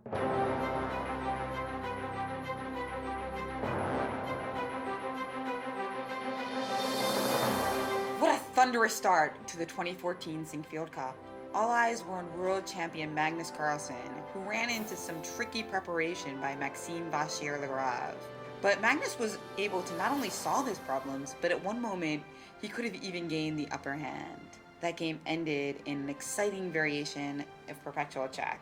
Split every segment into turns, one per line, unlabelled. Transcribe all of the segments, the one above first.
What a thunderous start to the 2014 Sinquefield Cup. All eyes were on world champion Magnus Carlsen, who ran into some tricky preparation by Maxime Vachier-Lagrave. But Magnus was able to not only solve his problems, but at one moment, he could have even gained the upper hand. That game ended in an exciting variation of perpetual check.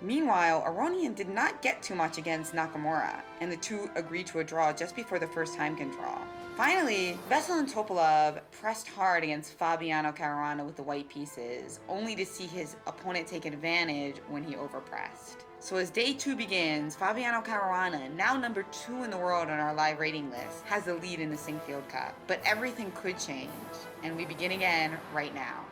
Meanwhile, Aronian did not get too much against Nakamura, and the two agreed to a draw just before the first time control. Finally, Veselin Topalov pressed hard against Fabiano Caruana with the white pieces, only to see his opponent take advantage when he overpressed. So as day 2 begins, Fabiano Caruana, now number 2 in the world on our live rating list, has the lead in the Sinquefield Cup. But everything could change, and we begin again right now.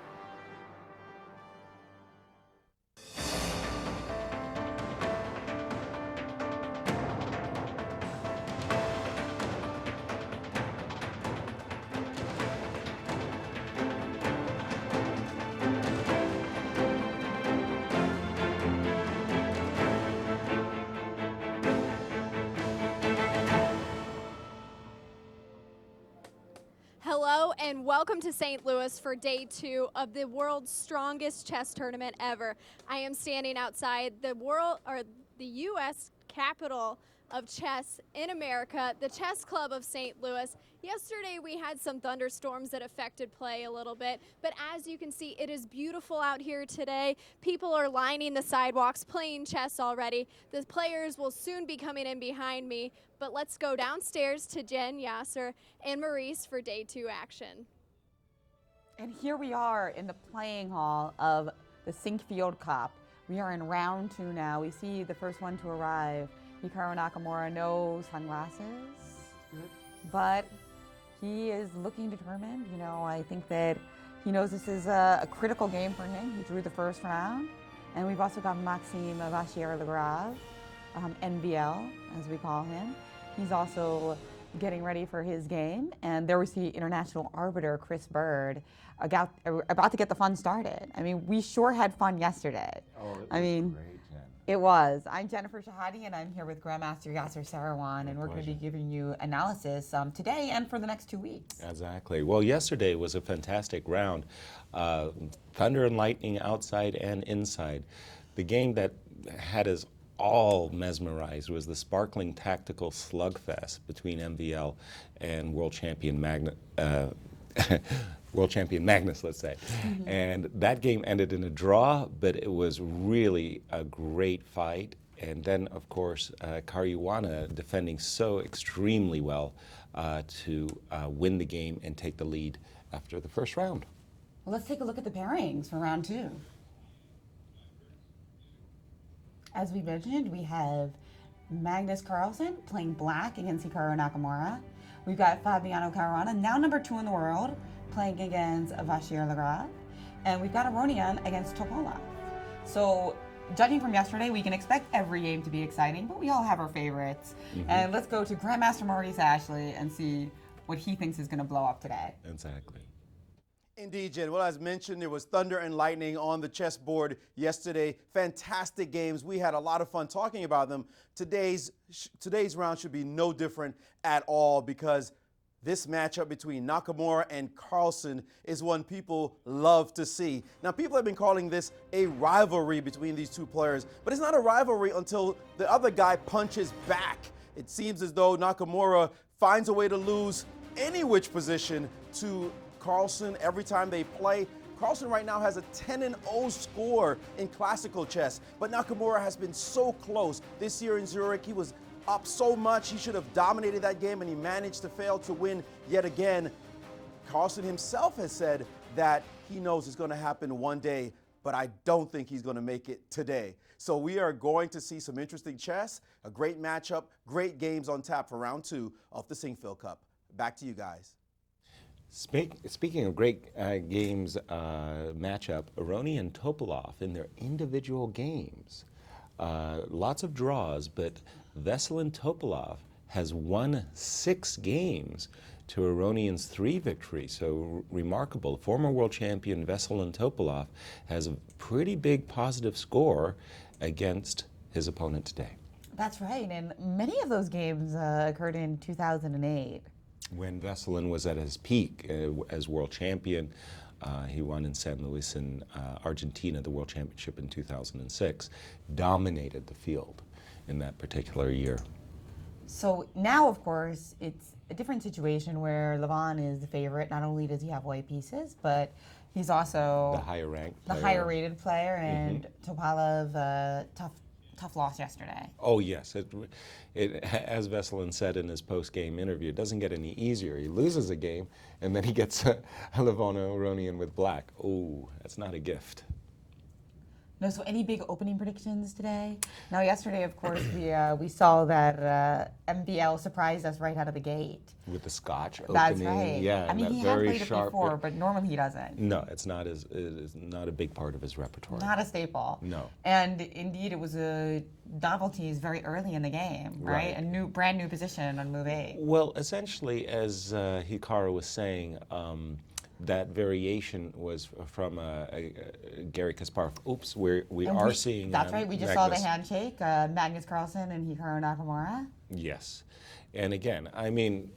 Hello and welcome to St. Louis for day 2 of the world's strongest chess tournament ever. I am standing outside the U.S. capital of chess in America, the Chess Club of St. Louis. Yesterday we had some thunderstorms that affected play a little bit, but as you can see, it is beautiful out here today. People are lining the sidewalks playing chess already. The players will soon be coming in behind me, but let's go downstairs to Jen, Yasser, and Maurice for day 2 action.
And here we are in the playing hall of the Sinquefield Cup. We are in round 2 now. We see the first one to arrive, Hikaru Nakamura, no sunglasses, but he is looking determined. You know, I think that he knows this is a critical game for him. He drew the first round. And we've also got Maxime Vachier-Lagrave, NVL, as we call him. He's also getting ready for his game. And there we see international arbiter Chris Bird about to get the fun started. I mean, we sure had fun yesterday.
Oh, it was great, Jen.
It was. I'm Jennifer Shahade, and I'm here with Grandmaster Yasser Seirawan, and we're going to be giving you analysis today and for the next 2 weeks.
Exactly. Well, yesterday was a fantastic round. Thunder and lightning outside and inside. The game that had us all mesmerized was the sparkling tactical slugfest between MVL and world champion Magnus, let's say. Mm-hmm. And that game ended in a draw, but it was really a great fight. And then, of course, Caruana defending so extremely well to win the game and take the lead after the first round.
Well, let's take a look at the pairings for round 2. As we mentioned, we have Magnus Carlsen playing black against Hikaru Nakamura. We've got Fabiano Caruana, now number 2 in the world, playing against Vachier-Lagrave. And we've got Aronian against Topalov. So, judging from yesterday, we can expect every game to be exciting, but we all have our favorites. Mm-hmm. And let's go to Grandmaster Maurice Ashley and see what he thinks is going to blow up today.
Exactly.
Indeed, Jen. Well, as mentioned, there was thunder and lightning on the chessboard yesterday. Fantastic games. We had a lot of fun talking about them. Today's round should be no different at all because this matchup between Nakamura and Carlsen is one people love to see. Now, people have been calling this a rivalry between these two players, but it's not a rivalry until the other guy punches back. It seems as though Nakamura finds a way to lose any which position to Carlsen every time they play. Carlsen right now has a 10-0 score in classical chess, but Nakamura has been so close. This year in Zurich, he was up so much, he should have dominated that game, and he managed to fail to win yet again. Carlsen himself has said that he knows it's going to happen one day, but I don't think he's going to make it today. So we are going to see some interesting chess, a great matchup, great games on tap for round 2 of the Sinquefield Cup. Back to you guys.
Speaking of great games matchup, Aronian and Topalov in their individual games, lots of draws, but Veselin Topalov has won 6 games to Aronian's 3 victories, so remarkable. Former world champion Veselin Topalov has a pretty big positive score against his opponent today.
That's right, and many of those games occurred in 2008.
When Veselin was at his peak as world champion, he won in San Luis in Argentina, the World Championship in 2006, dominated the field in that particular year.
So now, of course, it's a different situation where Levon is the favorite. Not only does he have white pieces, but he's also
The higher ranked
the
player.
higher rated player, and Topalov, tough loss yesterday.
Oh yes, as Veselin said in his post-game interview, it doesn't get any easier. He loses a game, and then he gets a Levon-Aronian with black. Oh, that's not a gift.
No, so any big opening predictions today? Now, yesterday, of course, we saw that MBL surprised us right out of the gate.
With the Scotch opening.
That's right.
Yeah,
I mean,
that
he has
very
played it
sharp.
before, but normally he doesn't.
No, it's not it is not a big part of his repertoire.
Not a staple.
No.
And indeed, it was a novelties very early in the game, right?
Right.
A brand new position on move 8.
Well, essentially, as Hikaru was saying, that variation was from Gary Kasparov. Oops, we are seeing.
That's right. We just saw the handshake, Magnus Carlsen and Hikaru Nakamura.
Yes, and again, I mean,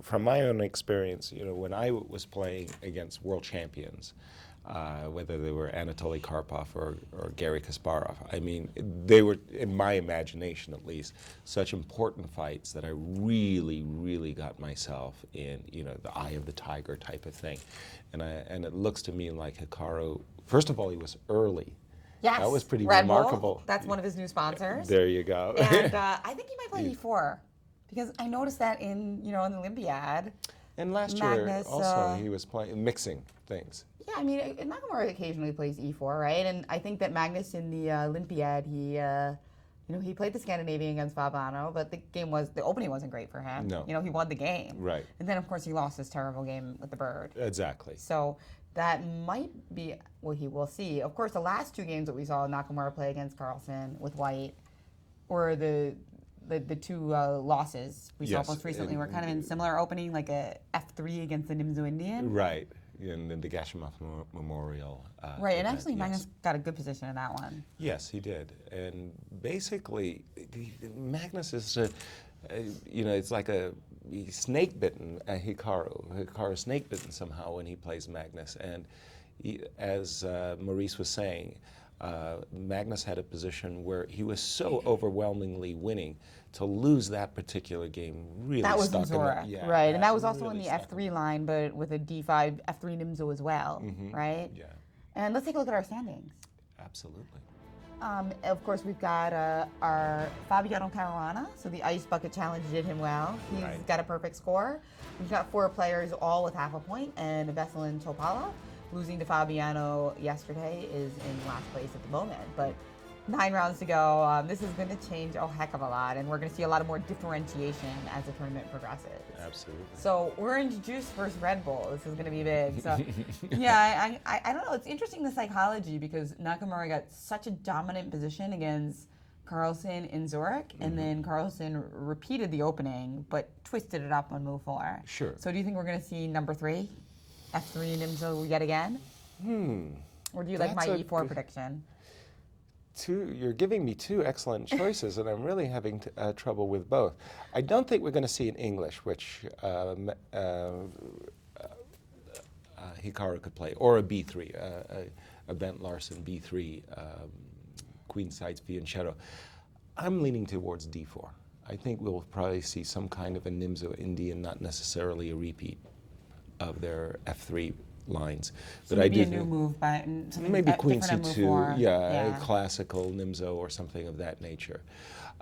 from my own experience, when I was playing against world champions, whether they were Anatoly Karpov or Gary Kasparov, I mean, they were, in my imagination at least, such important fights that I really, really got myself in, the eye of the tiger type of thing. And it looks to me like Hikaru, first of all, he was early.
Yes.
That was pretty
Red Bull,
remarkable.
that's one of his new sponsors.
There you go.
And I think he might play E4 because I noticed that in the Olympiad.
And last
Magnus,
year also he was mixing things.
Yeah, I mean, Nakamura occasionally plays E4, right? And I think that Magnus in the Olympiad, he played the Scandinavian against Fabiano, but the opening wasn't great for him.
No.
He won the game.
Right.
And then, of course, he lost his terrible game with the bird.
Exactly.
So that might be what he will see. Of course, the last 2 games that we saw Nakamura play against Carlsen with white were the 2 losses we saw most recently were kind of in similar opening, like a F3 against the Nimzo Indian.
Right. And then the Gashimov Memorial.
Right, and
event,
actually
yes.
Magnus got a good position in that one.
Yes, he did. And basically, Magnus is, it's like he's snake-bitten, Hikaru. Hikaru's snake-bitten somehow when he plays Magnus. And as Maurice was saying, Magnus had a position where he was so overwhelmingly winning. To lose that particular game really
that was
stuck
in Zurich, right? And that was also in the F3 line, but with a D5 F3 Nimzo as well, right?
Yeah.
And let's take a look at our standings.
Absolutely.
Of course, we've got our Fabiano Caruana, so the Ice Bucket Challenge did him well. He's got a perfect score. We've got 4 players all with half a point, and Veselin Topalov, losing to Fabiano yesterday, is in last place at the moment. But 9 rounds to go. This is going to change a heck of a lot, and we're going to see a lot of more differentiation as the tournament progresses.
Absolutely.
So we're into juice versus Red Bull. This is going to be big. So yeah, I don't know. It's interesting, the psychology, because Nakamura got such a dominant position against Carlsen in Zurich, and then Carlsen repeated the opening, but twisted it up on move 4.
Sure.
So do you think we're going to see number 3, F3 Nimzo yet again? Or do you like my E4 prediction?
You're giving me 2 excellent choices, and I'm really having trouble with both. I don't think we're going to see an English, which Hikaru could play, or a B3, a Bent Larsen B3, Queen Sides Fianchetto. I'm leaning towards D4. I think we'll probably see some kind of a Nimzo Indian, not necessarily a repeat of their F3 lines.
So
but
maybe
I
a
do
new move, but
maybe Queen
C2,
C2, a classical Nimzo or something of that nature.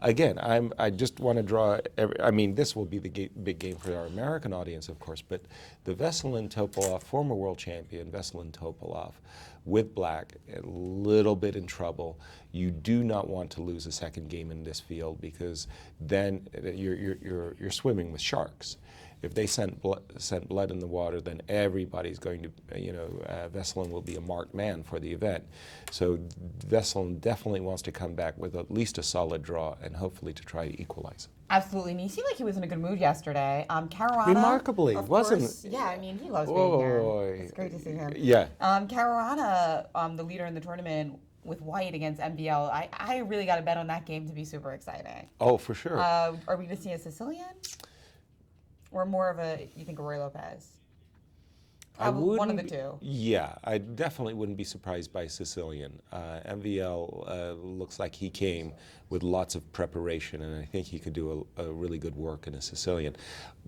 Again, I just want to draw. This will be the big game for our American audience, of course. But the Veselin Topalov, former world champion Veselin Topalov, with black, a little bit in trouble. You do not want to lose a second game in this field, because then you're swimming with sharks. If they sent blood in the water, then everybody's going to, Veselin will be a marked man for the event. So Veselin definitely wants to come back with at least a solid draw, and hopefully to try to equalize.
Absolutely, and he seemed like he was in a good mood yesterday. Caruana,
remarkably, wasn't?
Course, yeah, he loves being here. It's great to see him.
Yeah.
Caruana, the leader in the tournament, with white against MVL. I really got to bet on that game to be super exciting.
Oh, for sure.
Are we going to see a Sicilian? Or more of you think, a Roy Lopez? Probably one of the two.
Yeah, I definitely wouldn't be surprised by Sicilian. MVL looks like he came with lots of preparation, and I think he could do a really good work in a Sicilian.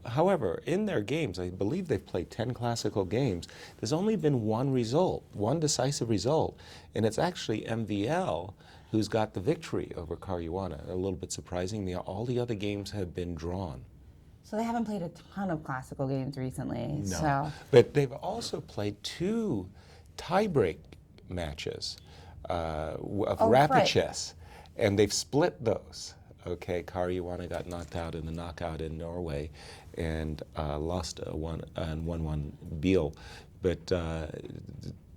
However, in their games, I believe they've played 10 classical games. There's only been one result, one decisive result, and it's actually MVL who's got the victory over Caruana. A little bit surprising. All the other games have been drawn.
So they haven't played a ton of classical games recently.
No,
so.
but they've also played 2 tiebreak matches of rapid
right.
chess, and they've split those. Okay, Caruana got knocked out in the knockout in Norway, and lost 1-1 Biel, but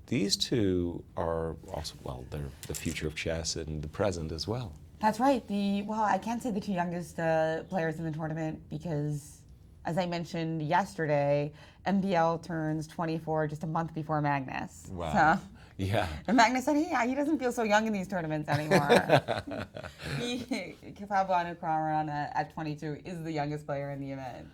these two are also, well, they're the future of chess and the present as well.
That's right. Well, I can't say the 2 youngest players in the tournament because, as I mentioned yesterday, MVL turns 24 just a month before Magnus.
Wow.
So,
yeah.
and Magnus said he doesn't feel so young in these tournaments anymore. Pablo Caruana at 22 is the youngest player in the event.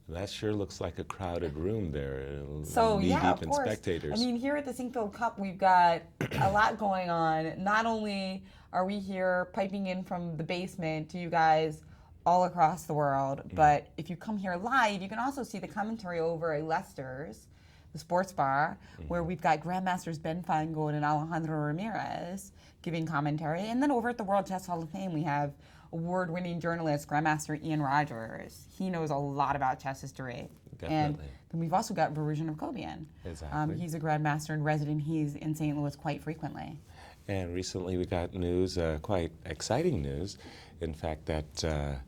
That sure looks like a crowded room there.
So yeah, of
knee-deep in
course.
spectators.
I mean, here at the Sinquefield Cup, we've got a lot going on. Not only are we here piping in from the basement to you guys all across the world, but if you come here live, you can also see the commentary over at Leicester's, the sports bar, where we've got Grandmasters Ben Feingold and Alejandro Ramirez giving commentary. And then over at the World Chess Hall of Fame, we have award-winning journalist, Grandmaster Ian Rogers. He knows a lot about chess history.
Definitely.
And then we've also got Varujan Avkobian.
Exactly.
He's a Grandmaster in resident. He's in St. Louis quite frequently.
And recently we got news, quite exciting news, in fact, that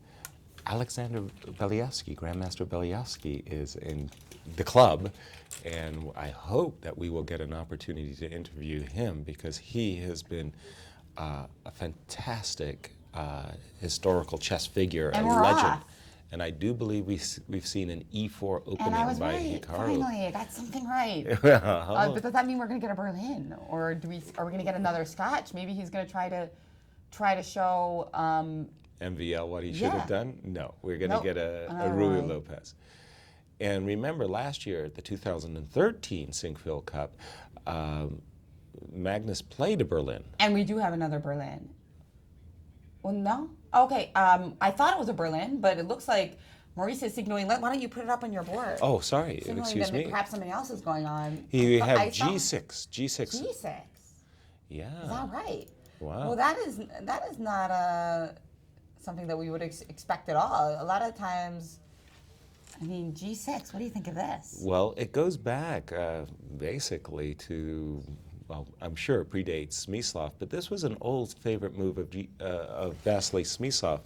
Alexander Beliavsky, Grandmaster Beliavsky, is in the club, and I hope that we will get an opportunity to interview him because he has been a fantastic historical chess figure,
And
a
we're
legend.
off.
And I do believe we've seen an E4 opening
And I was
by
right.
Hikaru.
Finally, I got something right. But does that mean we're going to get a Berlin, or are we going to get another Scotch? Maybe he's going to try to show.
MVL what he should have done? No, we're going to
Nope.
get a Rui Lopez. And remember, last year at the 2013 Sinquefield Cup, Magnus played a Berlin.
And we do have another Berlin. Well, no. Okay. I thought it was a Berlin, but it looks like Maurice is signaling. Why don't you put it up on your board?
Oh, sorry.
Signaling
Excuse
that
me.
perhaps something else is going on.
You
But
have
I saw-
G6. G6.
G6.
Yeah.
Is that right?
Wow.
Well, that is not something that we would expect at all. A lot of times, I mean, G6. What do you think of this?
Well, it goes back basically to, well, I'm sure it predates Smyslov, but this was an old favorite move of Vasily Smyslov.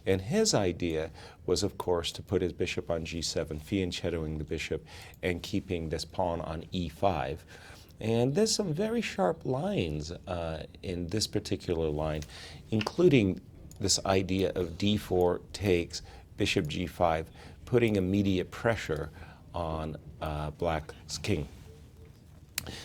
And his idea was, of course, to put his bishop on G7, fianchettoing the bishop and keeping this pawn on E5. And there's some very sharp lines in this particular line, including this idea of D4 takes, bishop G5, putting immediate pressure on Black's king.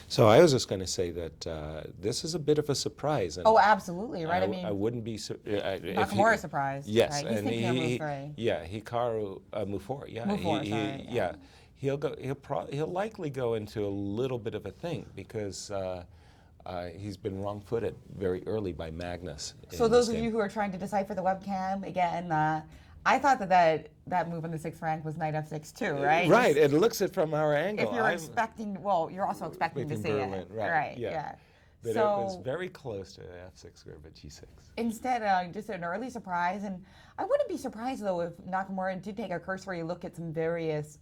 So I was just going to say that this is a bit of a surprise. And
Oh, absolutely, right?
I wouldn't be
Nakamura surprised.
Yes,
right? He's
and
thinking of move 3.
yeah, Hikaru Mufor. Yeah,
Mufor, sorry,
yeah. He'll likely go into a little bit of a thing because he's been wrong-footed very early by Magnus.
So those of you who are trying to decipher the webcam, again, I thought that move in the 6th rank was knight f6 too, right?
Right, it looks it from our angle.
If you're expecting, well, you're also expecting to see
Berlin,
it.
right, yeah.
yeah.
But
So
it was very close to f6 square, but G6.
instead, just an early surprise. And I wouldn't be surprised, though, if Nakamura did take a cursory look at some various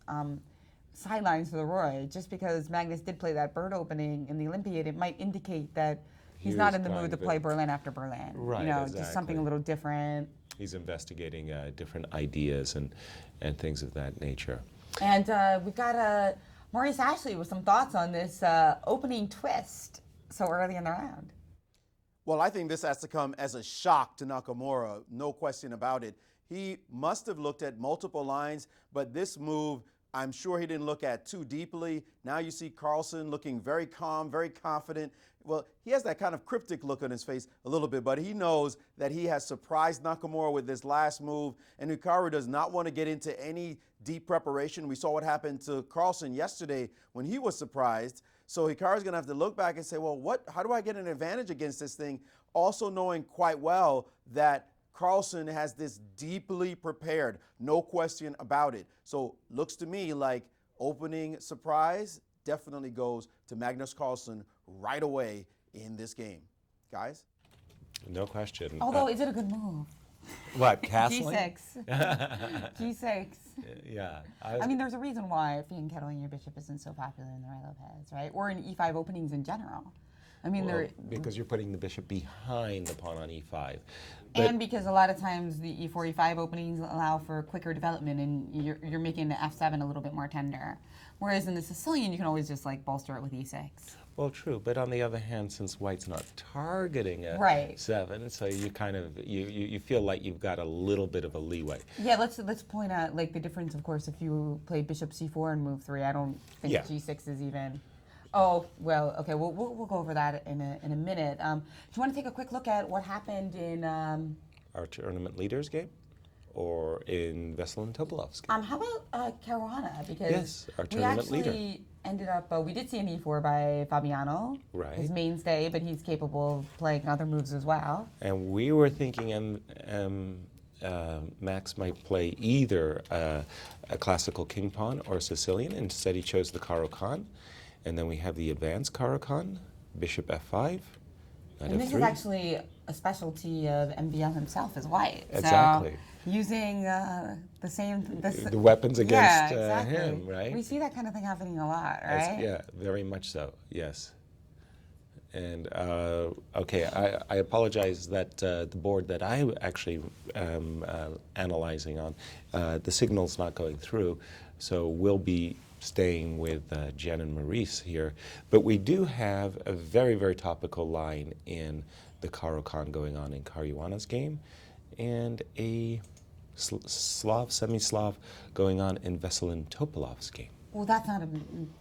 sidelines for the Roy. Just because Magnus did play that bird opening in the Olympiad, it might indicate that he's not
was
in the mood
trying
to
to-
play Berlin after Berlin.
Right,
Just something a little different.
He's investigating different ideas and things of that nature.
And we've got Maurice Ashley with some thoughts on this opening twist so early in the round.
Well, I think this has to come as a shock to Nakamura, no question about it. He must have looked at multiple lines, but this move, I'm sure he didn't look at too deeply. Now you see Carlsen looking very calm, very confident, well, he has that kind of cryptic look on his face a little bit, but he knows that he has surprised Nakamura with this last move, and Hikaru does not want to get into any deep preparation. We saw what happened to Carlsen yesterday when he was surprised. So Hikaru's going to have to look back and say, well, how do I get an advantage against this thing? Also knowing quite well that Carlsen has this deeply prepared, no question about it. So looks to me like opening surprise definitely goes to Magnus Carlsen right away in this game. Guys?
No question.
Although, is it a good move?
What, castling?
G6. G6.
Yeah.
I mean, there's a reason why fiend kettling your bishop isn't so popular in the Rai Lopez, right? Or in E5 openings in general. I mean,
well, because you're putting the bishop behind the pawn on E5.
And because a lot of times the E4, E5 openings allow for quicker development, and you're making the F7 a little bit more tender. Whereas in the Sicilian, you can always just like bolster it with E6.
Well, true, but on the other hand, since white's not targeting a
Right.
7, so you kind of you feel like you've got a little bit of a leeway.
Yeah, let's point out like the difference, of course, if you play bishop C4 and move 3. I don't think G6 is even. Oh well, okay. We'll go over that in a minute. Do you want to take a quick look at what happened in
Our tournament leaders game, or in Veselin Topolov's game?
how about Caruana? Because
yes, our tournament
we actually
leader.
Ended up. We did see an E4 by Fabiano,
right?
His mainstay, but he's capable of playing other moves as well.
And we were thinking Max might play either a classical king pawn or a Sicilian. Instead, he chose the Caro-Kann. And then we have the advanced Caro-Kann, bishop F5, knight
And this
F3.
is actually a specialty of MBL himself as white.
Exactly.
So using the same...
The weapons against
exactly.
him, right?
We see that kind of thing happening a lot, right?
Yeah, very much so, yes. And, okay, I apologize that the board that I actually am analyzing on, the signal's not going through, so we'll be staying with Jen and Maurice here. But we do have a very, very topical line in the Caro-Kann going on in Caruana's game, and a semi-Slav going on in Veselin Topolov's game.
Well, that's not a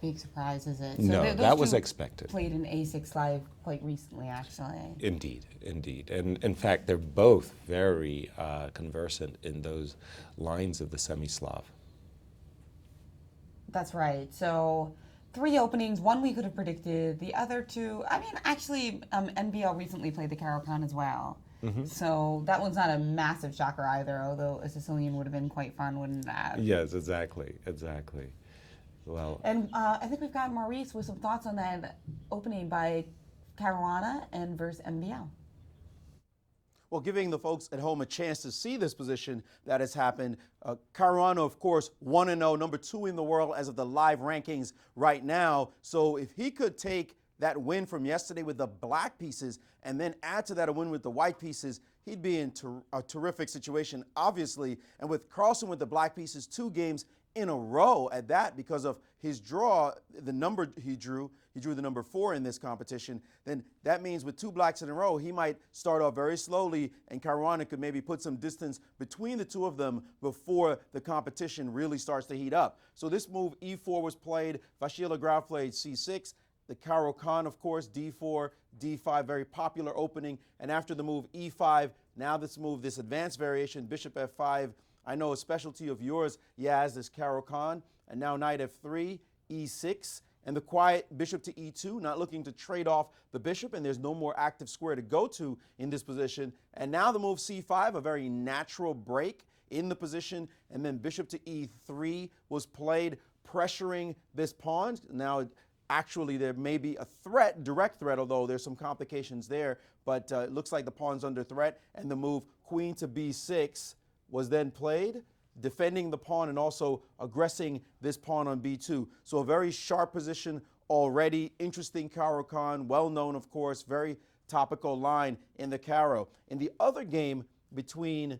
big surprise, is it? So
No, that was expected.
Played in A6 Live quite recently, actually.
Indeed, indeed. And in fact, they're both very conversant in those lines of the semi-Slav.
That's right. So 3 openings, 1 we could have predicted, the other 2, I mean, actually, NBL recently played the Caro-Kann as well. Mm-hmm. So that one's not a massive shocker either, although a Sicilian would have been quite fun, wouldn't that?
Yes, exactly, exactly. Well,
and I think we've got Maurice with some thoughts on that opening by Caruana and versus MBL.
Well, giving the folks at home a chance to see this position that has happened. Caruana, of course, 1-0, number 2 in the world as of the live rankings right now. So if he could take that win from yesterday with the black pieces and then add to that a win with the white pieces, he'd be in a terrific situation, obviously. And with Carlsen with the black pieces, 2 games in a row at that because of his draw, the number he drew the number 4 in this competition, then that means with 2 blacks in a row, he might start off very slowly, and Caruana could maybe put some distance between the 2 of them before the competition really starts to heat up. So this move, E4 was played, Vashila Graf played C6, the Caro-Kann, of course, D4, D5, very popular opening, and after the move E5, now this advanced variation, bishop F5, I know a specialty of yours, Yaz, is Caro-Kann, and now knight F3, E6, and the quiet bishop to E2, not looking to trade off the bishop, and there's no more active square to go to in this position. And now the move C5, a very natural break in the position, and then bishop to E3 was played, pressuring this pawn. Now, actually, there may be a threat, direct threat, although there's some complications there, but it looks like the pawn's under threat, and the move queen to B6 was then played, defending the pawn and also aggressing this pawn on B2. So a very sharp position already. Interesting Caro-Kann, well known, of course, very topical line in the Caro. In the other game between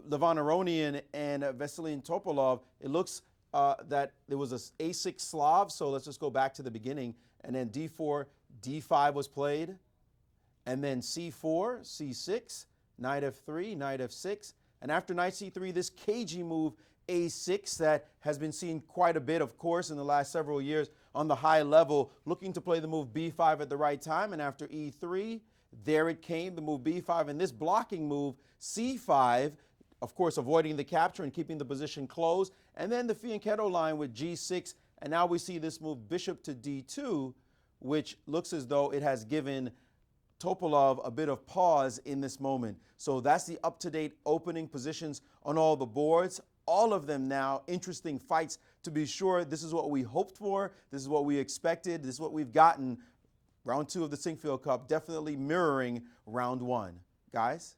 Levan Aronian and Veselin Topolov, it looks that there was a A6 Slav, so let's just go back to the beginning, and then D4, D5 was played, and then C4, C6, knight F3, knight F6, and after knight C3, this cagey move, A6, that has been seen quite a bit, of course, in the last several years on the high level, looking to play the move b5 at the right time. And after e3, there it came, the move b5. And this blocking move, c5, of course, avoiding the capture and keeping the position closed. And then the fianchetto line with g6. And now we see this move bishop to d2, which looks as though it has given Topalov a bit of pause in this moment. So that's the up-to-date opening positions on all the boards. All of them now interesting fights to be sure. This is what we hoped for. This is what we expected. This is what we've gotten. Round 2 of the Sinquefield Cup definitely mirroring round 1. Guys?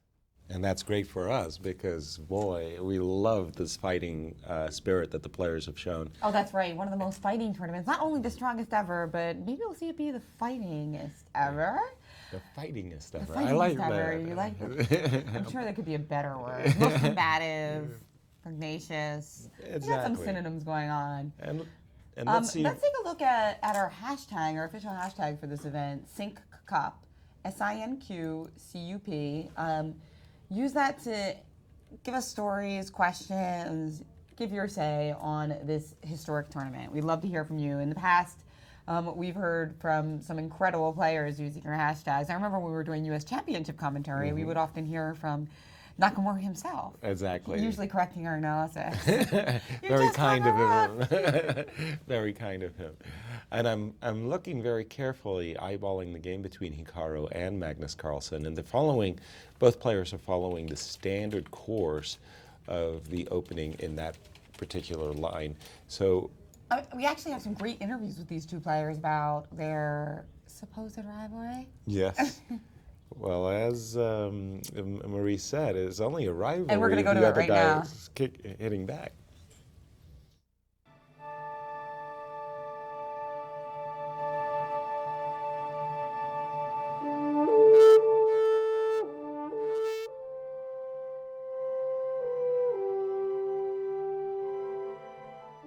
And that's great for us because, boy, we love this fighting spirit that the players have shown.
Oh, that's right. One of the most fighting tournaments. Not only the strongest ever, but maybe we'll see it be the fightingest ever.
The fightingest ever.
The fightingest
I like
ever.
that.
You like that? I'm sure there could be a better word. Most combative, pugnacious.
Exactly.
We got some synonyms going on.
And let's see.
Let's take a look at our hashtag, our official hashtag for this event, Sinquecup, SINQCUP. Use that to give us stories, questions, give your say on this historic tournament. We'd love to hear from you. In the past, we've heard from some incredible players using your hashtags. I remember when we were doing U.S. Championship commentary, we would often hear from Nakamura himself.
Exactly.
Usually correcting our analysis.
Very kind of him. Very kind of him. And I'm looking very carefully, eyeballing the game between Hikaru and Magnus Carlsen, and both players are following the standard course of the opening in that particular line. So
we actually have some great interviews with these two players about their supposed rivalry.
yes. Well, as Maurice said, it's only a rivalry.
And we're going to go
if
to
the
it
other
right
guy
now.
is hitting back.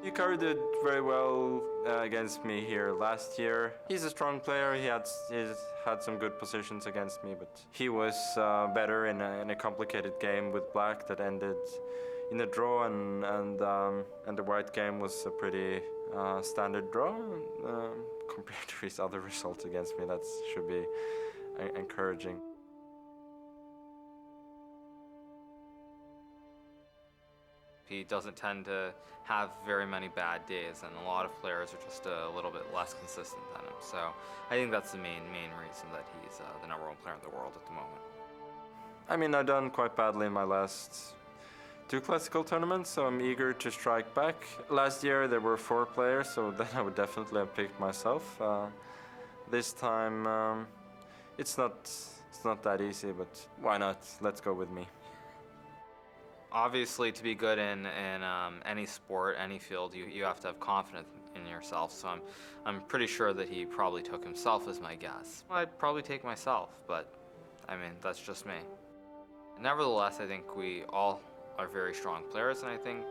Hikaru did very well against me here last year. He's a strong player. He's had some good positions against me, but he was better in a complicated game with black that ended in a draw, and the white game was a pretty standard draw compared to his other results against me. That should be encouraging.
He doesn't tend to have very many bad days, and a lot of players are just a little bit less consistent than him. So I think that's the main reason that he's the #1 player in the world at the moment.
I mean, I've done quite badly in my last 2 classical tournaments, so I'm eager to strike back. Last year there were 4 players, so then I would definitely have picked myself. This time it's not that easy, but why not? Let's go with me.
Obviously, to be good in any sport, any field, you have to have confidence in yourself. So I'm pretty sure that he probably took himself as my guess. I'd probably take myself, but I mean, that's just me. Nevertheless, I think we all are very strong players, and I think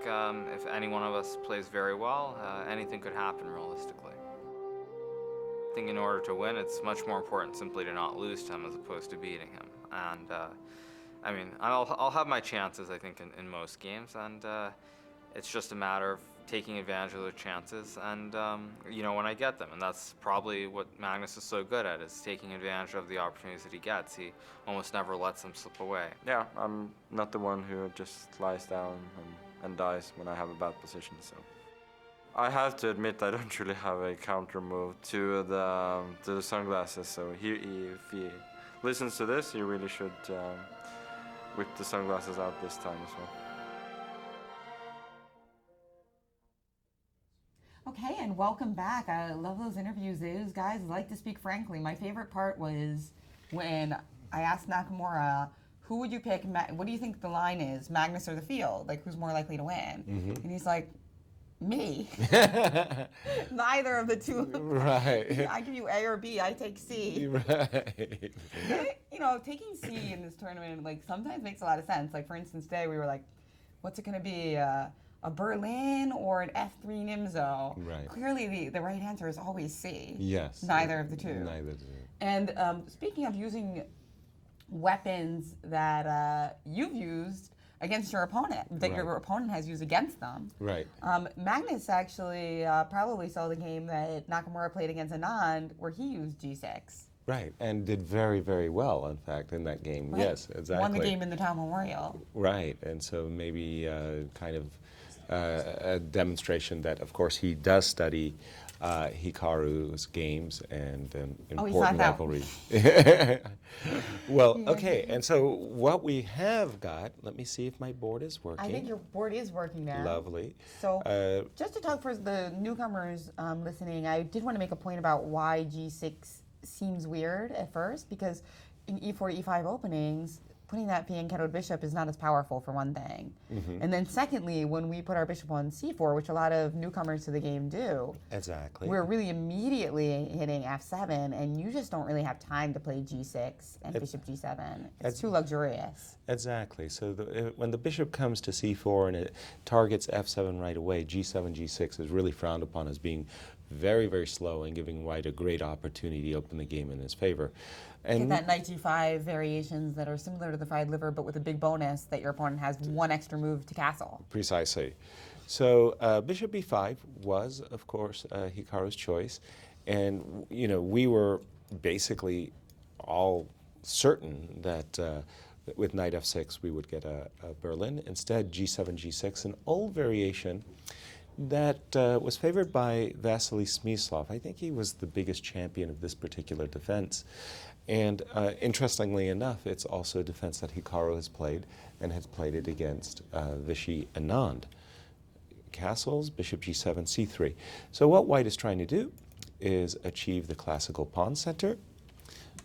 if any one of us plays very well, anything could happen realistically. I think in order to win, it's much more important simply to not lose to him as opposed to beating him. And I mean, I'll have my chances, I think, in most games, and it's just a matter of taking advantage of those chances and, when I get them. And that's probably what Magnus is so good at, is taking advantage of the opportunities that he gets. He almost never lets them slip away.
Yeah, I'm not the one who just lies down and dies when I have a bad position, so. I have to admit I don't really have a counter move to the sunglasses, so if he listens to this, he really should whip the sunglasses out this time as well.
Okay, and welcome back. I love those interviews. Those guys like to speak frankly. My favorite part was when I asked Nakamura, who would you pick? What do you think the line is, Magnus or the field? Like, who's more likely to win? Mm-hmm. And he's like, me. Neither of the two.
Right.
I give you A or B, I take C.
Right.
Taking C in this tournament, like, sometimes makes a lot of sense. Like, for instance, today we were like, what's it going to be, a Berlin or an F3 Nimzo?
Right.
Clearly, the right answer is always C.
Yes.
Neither of the two.
Neither of the two.
And speaking of using weapons that you've used against your opponent that your opponent has used against them.
Right.
Magnus actually probably saw the game that Nakamura played against Anand where he used G6.
Right, and did very, very well, in fact, in that game.
Right.
Yes, exactly.
Won the game in the Town Memorial.
Right, and so maybe kind of a demonstration that, of course, he does study Hikaru's games and important rivalry. Well, okay, and so what we have got, let me see if my board is working.
I think your board is working now.
Lovely.
So just to talk for the newcomers listening, I did want to make a point about why G6 seems weird at first, because in E4, E5 openings, putting that fianchettoed bishop is not as powerful, for one thing. And then secondly, when we put our bishop on C4, which a lot of newcomers to the game do,
exactly,
we're really immediately hitting F7, and you just don't really have time to play G6 and bishop G7. It's too luxurious.
Exactly. So when the bishop comes to C4 and it targets F7 right away, G7, G6 is really frowned upon as being very, very slow and giving White a great opportunity to open the game in his favor. And
get that knight G5 variations that are similar to the fried liver, but with a big bonus that your opponent has one extra move to castle.
Precisely. So bishop B5 was, of course, Hikaru's choice, and we were basically all certain that with knight F6 we would get a Berlin. Instead, G7, G6, an old variation that was favored by Vasily Smyslov. I think he was the biggest champion of this particular defense. And interestingly enough, it's also a defense that Hikaru has played, and has played it against Vishy Anand. Castles, bishop G7, C3. So what White is trying to do is achieve the classical pawn center,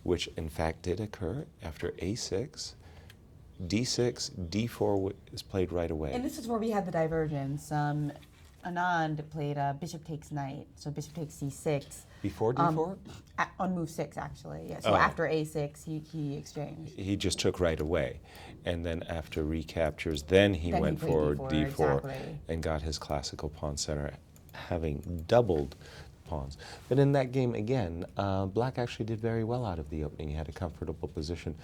which in fact did occur after A6. D6, D4 is played right away.
And this is where we had the divergence. Anand played bishop takes knight, so bishop takes C6.
Before D4?
On move 6, actually. Yeah. So after A6, he exchanged.
He just took right away. And then after recaptures, then he went for D4
exactly.
and got his classical pawn center, having doubled pawns. But in that game, again, Black actually did very well out of the opening. He had a comfortable position.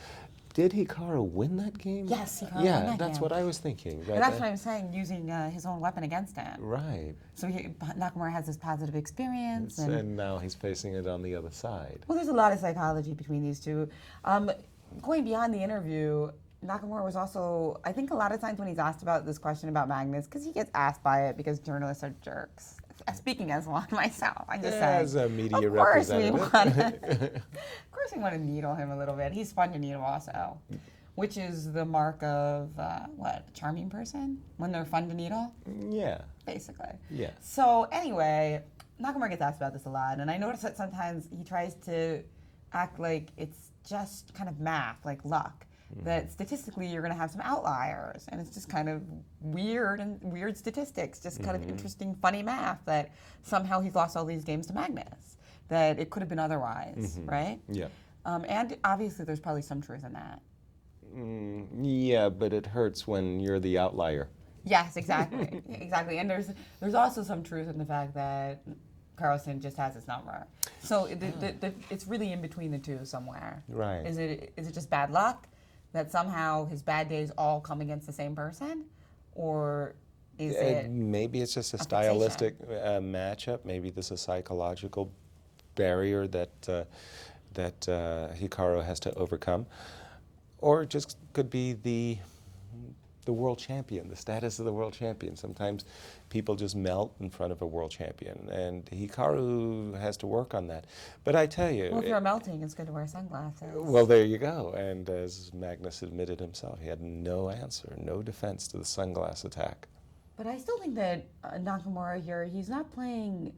Did Hikaru win that game?
Yes, Hikaru won
Yeah,
that
that's
game.
what I was thinking.
And that's what I'm saying, using his own weapon against him.
Right.
So Nakamura has this positive experience.
And now he's facing it on the other side.
Well, there's a lot of psychology between these two. Going beyond the interview, Nakamura was also, I think a lot of times when he's asked about this question about Magnus, because he gets asked by it because journalists are jerks. Speaking as one myself, I'm just saying.
As a media
of course
representative.
Of course we want to needle him a little bit. He's fun to needle also, which is the mark of, a charming person? When they're fun to needle?
Yeah.
Basically.
Yeah.
So anyway, Nakamura gets asked about this a lot, and I notice that sometimes he tries to act like it's just kind of math, like luck. That statistically you're going to have some outliers, and it's just kind of weird statistics, just kind of interesting, funny math that somehow he's lost all these games to Magnus, that it could have been otherwise, right?
Yeah.
And obviously there's probably some truth in that.
Yeah, but it hurts when you're the outlier.
Yes, exactly, exactly. And there's also some truth in the fact that Carlsen just has his number. So it's really in between the two somewhere.
Right.
Is it just bad luck? That somehow his bad days all come against the same person? Or is it
maybe it's just a stylistic matchup. Maybe there's a psychological barrier that Hikaru has to overcome. Or it just could be the world champion, the status of the world champion. Sometimes people just melt in front of a world champion, and Hikaru has to work on that. But I tell you...
Well, if you're melting, it's good to wear sunglasses.
Well, there you go. And as Magnus admitted himself, he had no answer, no defense to the sunglass attack.
But I still think that Nakamura here, he's not playing...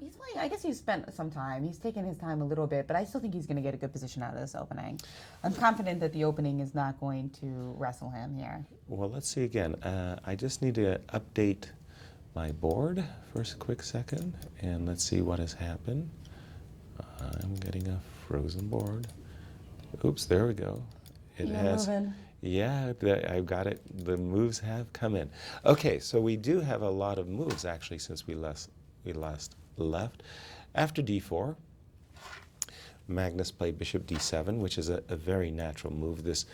He's playing, I guess he's spent some time. He's taken his time a little bit, but I still think he's going to get a good position out of this opening. I'm confident that the opening is not going to wrestle him here.
Well, let's see again. I just need to update my board for a quick second, and let's see what has happened. I'm getting a frozen board. Oops, there we go. It has. Moving. Yeah, I've got it. The moves have come in. Okay, so we do have a lot of moves actually since we last left. After d4, Magnus played bishop d7, which is a very natural move. This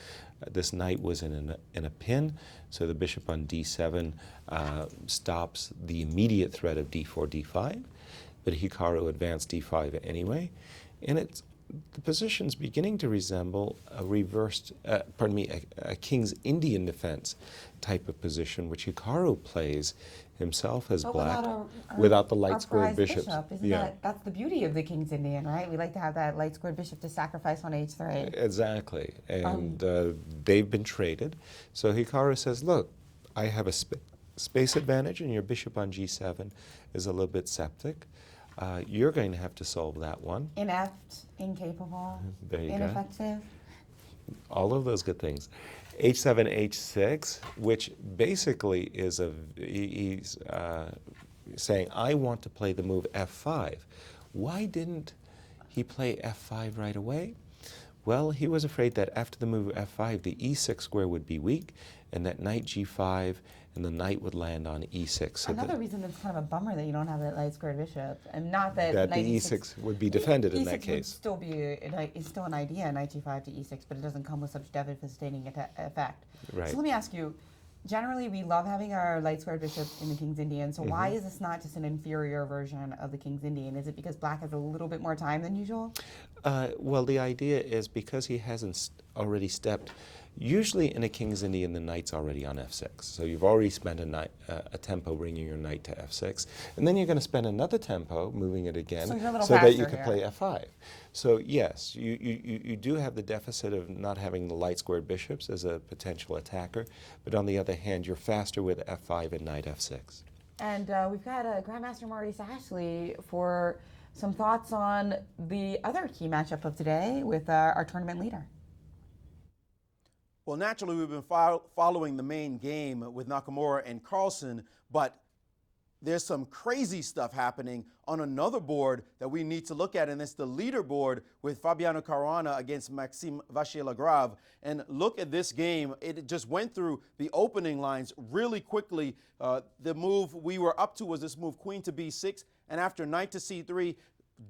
This knight was in a pin, so the bishop on d7 stops the immediate threat of d4, d5, but Hikaru advanced d5 anyway, and the position's beginning to resemble a reversed, a King's Indian defense type of position, which Hikaru plays himself as black, without the light squared bishops.
That's the beauty of the King's Indian, right? We like to have that light squared bishop to sacrifice on h3.
Exactly, and they've been traded. So Hikaru says, look, I have a space advantage, and your bishop on g7 is a little bit septic. You're going to have to solve that one.
Inept, incapable,
there you
ineffective.
All of those good things. H7, H6, which basically is he's saying, I want to play the move F5. Why didn't he play F5 right away? Well, he was afraid that after the move F5, the E6 square would be weak, and that knight G5, and the knight would land on E6. So
another reason it's kind of a bummer that you don't have that light squared bishop, and not that
the
knight
E6 would be defended in that
E6
case.
Would still be it's still an idea, knight G5 to E6, but it doesn't come with such devastating effect.
Right.
So let me ask you. Generally, we love having our light squared bishop in the King's Indian. So why is this not just an inferior version of the King's Indian? Is it because black has a little bit more time than usual?
Well, the idea is because he hasn't already stepped. Usually in a King's Indian, the knight's already on F6. So you've already spent a tempo bringing your knight to F6. And then you're going to spend another tempo moving it again so that you can play F5. So yes, you do have the deficit of not having the light squared bishops as a potential attacker. But on the other hand, you're faster with F5 and knight F6.
And we've got Grandmaster Maurice Ashley for some thoughts on the other key matchup of today with our tournament leader.
Well, naturally, we've been following the main game with Nakamura and Carlsen, but there's some crazy stuff happening on another board that we need to look at, and it's the leaderboard with Fabiano Caruana against Maxime Vachier-Lagrave. And look at this game. It just went through the opening lines really quickly. The move we were up to was this move, queen to b6, and after knight to c3,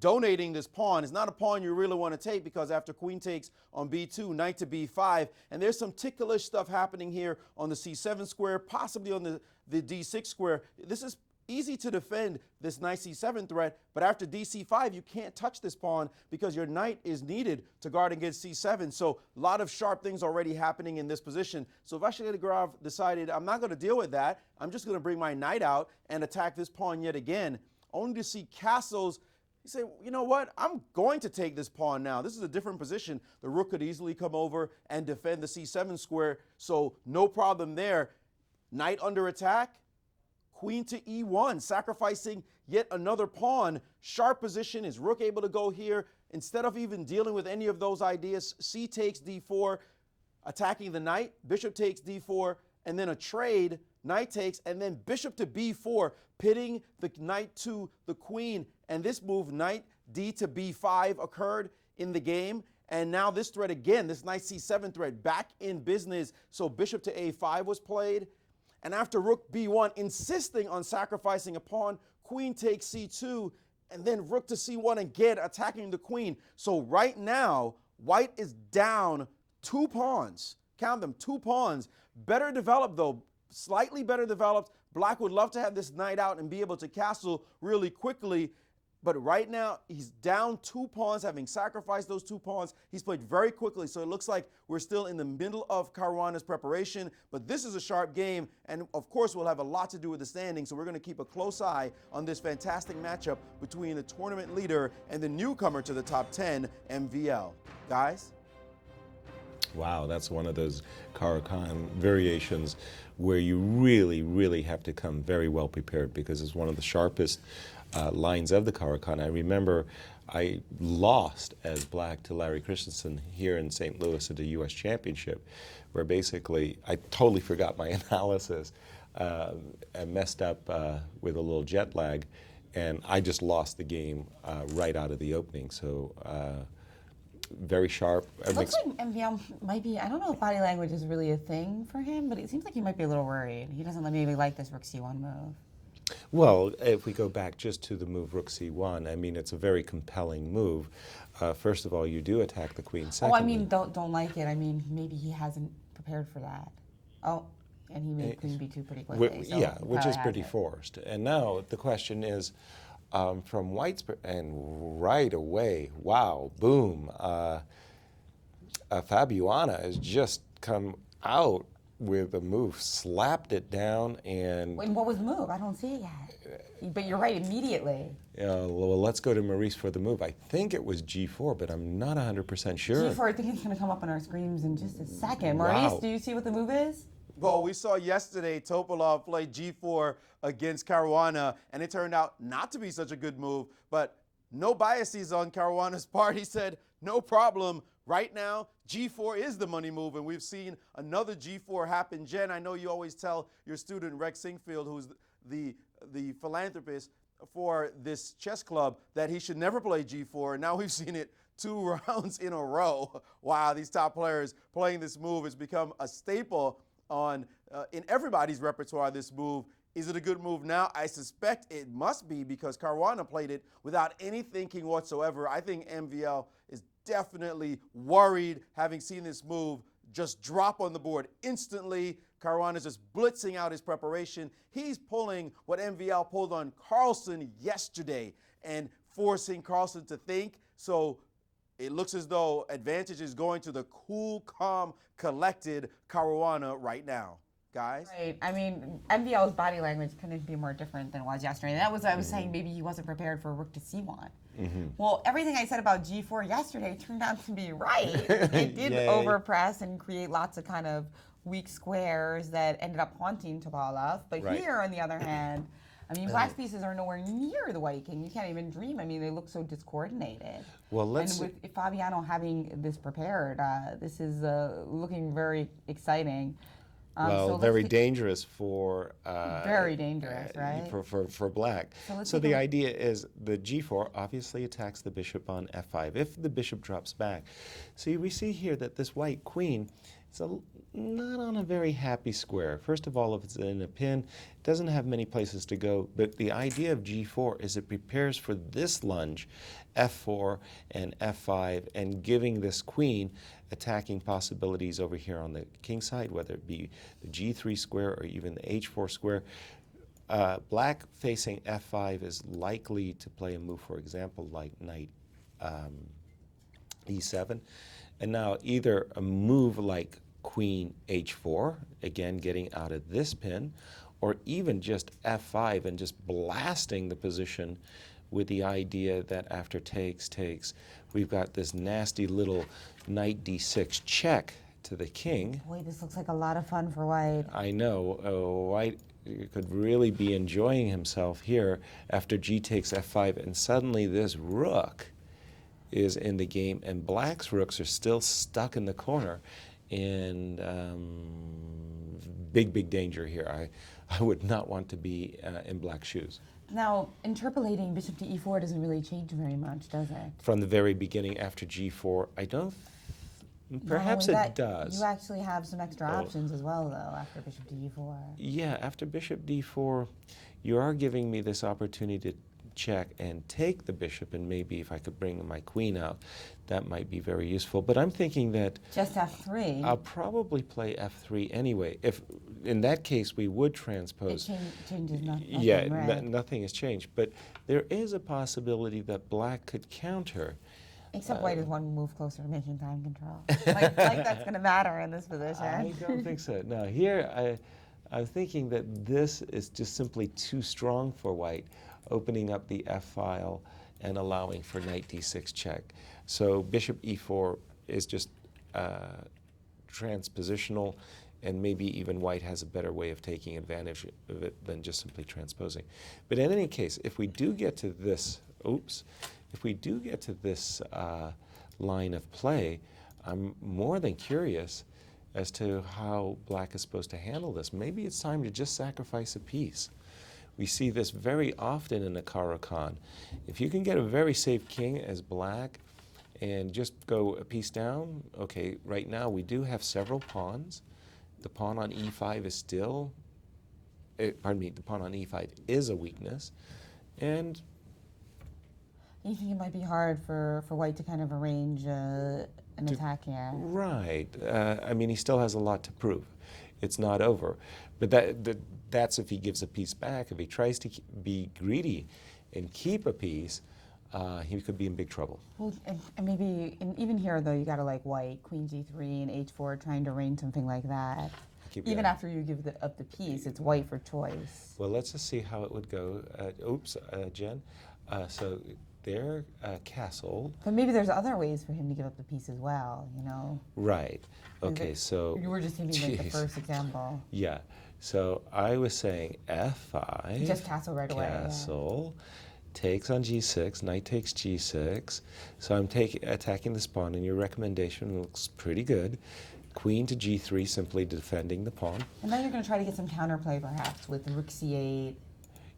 donating this pawn is not a pawn you really want to take, because after queen takes on b2, knight to b5, and there's some ticklish stuff happening here on the c7 square, possibly on the d6 square. This is easy to defend, this knight c7 threat, but after dc5 you can't touch this pawn because your knight is needed to guard against c7. So a lot of sharp things already happening in this position. So Vachier-Lagrave decided, I'm not going to deal with that. I'm just going to bring my knight out and attack this pawn yet again, only to see castles. You say, you know what, I'm going to take this pawn now. This is a different position. The rook could easily come over and defend the c7 square, so no problem there. Knight under attack, queen to e1, sacrificing yet another pawn. Sharp position, is rook able to go here? Instead of even dealing with any of those ideas, c takes d4, attacking the knight, bishop takes d4, and then a trade, knight takes, and then bishop to b4, pitting the knight to the queen. And this move, knight d to b5, occurred in the game. And now this threat again, this knight c7 threat, back in business. So bishop to a5 was played. And after rook b1, insisting on sacrificing a pawn, queen takes c2, and then rook to c1 again, attacking the queen. So right now, white is down 2 pawns. Count them, 2 pawns. Better developed though, slightly better developed. Black would love to have this knight out and be able to castle really quickly. But right now, he's down 2 pawns, having sacrificed those 2 pawns. He's played very quickly, so it looks like we're still in the middle of Caruana's preparation. But this is a sharp game, and of course, we'll have a lot to do with the standings, so we're going to keep a close eye on this fantastic matchup between the tournament leader and the newcomer to the top 10, MVL. Guys?
Wow, that's one of those Caro-Kann variations where you really, really have to come very well prepared, because it's one of the sharpest lines of the Caro-Kann. I remember I lost as black to Larry Christensen here in St. Louis at the U.S. Championship, where basically I totally forgot my analysis and messed up with a little jet lag, and I just lost the game right out of the opening. So very sharp.
It looks like MVL might be, I don't know if body language is really a thing for him, but it seems like he might be a little worried. He doesn't maybe like this rook c1 move.
Well, if we go back just to the move rook c1, I mean, it's a very compelling move. First of all, you do attack the queen.
Oh,
Secondly,
I mean, don't like it. I mean, maybe he hasn't prepared for that. Oh, and he made queen b2 pretty quickly. So
yeah,
he
which
probably
is pretty
has it.
forced. And now the question is, from White's, and right away, wow, boom, Fabiana has just come out with a move, slapped it down, and
And what was the move? I don't see it yet. But you're right, immediately.
well, let's go to Maurice for the move. I think it was g4, but I'm not 100% sure.
G4, I think it's going to come up on our screens in just a second.
Wow.
Maurice, do you see what the move is?
Well, we saw yesterday Topalov play g4 against Caruana, and it turned out not to be such a good move, but no biases on Caruana's part. He said, no problem. Right now, g4 is the money move, and we've seen another g4 happen. Jen, I know you always tell your student, Rex Sinquefield, who's the philanthropist for this chess club, that he should never play g4, and now we've seen it 2 rounds in a row. Wow, these top players playing this move has become a staple on in everybody's repertoire, this move. Is it a good move now? I suspect it must be, because Caruana played it without any thinking whatsoever. I think MVL is definitely worried, having seen this move just drop on the board instantly. Caruana is just blitzing out his preparation. He's pulling what MVL pulled on Carlsen yesterday and forcing Carlsen to think. So it looks as though advantage is going to the cool, calm, collected Caruana right now. Guys?
Right. I mean, MVL's body language couldn't be more different than it was yesterday. That was I was saying maybe he wasn't prepared for rook to c1. Well, everything I said about g4 yesterday turned out to be right. It did
Yay.
overpress and create lots of kind of weak squares that ended up haunting Topalov. But
Right.
here, on the other hand, I mean, black's pieces are nowhere near the white king. You can't even dream. I mean, they look so discoordinated.
Well, let's
And with Fabiano having this prepared, this is looking very exciting.
well,
so let's
very
take-
dangerous for
Very dangerous, right?
for black.
let's
So
take
the
a-
idea is the g4 obviously attacks the bishop on f5 if the bishop drops back. See, we see here that this white queen is not on a very happy square. First of all, if it's in a pin, it doesn't have many places to go. But the idea of g4 is it prepares for this lunge, f4 and f5, and giving this queen attacking possibilities over here on the king side, whether it be the g3 square or even the h4 square. Black facing f5 is likely to play a move, for example, like knight e7. And now either a move like queen h4, again getting out of this pin, or even just f5 and just blasting the position with the idea that after takes, we've got this nasty little knight d6 check to the king.
Boy, this looks like a lot of fun for white.
I know, White could really be enjoying himself here after g takes f5, and suddenly this rook is in the game, and black's rooks are still stuck in the corner, and big danger here. I would not want to be in black's shoes.
Now, interpolating bishop to e4 doesn't really change very much, does it?
From the very beginning after g4, I don't. Perhaps
Not
it
only that,
does.
You actually have some extra options as well, though, after bishop to e4.
Yeah, after bishop d4, you are giving me this opportunity to check and take the bishop, and maybe if I could bring my queen out, that might be very useful. But I'm thinking that
Just f3.
I'll probably play f3 anyway. If in that case we would
It
transpose.
changes nothing,
Yeah,
right?
nothing has changed. But there is a possibility that black could counter.
Except white is one move closer to making time control. like that's going to matter in this position.
I don't think so. No, here I'm thinking that this is just simply too strong for white, opening up the f file and allowing for knight d6 check. So bishop e4 is just transpositional, and maybe even white has a better way of taking advantage of it than just simply transposing. But in any case, if we do get to this, if we do get to this line of play, I'm more than curious as to how black is supposed to handle this. Maybe it's time to just sacrifice a piece. We see this very often in the Caro-Kann. If you can get a very safe king as black and just go a piece down, okay, right now we do have several pawns. The pawn on e5 is still pardon me, the pawn on e5 is a weakness, and
You think it might be hard for white to kind of arrange an attack here?
right. I mean, he still has a lot to prove. It's not over, but that's if he gives a piece back. If he tries to be greedy and keep a piece, he could be in big trouble.
Well, and maybe even here though, you got to like white, queen g3 and h4, trying to arrange something like that.
Keep
Even
going.
after you give up the piece, it's white for choice.
Well, let's just see how it would go. Jen. So there, castle.
But maybe there's other ways for him to give up the piece as well, you know?
Right. Okay, so.
You were just thinking like the
Jeez.
first example.
Yeah. So I was saying f5.
Just castle right away. Yeah.
Castle. Takes on g6. Knight takes g6. So I'm attacking this pawn, and your recommendation looks pretty good. Queen to g3, simply defending the pawn.
And then you're going to try to get some counterplay perhaps with rook c8.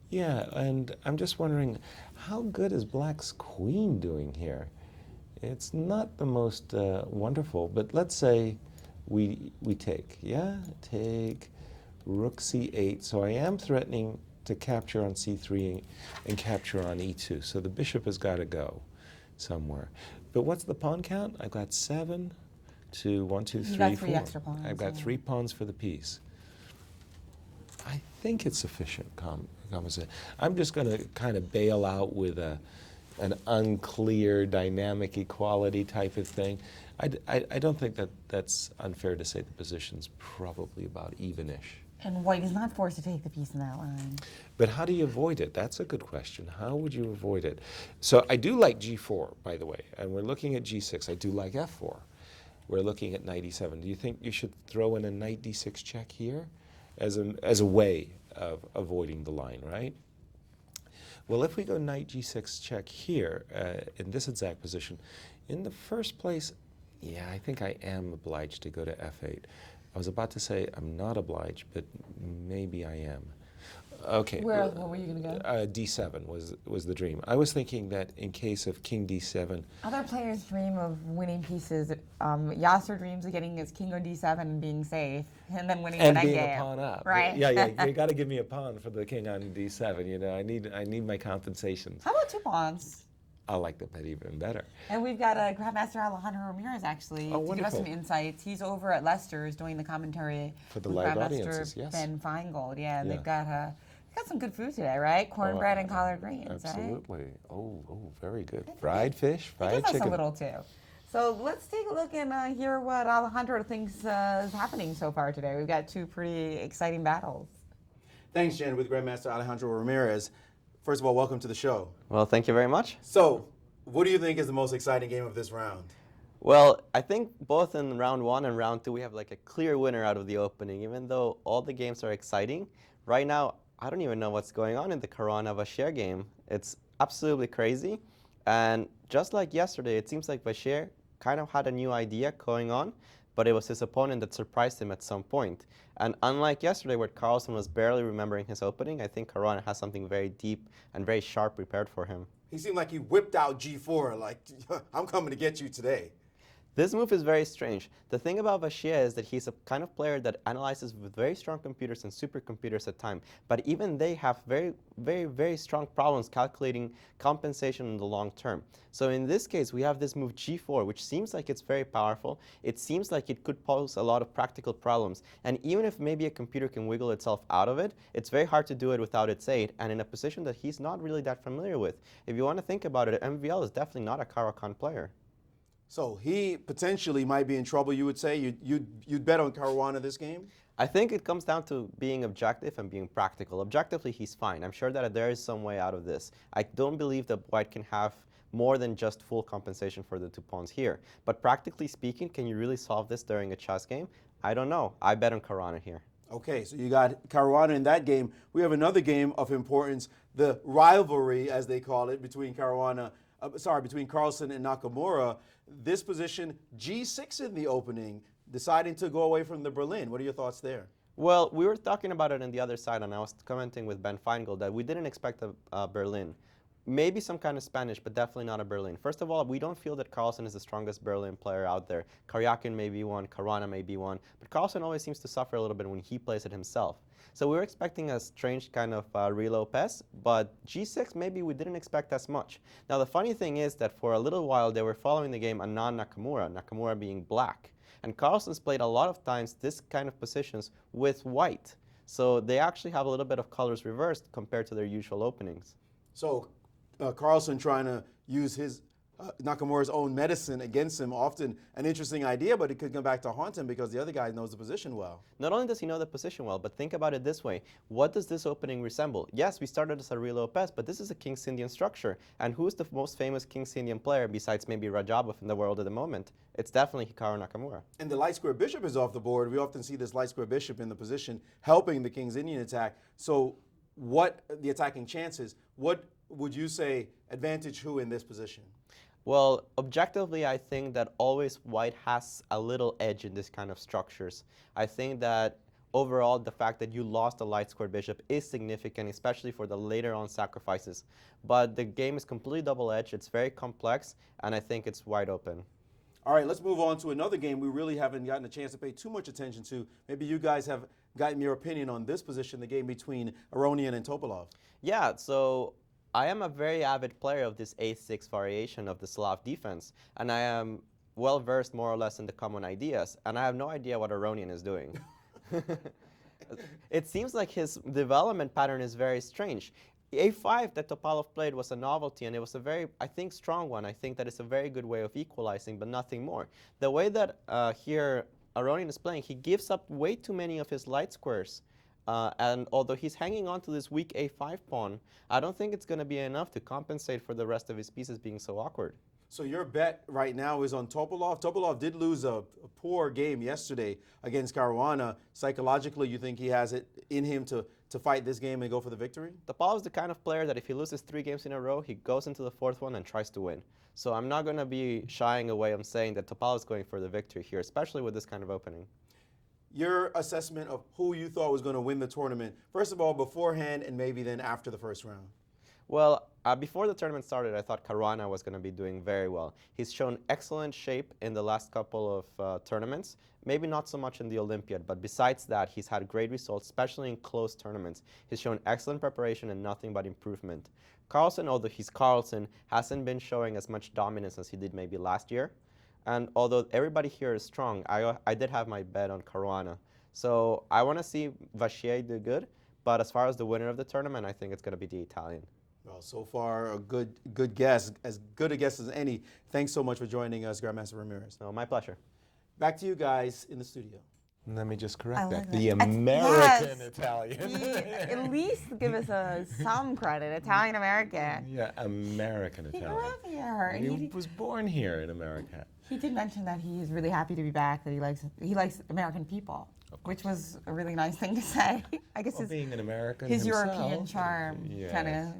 Yeah, and I'm just wondering, how good is black's queen doing here? It's not the most wonderful, but let's say we take, yeah? Take rook c8. So I am threatening to capture on c3 and capture on e2. So the bishop has got to go somewhere. But what's the pawn count? I've got 7 to 1, 2, 3, 4.
You got 3 extra pawns.
I've got
yeah.
3 pawns for the piece. I think it's sufficient compensation. I'm just going to kind of bail out with an unclear dynamic equality type of thing. I don't think that's unfair to say the position's probably about evenish.
And white is not forced to take the piece in that line.
But how do you avoid it? That's a good question. How would you avoid it? So I do like g4, by the way, and we're looking at g6. I do like f4. We're looking at knight e7. Do you think you should throw in a knight d6 check here as a way of avoiding the line, right? Well, if we go knight g6 check here in this exact position, in the first place, yeah, I think I am obliged to go to f8. I was about to say I'm not obliged, but maybe I am. Okay.
Where were you going to go?
D7 was the dream. I was thinking that in case of king d7.
Other players dream of winning pieces. Yasser dreams of getting his king on d7 and being safe, and then winning
And
the
being
game.
a pawn up.
Right.
Yeah, you got to give me a pawn for the king on d7. You know, I need my compensations.
How about 2 pawns?
I like that even better.
And we've got Grandmaster Alejandro Ramirez actually
Oh,
to give us some
wonderful.
insights. He's over at Leicester's doing the commentary
For the
with
live
Grandmaster
audiences, yes.
Ben Feingold. Yeah, and
Yeah.
they've got some good food today, right? Cornbread and collard greens, right?
Absolutely. Oh, very good. Fried fish,
He
fried
gives us
chicken.
a little too. So let's take a look and hear what Alejandro thinks is happening so far today. We've got 2 pretty exciting battles.
Thanks, Jen, with Grandmaster Alejandro Ramirez. First of all, welcome to the show.
Well, thank you very much.
So, what do you think is the most exciting game of this round?
Well, I think both in round 1 and round 2, we have like a clear winner out of the opening. Even though all the games are exciting, right now, I don't even know what's going on in the Caruana-Vacher game. It's absolutely crazy. And just like yesterday, it seems like Vacher kind of had a new idea going on, but it was his opponent that surprised him at some point. And unlike yesterday, where Carlsen was barely remembering his opening, I think Caruana has something very deep and very sharp prepared for him.
He seemed like he whipped out g4, like, I'm coming to get you today.
This move is very strange. The thing about Vacher is that he's a kind of player that analyzes with very strong computers and supercomputers at time, but even they have very strong problems calculating compensation in the long term. So in this case, we have this move g4, which seems like it's very powerful. It seems like it could pose a lot of practical problems. And even if maybe a computer can wiggle itself out of it, it's very hard to do it without its aid, and in a position that he's not really that familiar with. If you want to think about it, MVL is definitely not a Caro-Kann player.
So he potentially might be in trouble, you would say? You'd bet on Caruana this game?
I think it comes down to being objective and being practical. Objectively, he's fine. I'm sure that there is some way out of this. I don't believe that white can have more than just full compensation for the 2 pawns here. But practically speaking, can you really solve this during a chess game? I don't know. I bet on Caruana here.
Okay, so you got Caruana in that game. We have another game of importance, the rivalry, as they call it, between between Carlsen and Nakamura. This position, g6 in the opening, deciding to go away from the Berlin. What are your thoughts there?
Well, we were talking about it on the other side, and I was commenting with Ben Feingold that we didn't expect a Berlin. maybe some kind of Spanish, but definitely not a Berlin. First of all, we don't feel that Carlsen is the strongest Berlin player out there. Karyakin may be one, Caruana may be one, but Carlsen always seems to suffer a little bit when he plays it himself. So we were expecting a strange kind of Rui Lopez, but G6 maybe we didn't expect as much. Now the funny thing is that for a little while they were following the game Anand Nakamura, Nakamura being black. And Carlsen's played a lot of times this kind of positions with white. So they actually have a little bit of colors reversed compared to their usual openings.
So Carlsen trying to use his Nakamura's own medicine against him, often an interesting idea, but it could come back to haunt him because the other guy knows the position well.
Not only does he know the position well, but think about it this way. What does this opening resemble? Yes, we started as a Rui Lopez, but this is a King's Indian structure. And who's the most famous King's Indian player besides maybe Rajabov in the world at the moment? It's definitely Hikaru Nakamura.
And the light square bishop is off the board. We often see this light square bishop in the position helping the King's Indian attack. So what the attacking chances? What would you say advantage who in this position?
Well, objectively, I think that always white has a little edge in this kind of structures. I think that overall, the fact that you lost a light square bishop is significant, especially for the later on sacrifices. But the game is completely double-edged. It's very complex, and I think it's wide open.
All right, let's move on to another game we really haven't gotten a chance to pay too much attention to. Maybe you guys have gotten your opinion on this position, the game between Aronian and Topalov.
Yeah, so I am a very avid player of this A6 variation of the Slav defense, and I am well versed more or less in the common ideas, and I have no idea what Aronian is doing. It seems like his development pattern is very strange. A5 that Topalov played was a novelty, and it was a very, I think, strong one. I think that it's a very good way of equalizing, but nothing more. The way that here Aronian is playing, he gives up way too many of his light squares. And although he's hanging on to this weak A5 pawn, I don't think it's going to be enough to compensate for the rest of his pieces being so awkward.
So your bet right now is on Topalov. Topalov did lose a poor game yesterday against Caruana. Psychologically, you think he has it in him to fight this game and go for the victory?
Topalov is the kind of player that if he loses 3 games in a row, he goes into the 4th one and tries to win. So I'm not going to be shying away on saying that Topalov is going for the victory here, especially with this kind of opening.
Your assessment of who you thought was going to win the tournament, first of all, beforehand and maybe then after the first round?
Well, before the tournament started, I thought Caruana was going to be doing very well. He's shown excellent shape in the last couple of tournaments, maybe not so much in the Olympiad, but besides that, he's had great results, especially in close tournaments. He's shown excellent preparation and nothing but improvement. Carlsen, although he's Carlsen, hasn't been showing as much dominance as he did maybe last year. And although everybody here is strong, I did have my bet on Caruana. So I want to see Vachier do good, but as far as the winner of the tournament, I think it's going to be the Italian.
Well, so far, a good guess, as good a guess as any. Thanks so much for joining us, Grandmaster Ramirez.
No, my pleasure.
Back to you guys in the studio.
Let me just correct that.
that.
The
Yes.
American Italian.
At least give us some credit. Italian American.
Yeah, American
He
Italian.
grew up here. And
He was born here in America.
he did mention that he's really happy to be back. That he likes American people, which was a really nice thing to say. I guess
Well, being an American
his
himself,
European charm
yes,
kind of.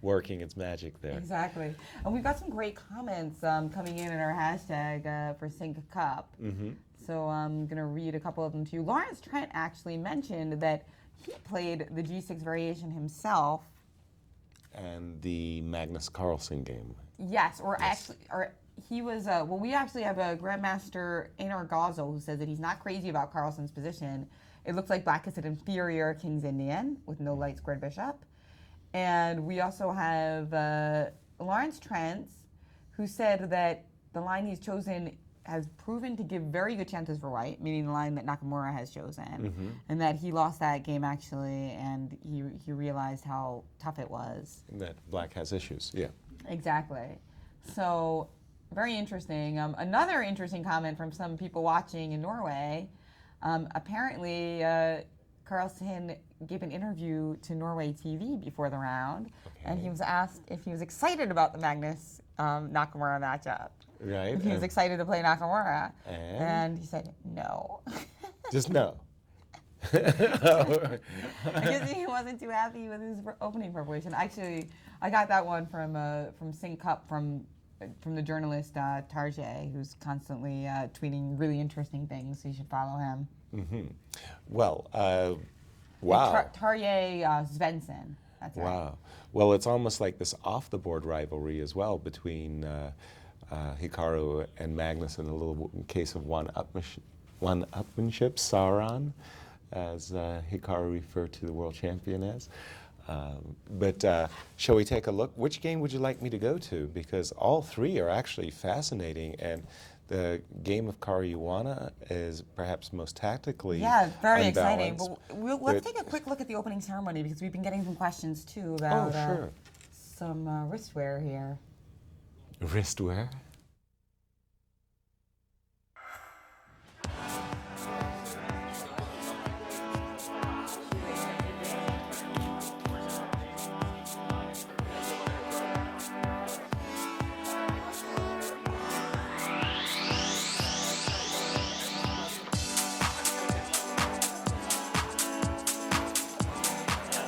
working its magic there.
Exactly. And we've got some great comments coming in our hashtag for Sinquefield Cup.
Mm-hmm.
So I'm going to read a couple of them to you. Lawrence Trent actually mentioned that he played the G6 variation himself.
And the Magnus Carlsen game.
Yes, he was, we actually have a Grandmaster Einar Gazel who says that he's not crazy about Carlsen's position. It looks like black is an inferior King's Indian with no light squared bishop. And we also have Lawrence Trent, who said that the line he's chosen has proven to give very good chances for white, meaning the line that Nakamura has chosen, and that he lost that game actually, and he realized how tough it was.
That black has issues, yeah.
Exactly. So, very interesting. Another interesting comment from some people watching in Norway. Apparently, Carlsen gave an interview to Norway TV before the round, and he was asked if he was excited about the Magnus Nakamura matchup.
Right.
If he was excited to play Nakamura.
And
he said no.
just no.
I guess he wasn't too happy with his opening preparation. Actually, I got that one from Sinquefield Cup from the journalist Tarjei, who's constantly tweeting really interesting things. So you should follow him.
Mm-hmm. Well, wow.
Tarjei Svensson. That's right.
Wow. Well, it's almost like this off-the-board rivalry as well between Hikaru and Magnus in a little case of one-upmanship, Sauron, as Hikaru referred to the world champion as. But shall we take a look? Which game would you like me to go to? Because all three are actually fascinating, and the game of Caruana is perhaps most tactically
very exciting.
unbalanced.
But let's take a quick look at the opening ceremony, because we've been getting some questions too about some wristwear here.
Wristwear?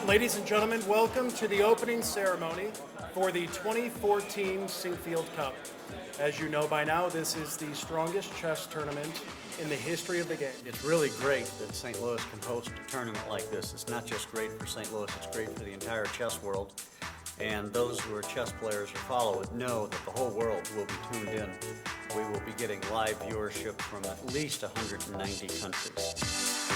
Ladies and gentlemen, welcome to the opening ceremony for the 2014 Sinquefield Cup. As you know by now, this is the strongest chess tournament in the history of the game.
It's really great that St. Louis can host a tournament like this. It's not just great for St. Louis, it's great for the entire chess world. And those who are chess players who follow it know that the whole world will be tuned in. We will be getting live viewership from at least 190 countries.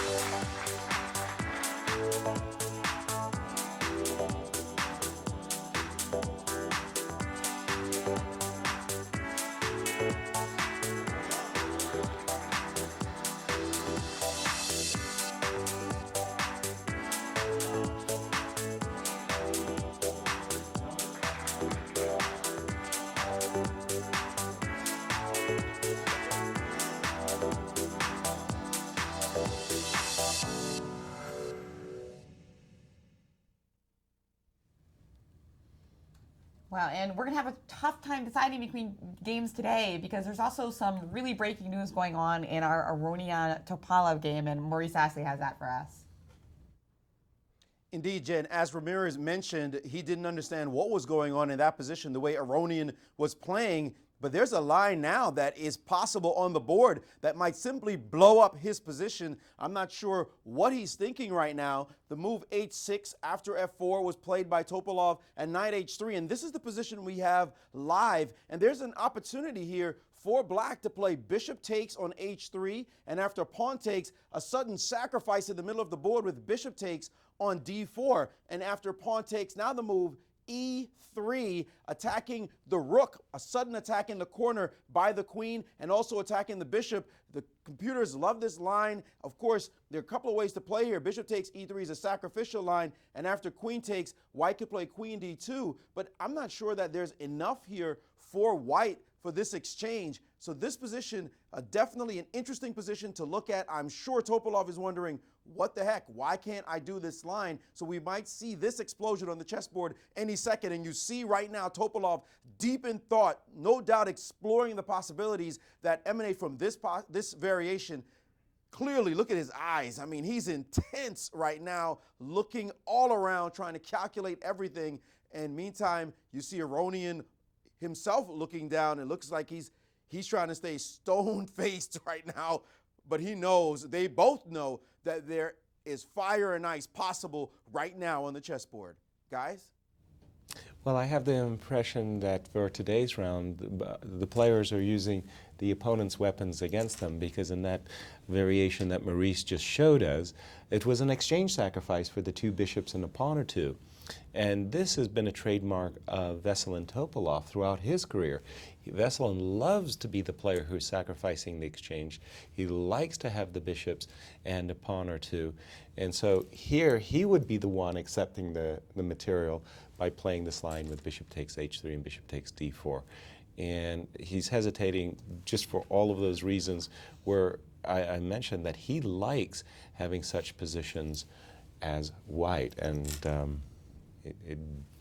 Wow, and we're going to have a tough time deciding between games today, because there's also some really breaking news going on in our Aronian Topalov game, and Maurice Ashley has that for us.
Indeed, Jen, as Ramirez mentioned, he didn't understand what was going on in that position, the way Aronian was playing. But there's a line now that is possible on the board that might simply blow up his position. I'm not sure what he's thinking right now. The move h6 after f4 was played by Topalov, and knight h3. And this is the position we have live. And there's an opportunity here for black to play bishop takes on h3. And after pawn takes, a sudden sacrifice in the middle of the board with bishop takes on d4. And after pawn takes, now the move e3, attacking the rook, a sudden attack in the corner by the queen, and also attacking the bishop. The computers love this line. Of course, there are a couple of ways to play here. Bishop takes e3 is a sacrificial line, and after queen takes, white could play queen d2, but I'm not sure that there's enough here for white for this exchange. So this position, definitely an interesting position to look at. I'm sure Topalov is wondering, what the heck? Why can't I do this line? So we might see this explosion on the chessboard any second. And you see right now Topalov deep in thought, no doubt exploring the possibilities that emanate from this variation. Clearly, look at his eyes. I mean, he's intense right now, looking all around, trying to calculate everything. And meantime, you see Aronian himself looking down. It looks like he's trying to stay stone-faced right now. But he knows, they both know, that there is fire and ice possible right now on the chessboard. Guys?
Well, I have the impression that for today's round, the players are using the opponent's weapons against them, because in that variation that Maurice just showed us, it was an exchange sacrifice for the two bishops and a pawn or two. And this has been a trademark of Veselin Topalov throughout his career. Veselin loves to be the player who's sacrificing the exchange. He likes to have the bishops and a pawn or two. And so here he would be the one accepting the material by playing this line with bishop takes h3 and bishop takes d4. And he's hesitating just for all of those reasons where I mentioned that he likes having such positions as white. And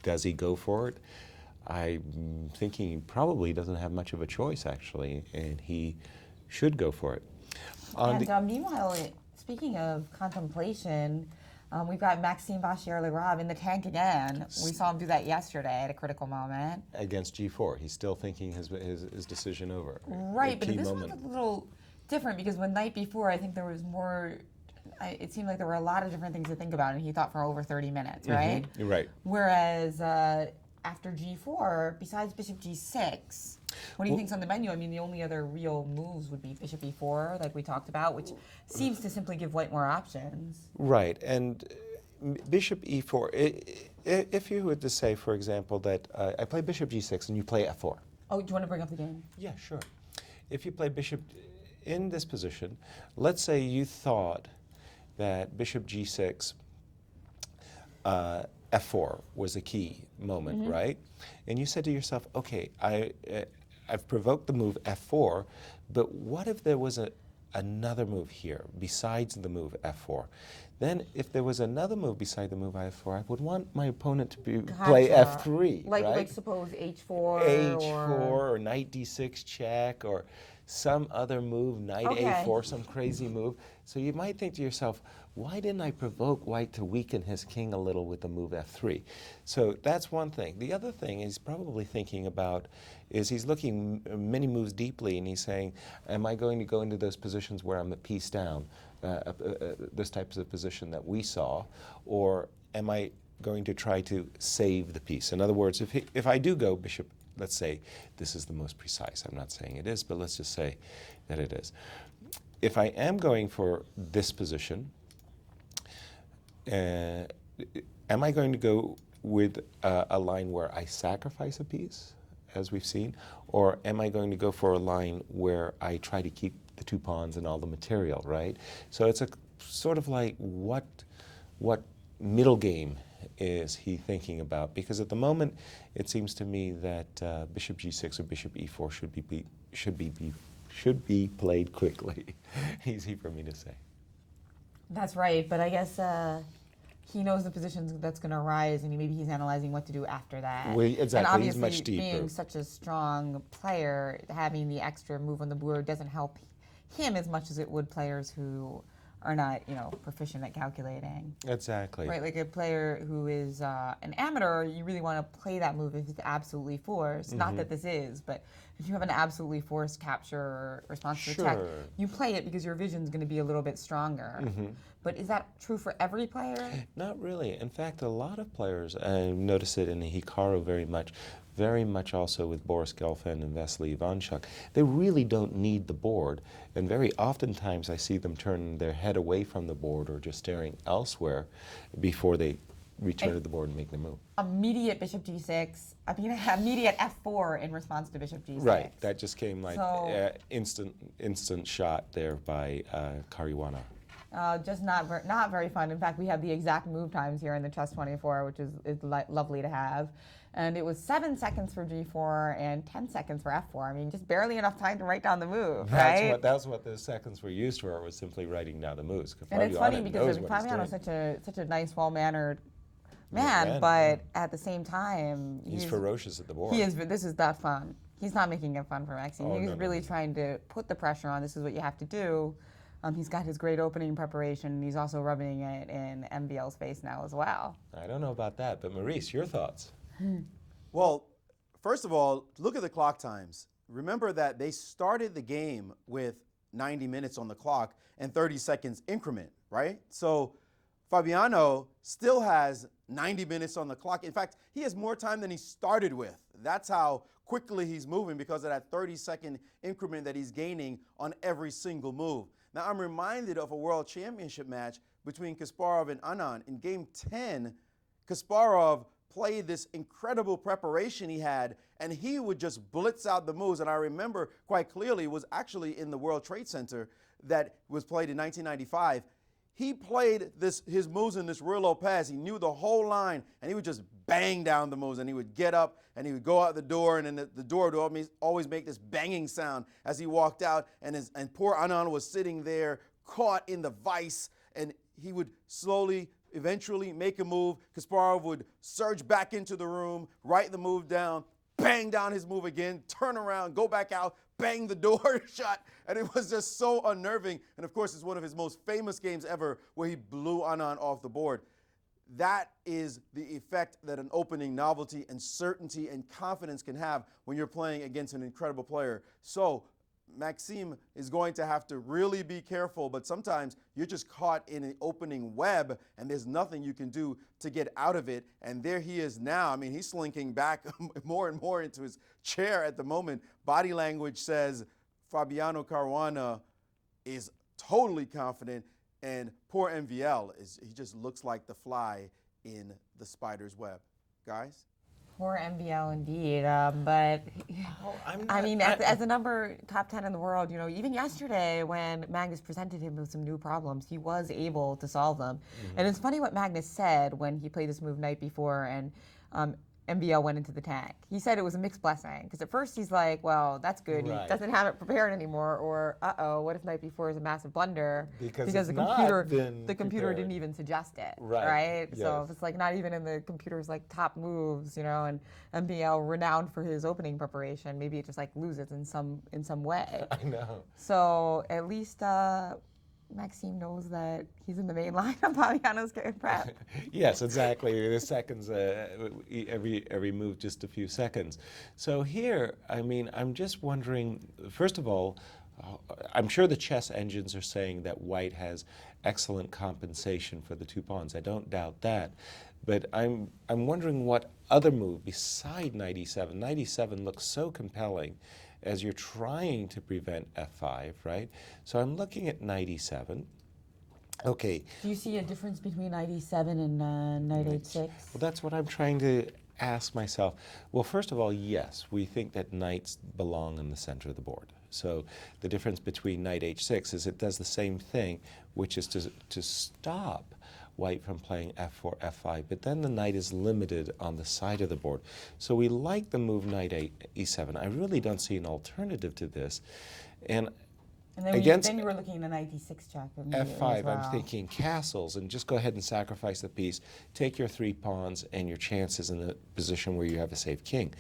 does he go for it? I'm thinking he probably doesn't have much of a choice, actually, and he should go for it.
Meanwhile, speaking of contemplation, we've got Maxime Vachier-Lagrave in the tank again. We saw him do that yesterday at a critical moment.
Against g4. He's still thinking his decision over.
Right, but this one's a little different, because when night before, I think there was more it seemed like there were a lot of different things to think about, and he thought for over 30 minutes, right?
You're right.
Whereas after G4, besides Bishop G6, what do you think's on the menu? I mean, the only other real moves would be Bishop E4, like we talked about, which seems to simply give white more options.
Right, and Bishop E4, if you were to say, for example, that I play Bishop G6 and you play F4.
Oh, do you want to bring up the game?
Yeah, sure. If you play Bishop in this position, let's say you thought that Bishop G6, F4 was a key moment, right? And you said to yourself, okay, I've provoked the move F4, but what if there was another move here besides the move F4? Then if there was another move beside the move F4, I would want my opponent to play F3,
like,
right?
Like suppose H4
or Knight D6 check or some other move, Knight A4, some crazy move. So you might think to yourself, why didn't I provoke white to weaken his king a little with the move F3? So that's one thing. The other thing he's probably thinking about is he's looking many moves deeply and he's saying, am I going to go into those positions where I'm a piece down, this type of position that we saw, or am I going to try to save the piece? In other words, if I do go bishop, let's say this is the most precise, I'm not saying it is, but let's just say that it is. If I am going for this position, am I going to go with a line where I sacrifice a piece, as we've seen, or am I going to go for a line where I try to keep the two pawns and all the material, right? So it's a sort of like what middle game is he thinking about? Because at the moment, it seems to me that Bishop G6 or Bishop E4 should be played quickly. Easy for me to say.
That's right, but I guess he knows the positions that's going to arise, and maybe he's analyzing what to do after that.
Well, exactly,
and obviously,
he's much deeper.
Being such a strong player, having the extra move on the board doesn't help him as much as it would players who are not, proficient at calculating.
Exactly.
Right, like a player who is an amateur, you really want to play that move if it's absolutely forced. Not that this is, but if you have an absolutely forced capture or response to attack, you play it because your vision's going to be a little bit stronger. But is that true for every player?
Not really. In fact, a lot of players, I notice it in Hikaru very much also with Boris Gelfand and Vasily Ivanchuk, they really don't need the board. And very oftentimes I see them turn their head away from the board or just staring elsewhere before they return to the board and make the move.
Immediate Bishop G6, immediate F4 in response to Bishop G6.
Right, that just came like instant shot there by Caruana.
Just not very fun. In fact, we have the exact move times here in the Chess 24, which is lovely to have. And it was 7 seconds for G4 and 10 seconds for F4. I mean, just barely enough time to write down the move, right?
That's what those seconds were used for, was simply writing down the moves.
And it's funny because Fabiano's such a nice, well-mannered man, but at the same time,
he's ferocious at the board.
He is. This is not fun. He's not making it fun for Maxime. He's really trying to put the pressure on. This is what you have to do. He's got his great opening preparation, and he's also rubbing it in MVL's face now as well.
I don't know about that, but Maurice, your thoughts?
Well, first of all, look at the clock times. Remember that they started the game with 90 minutes on the clock and 30 seconds increment, right? So Fabiano still has 90 minutes on the clock. In fact, he has more time than he started with. That's how quickly he's moving, because of that 30-second increment that he's gaining on every single move. Now, I'm reminded of a World Championship match between Kasparov and Anand. In Game 10, Kasparov played this incredible preparation he had, and he would just blitz out the moves. And I remember quite clearly, it was actually in the World Trade Center that was played in 1995. He played his moves in this real low pass. He knew the whole line, and he would just bang down the moves, and he would get up, and he would go out the door, and then the door would always make this banging sound as he walked out, and poor Anand was sitting there caught in the vice, and he would slowly, eventually make a move. Kasparov would surge back into the room, write the move down, bang down his move again, turn around, go back out, bang the door shut, and it was just so unnerving. And of course, it's one of his most famous games ever where he blew Anand off the board. That is the effect that an opening novelty and certainty and confidence can have when you're playing against an incredible player. So Maxime is going to have to really be careful, but sometimes you're just caught in an opening web and there's nothing you can do to get out of it. And there he is now. I mean, he's slinking back more and more into his chair at the moment. Body language says Fabiano Caruana is totally confident, and poor MVL, he just looks like the fly in the spider's web. Guys?
Poor MVL indeed, but I mean, as a number top 10 in the world, you know, even yesterday when Magnus presented him with some new problems, he was able to solve them. And it's funny what Magnus said when he played this move night before and MVL went into the tank. He said it was a mixed blessing because at first he's like, well, that's good.
Right.
He doesn't have it prepared anymore, or uh-oh, what if night before is a massive blunder
Because
the
it's
computer
not been
the computer
prepared.
didn't even suggest it,
Right.
So
Yes.
if it's like not even in the computer's like top moves, you know, and MVL renowned for his opening preparation, maybe it just like loses in some way.
I know.
So at least Maxime knows that he's in the main line of Fabiano's prep.
Yes, exactly. The seconds, every move, just a few seconds. So here, I mean, I'm just wondering, first of all, I'm sure the chess engines are saying that white has excellent compensation for the two pawns. I don't doubt that. But I'm wondering what other move beside knight e7. Knight e7 looks so compelling as you're trying to prevent f5, right? So I'm looking at knight e7. Okay.
Do you see a difference between knight e7 and knight h6?
Well, that's what I'm trying to ask myself. Well, first of all, yes, we think that knights belong in the center of the board. So the difference between knight h6 is it does the same thing, which is to stop white from playing f4, f5, but then the knight is limited on the side of the board. So we like the move knight e7. I really don't see an alternative to this. And
then, then you were looking at knight d6 check.
f5, I'm thinking castles, and just go ahead and sacrifice the piece, take your 3 pawns, and your chances in a position where you have a safe king.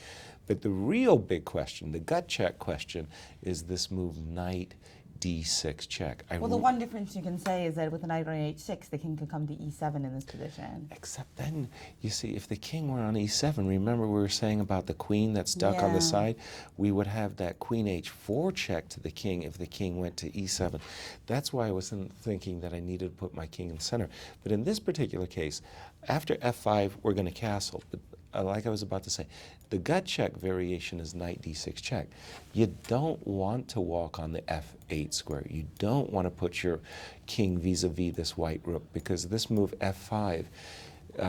But the real big question, the gut check question, is this move knight d6 check.
Well, the one difference you can say is that with the knight on h6, the king could come to e7 in this position.
Except then, you see, if the king were on e7, remember we were saying about the queen that's stuck on the side? We would have that queen h4 check to the king if the king went to e7. That's why I wasn't thinking that I needed to put my king in the center. But in this particular case, after f5, we're going to castle. But like I was about to say, the gut check variation is knight d6 check. You don't want to walk on the f8 square. You don't want to put your king vis-a-vis this white rook, because this move f5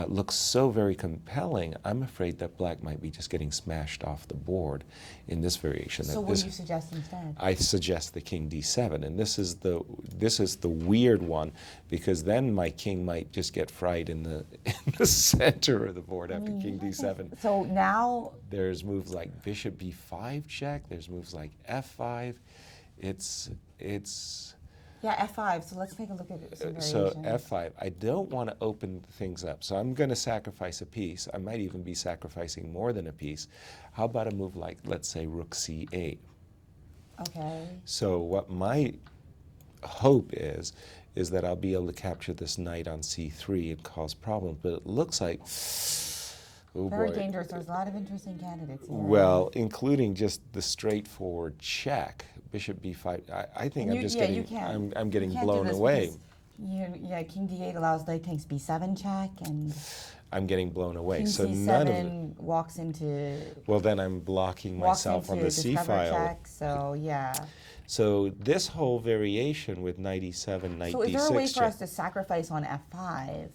looks so very compelling. I'm afraid that black might be just getting smashed off the board in this variation.
So what do you suggest instead?
I suggest the king d7, and this is the weird one, because then my king might just get fried in the center of the board after king d7.
So now
there's moves like bishop b5 check. There's moves like f5. It's
yeah, f5. So let's take a look at some variations.
so f5. I don't want to open things up, so I'm going to sacrifice a piece. I might even be sacrificing more than a piece. How about a move like, let's say, rook c8?
Okay.
So what my hope is that I'll be able to capture this knight on c3 and cause problems. But it looks like, oh
Very
boy.
dangerous. There's a lot of interesting candidates here.
Well, including just the straightforward check, bishop b5. I think I'm just I'm getting blown away.
King d8 allows knight takes b7 check, and
I'm getting blown away.
king
So
c7
none of it.
walks into
Well, then I'm blocking myself on the c file.
check. So yeah.
So this whole variation with knight e7, knight
So
d6
is there a way for
check.
us to sacrifice on f5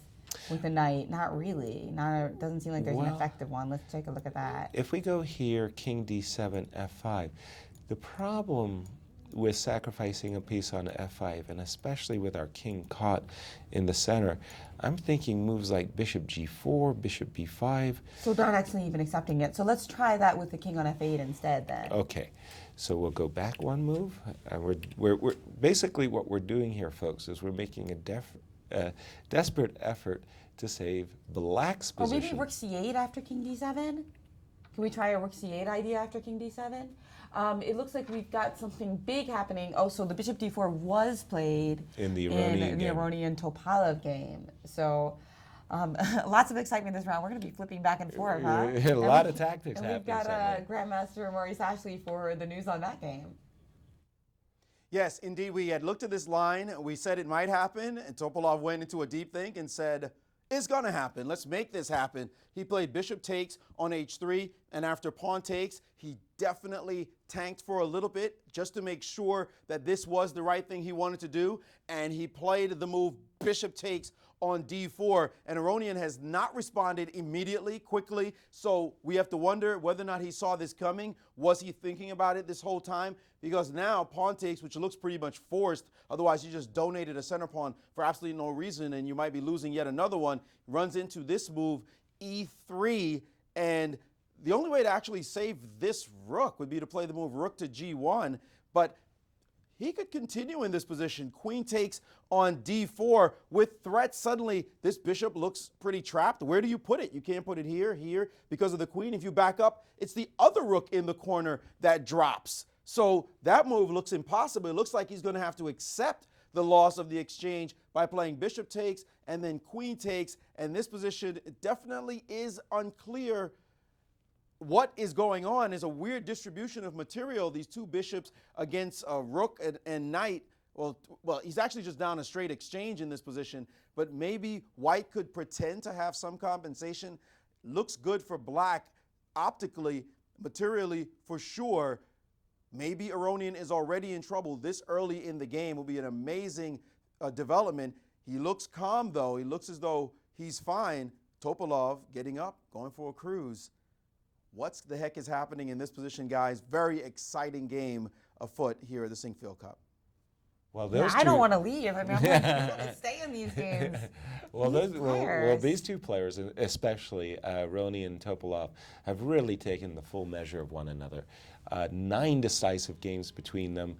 with the knight? Not really. Doesn't seem like there's an effective one. Let's take a look at that.
If we go here, king d7, f5, the problem with sacrificing a piece on f5, and especially with our king caught in the center, I'm thinking moves like bishop g4, bishop b5.
So they're not actually even accepting it. So let's try that with the king on f8 instead then.
Okay, so we'll go back one move. We're basically what we're doing here, folks, is we're making a desperate effort to save black's
Or
position.
maybe rook c8 after king d7? Can we try a rook c8 idea after king d7? It looks like we've got something big happening. Oh, so the bishop d4 was played
in the Iranian
Topalov game. So lots of excitement this round. We're going to be flipping back and forth, huh?
A lot of tactics
and
happening.
We've got Grandmaster Maurice Ashley for the news on that game.
Yes, indeed. We had looked at this line. We said it might happen, and Topolov went into a deep think and said, it's going to happen. Let's make this happen. He played bishop takes on h3, and after pawn takes, he definitely tanked for a little bit just to make sure that this was the right thing he wanted to do, and he played the move bishop takes on d4, and Aronian has not responded immediately, quickly, so we have to wonder whether or not he saw this coming. Was he thinking about it this whole time? Because now pawn takes, which looks pretty much forced, otherwise you just donated a center pawn for absolutely no reason and you might be losing yet another one, runs into this move, e3, and the only way to actually save this rook would be to play the move rook to g1, but he could continue in this position. Queen takes on d4 with threats. Suddenly, this bishop looks pretty trapped. Where do you put it? You can't put it here, here, because of the queen. If you back up, it's the other rook in the corner that drops. So that move looks impossible. It looks like he's going to have to accept the loss of the exchange by playing bishop takes and then queen takes. And this position definitely is unclear. What is going on is a weird distribution of material. These two bishops against a rook and knight. Well, he's actually just down a straight exchange in this position, but maybe white could pretend to have some compensation. Looks good for black optically, materially for sure. Maybe Aronian is already in trouble this early in the game. Will be an amazing development. He looks calm though. He looks as though he's fine. Topolov getting up, going for a cruise. What the heck is happening in this position, guys? Very exciting game afoot here at the Sinquefield Cup.
Well,
I don't want to leave. I mean, I'm like, I want to stay in these games.
These two players, especially Roni and Topolov, have really taken the full measure of one another. 9 decisive games between them.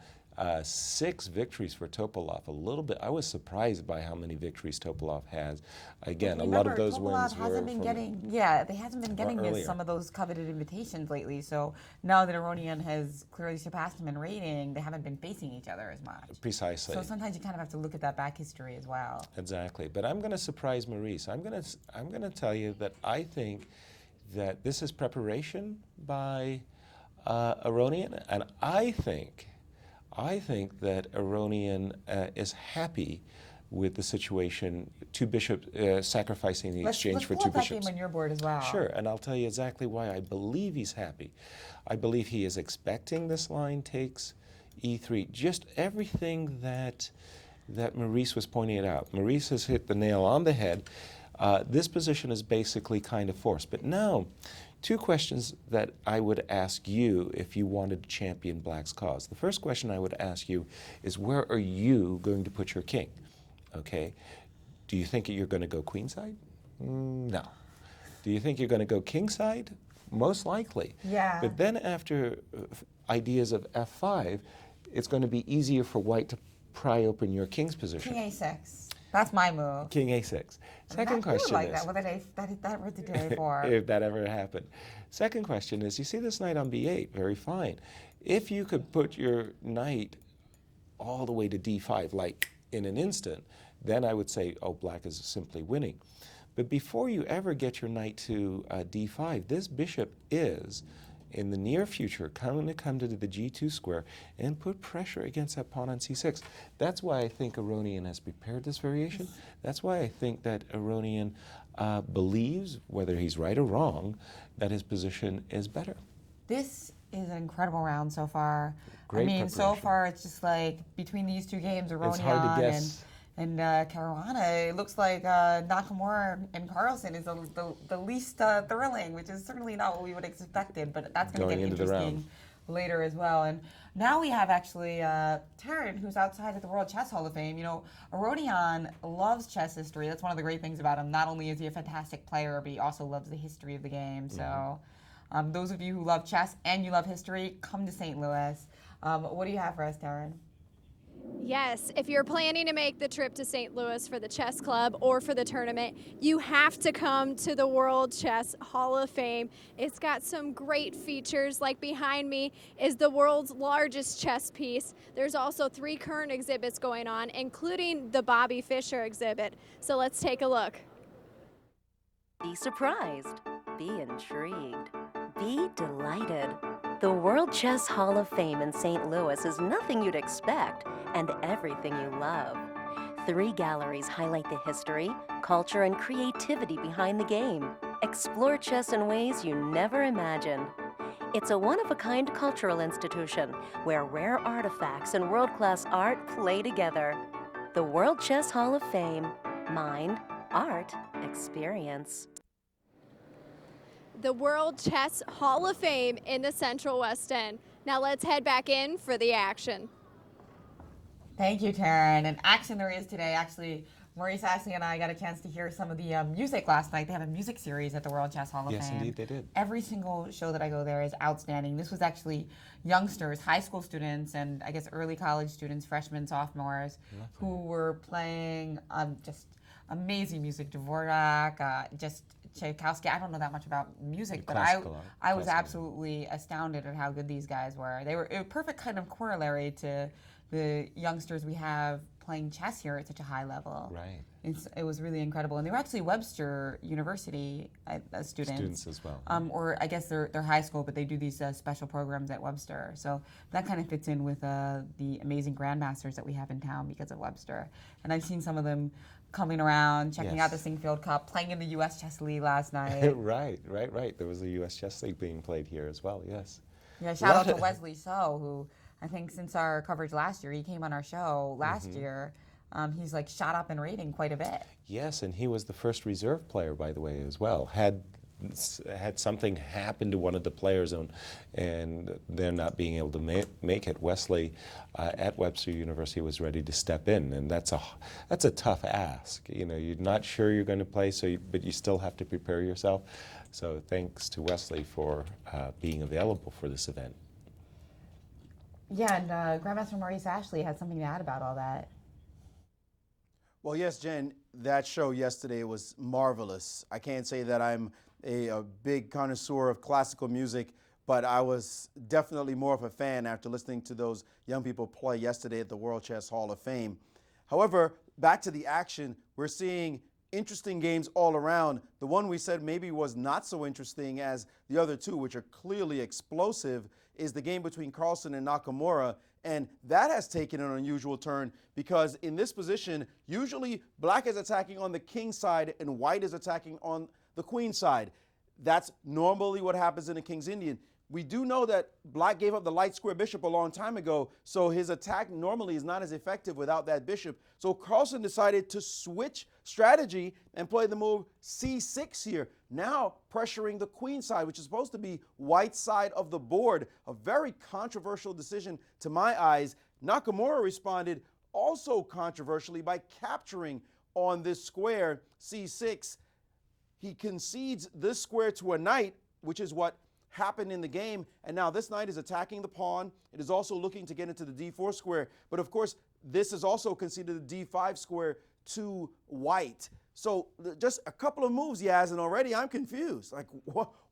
6 victories for Topolov. A little bit. I was surprised by how many victories Topolov has. Again, a lot of those wins were
hasn't been getting. Yeah, they hasn't been getting some of those coveted invitations lately. So now that Aronian has clearly surpassed him in rating, they haven't been facing each other as much.
Precisely.
So sometimes you kind of have to look at that back history as well.
Exactly. But I'm going to surprise Maurice. I'm going to tell you that I think that this is preparation by Aronian, and I think that Aronian is happy with the situation, 2 bishops sacrificing the exchange for 2 bishops.
Let's pull that game on your board as well.
Sure, and I'll tell you exactly why I believe he's happy. I believe he is expecting this line takes e3. Just everything that Maurice was pointing out. Maurice has hit the nail on the head. This position is basically kind of forced. But now, 2 questions that I would ask you if you wanted to champion Black's cause. The first question I would ask you is, where are you going to put your king? Okay. Do you think you're going to go queenside? No. Do you think you're going to go kingside? Most likely.
Yeah.
But then after ideas of f5, it's going to be easier for white to pry open your king's position.
King a6. That's my move.
King a6. Second question
like
is...
that with the day4.
If that ever happened. Second question is, you see this knight on b8, very fine. If you could put your knight all the way to d5, like in an instant, then I would say, oh, black is simply winning. But before you ever get your knight to d5, this bishop is, in the near future, going to come to the g2 square and put pressure against that pawn on c6. That's why I think Aronian has prepared this variation. That's why I think that Aronian believes, whether he's right or wrong, that his position is better.
This is an incredible round so far.
Great
I mean,
preparation.
so far it's just like between these 2 games,
It's hard to guess.
and Caruana, it looks like Nakamura and Carlsen is the least thrilling, which is certainly not what we would have expected, but that's going to get interesting later as well. And now we have actually Taryn, who's outside of the World Chess Hall of Fame. You know, Aronian loves chess history. That's one of the great things about him. Not only is he a fantastic player, but he also loves the history of the game. So those of you who love chess and you love history, come to St. Louis. What do you have for us, Taryn?
Yes, if you're planning to make the trip to St. Louis for the chess club or for the tournament, you have to come to the World Chess Hall of Fame. It's got some great features, like behind me is the world's largest chess piece. There's also 3 current exhibits going on, including the Bobby Fischer exhibit. So let's take a look.
Be surprised, be intrigued, be delighted. The World Chess Hall of Fame in St. Louis is nothing you'd expect and everything you love. 3 galleries highlight the history, culture, and creativity behind the game. Explore chess in ways you never imagined. It's a one-of-a-kind cultural institution where rare artifacts and world-class art play together. The World Chess Hall of Fame. Mind, art, experience.
The World Chess Hall of Fame in the Central West End. Now let's head back in for the action.
Thank you, Taryn. And action there is today. Actually, Maurice Ashley and I got a chance to hear some of the music last night. They have a music series at the World Chess Hall of Fame.
Yes, indeed, they did.
Every single show that I go there is outstanding. This was actually youngsters, high school students, and I guess early college students, freshmen, sophomores, who were playing just amazing music. Dvorak, just Tchaikovsky. I don't know that much about music, but I was absolutely astounded at how good these guys were. They were a perfect kind of corollary to the youngsters we have playing chess here at such a high level.
Right.
It was really incredible. And they were actually Webster University students.
Students as well.
Or I guess they're high school, but they do these special programs at Webster. So that kind of fits in with the amazing grandmasters that we have in town because of Webster. And I've seen some of them coming around, checking out the Sinquefield Cup, playing in the U.S. Chess League last night.
Right. There was a U.S. Chess League being played here as well, yes.
Yeah, shout out to Wesley So, who I think since our coverage last year, he came on our show last year. He's like shot up in rating quite a bit.
Yes, and he was the first reserve player, by the way, as well. Had something happen to one of the players and they're not being able to make it, Wesley at Webster University was ready to step in, and that's a tough ask. You know, you're not sure you're going to play, but you still have to prepare yourself. So thanks to Wesley for being available for this event.
Yeah, and Grandmaster Maurice Ashley had something to add about all that.
Well, yes, Jen, that show yesterday was marvelous. I can't say that I'm a big connoisseur of classical music, but I was definitely more of a fan after listening to those young people play yesterday at the World Chess Hall of Fame. However, back to the action, we're seeing interesting games all around. The one we said maybe was not so interesting as the other two, which are clearly explosive, is the game between Carlsen and Nakamura. And that has taken an unusual turn because in this position, usually black is attacking on the king side and white is attacking on the queen side. That's normally what happens in a King's Indian. We do know that black gave up the light square bishop a long time ago, so his attack normally is not as effective without that bishop. So Carlsen decided to switch strategy and play the move c6 here, now pressuring the queen side, which is supposed to be white side of the board. A very controversial decision to my eyes. Nakamura responded also controversially by capturing on this square c6. He concedes this square to a knight, which is what happened in the game, and now this knight is attacking the pawn. It is also looking to get into the d4 square, but of course this is also conceded the d5 square to white. So just a couple of moves, Yaz, and already I'm confused. Like,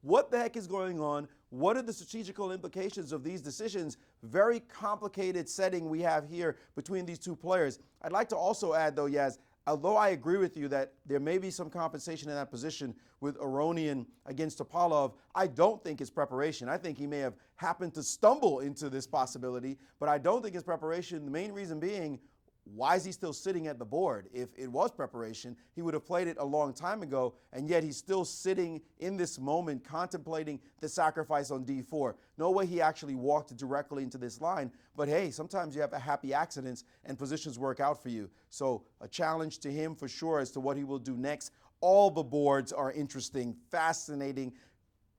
what the heck is going on? What are the strategical implications of these decisions? Very complicated setting we have here between these two players. I'd like to also add, though, Yaz, although I agree with you that there may be some compensation in that position with Aronian against Topalov, I don't think it's preparation. I think he may have happened to stumble into this possibility, but I don't think it's preparation. The main reason being, why is he still sitting at the board? If it was preparation, he would have played it a long time ago, and yet he's still sitting in this moment contemplating the sacrifice on d4. No way he actually walked directly into this line, but hey, sometimes you have happy accidents and positions work out for you. So a challenge to him for sure as to what he will do next. All the boards are interesting, fascinating,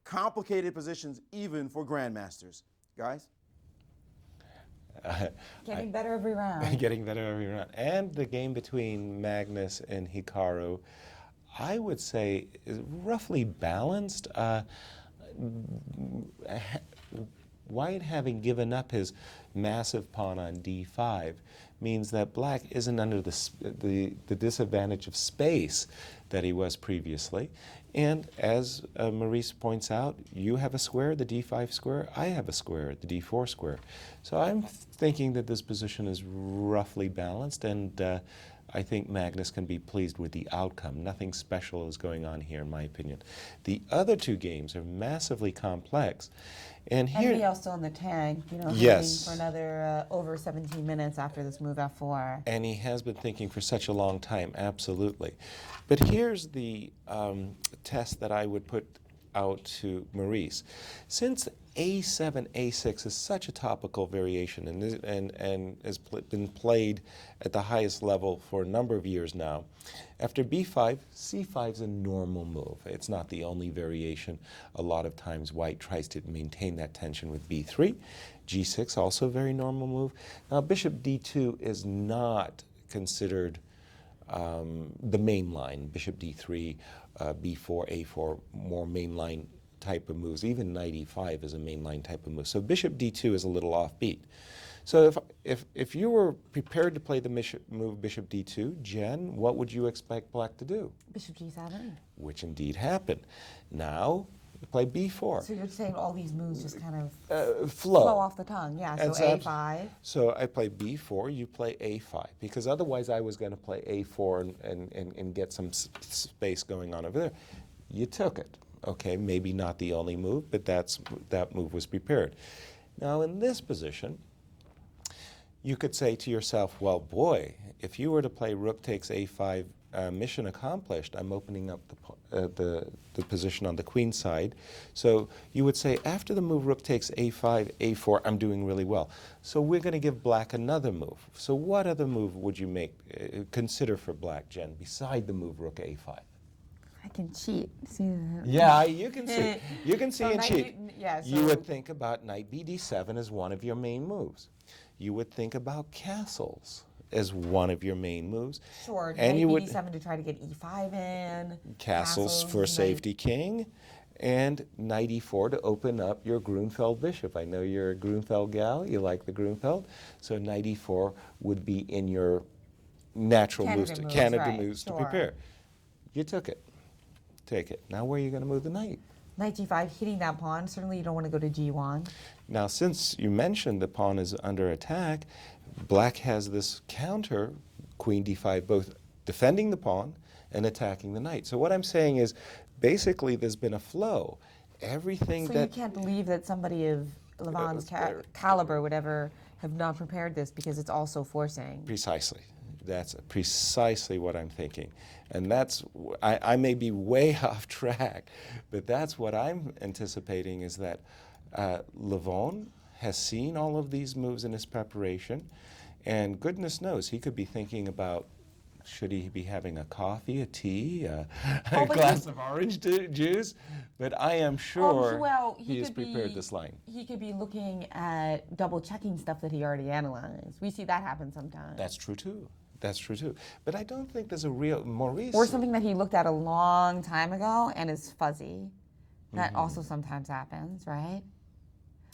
complicated positions even for grandmasters. Guys?
Getting better every round.
Getting better every round. And the game between Magnus and Hikaru, I would say, is roughly balanced. White having given up his massive pawn on d5 means that black isn't under the disadvantage of space that he was previously. And as Maurice points out, you have a square, the d5 square, I have a square, the d4 square. So I'm thinking that this position is roughly balanced, and I think Magnus can be pleased with the outcome. Nothing special is going on here, in my opinion. The other two games are massively complex. And here,
NBL still in the tank, you know,
yes,
for another over 17 minutes after this move F4.
and he has been thinking for such a long time, absolutely. But here's the test that I would put out to Maurice. Since A7, A6 is such a topical variation and has been played at the highest level for a number of years now, after B5, C5 is a normal move. It's not the only variation. A lot of times White tries to maintain that tension with B3. G6, also a very normal move. Now, Bishop D2 is not considered the main line. Bishop D3, B4, A4, more mainline type of moves. Even knight E5 is a mainline type of move. So Bishop D2 is a little offbeat. So if you were prepared to play the move Bishop D2, Jen, what would you expect Black to do?
Bishop G7.
Which indeed happened. Now, you play B4.
So you're saying all these moves just kind of
flow
off the tongue, yeah.
And
So A5.
So I play B4, you play A5, because otherwise I was going to play A4 and get some space going on over there. You took it. Okay, maybe not the only move, but that move was prepared. Now in this position, you could say to yourself, well, boy, if you were to play Rook takes A5, mission accomplished, I'm opening up the position on the queen side. So you would say, after the move Rook takes A5, A4, I'm doing really well. So we're going to give Black another move. So what other move would you consider for Black, Jen, beside the move Rook A5?
I can cheat. See that?
Yeah, you can see. You can see
So
and
knight
cheat. You
so
would think about knight BD7 as one of your main moves. You would think about castles as one of your main moves.
Sure,
and
knight
you would
BD7 to try to get E5 in.
castles for
knight-
safety king, and knight E4 to open up your Grunfeld bishop. I know you're a Grunfeld gal. You like the Grunfeld. So knight E4 would be in your natural candidate
right,
moves to
sure.
prepare. You took it. Take it. Now where are you going to move the knight?
Knight G5, hitting that pawn. Certainly you don't want to go to G1.
Now, since you mentioned the pawn is under attack, Black has this counter, Queen D5, both defending the pawn and attacking the knight. So what I'm saying is, basically, there's been a flow. Everything
So
that...
you can't believe that somebody of Levon's caliber would ever have not prepared this because it's also forcing.
Precisely. That's precisely what I'm thinking. And that's, I may be way off track, but that's what I'm anticipating is that Levon has seen all of these moves in his preparation, and goodness knows he could be thinking about, should he be having a coffee, a tea, a glass of orange juice? But I am sure he has prepared this line.
He could be looking at double checking stuff that he already analyzed. We see that happen sometimes.
That's true too. That's true too. But I don't think there's a real Maurice.
Or something that he looked at a long time ago and is fuzzy. That also sometimes happens, right?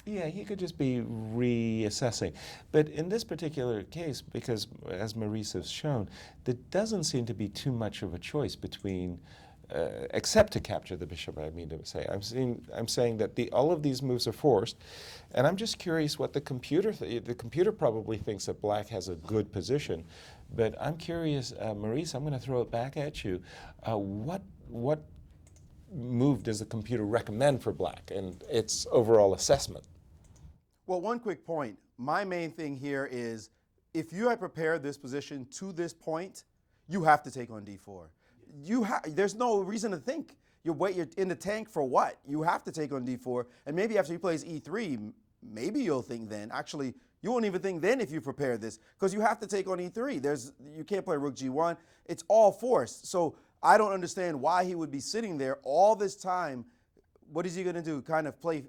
Yeah, he could just be reassessing. But in this particular case, because as Maurice has shown, there doesn't seem to be too much of a choice between, except to capture the bishop, I mean to say. I'm saying that all of these moves are forced, and I'm just curious what the computer probably thinks that Black has a good position, but I'm curious, Maurice, I'm going to throw it back at you. What move does the computer recommend for Black and its overall assessment?
Well, one quick point. My main thing here is if you had prepared this position to this point, you have to take on D4. There's no reason to think. You're in the tank for what? You have to take on D4, and maybe after he plays E3, maybe you'll think then. Actually, you won't even think then if you prepare this, because you have to take on E3. You can't play Rook G1. It's all forced. So I don't understand why he would be sitting there all this time. What is he going to do? Kind of play,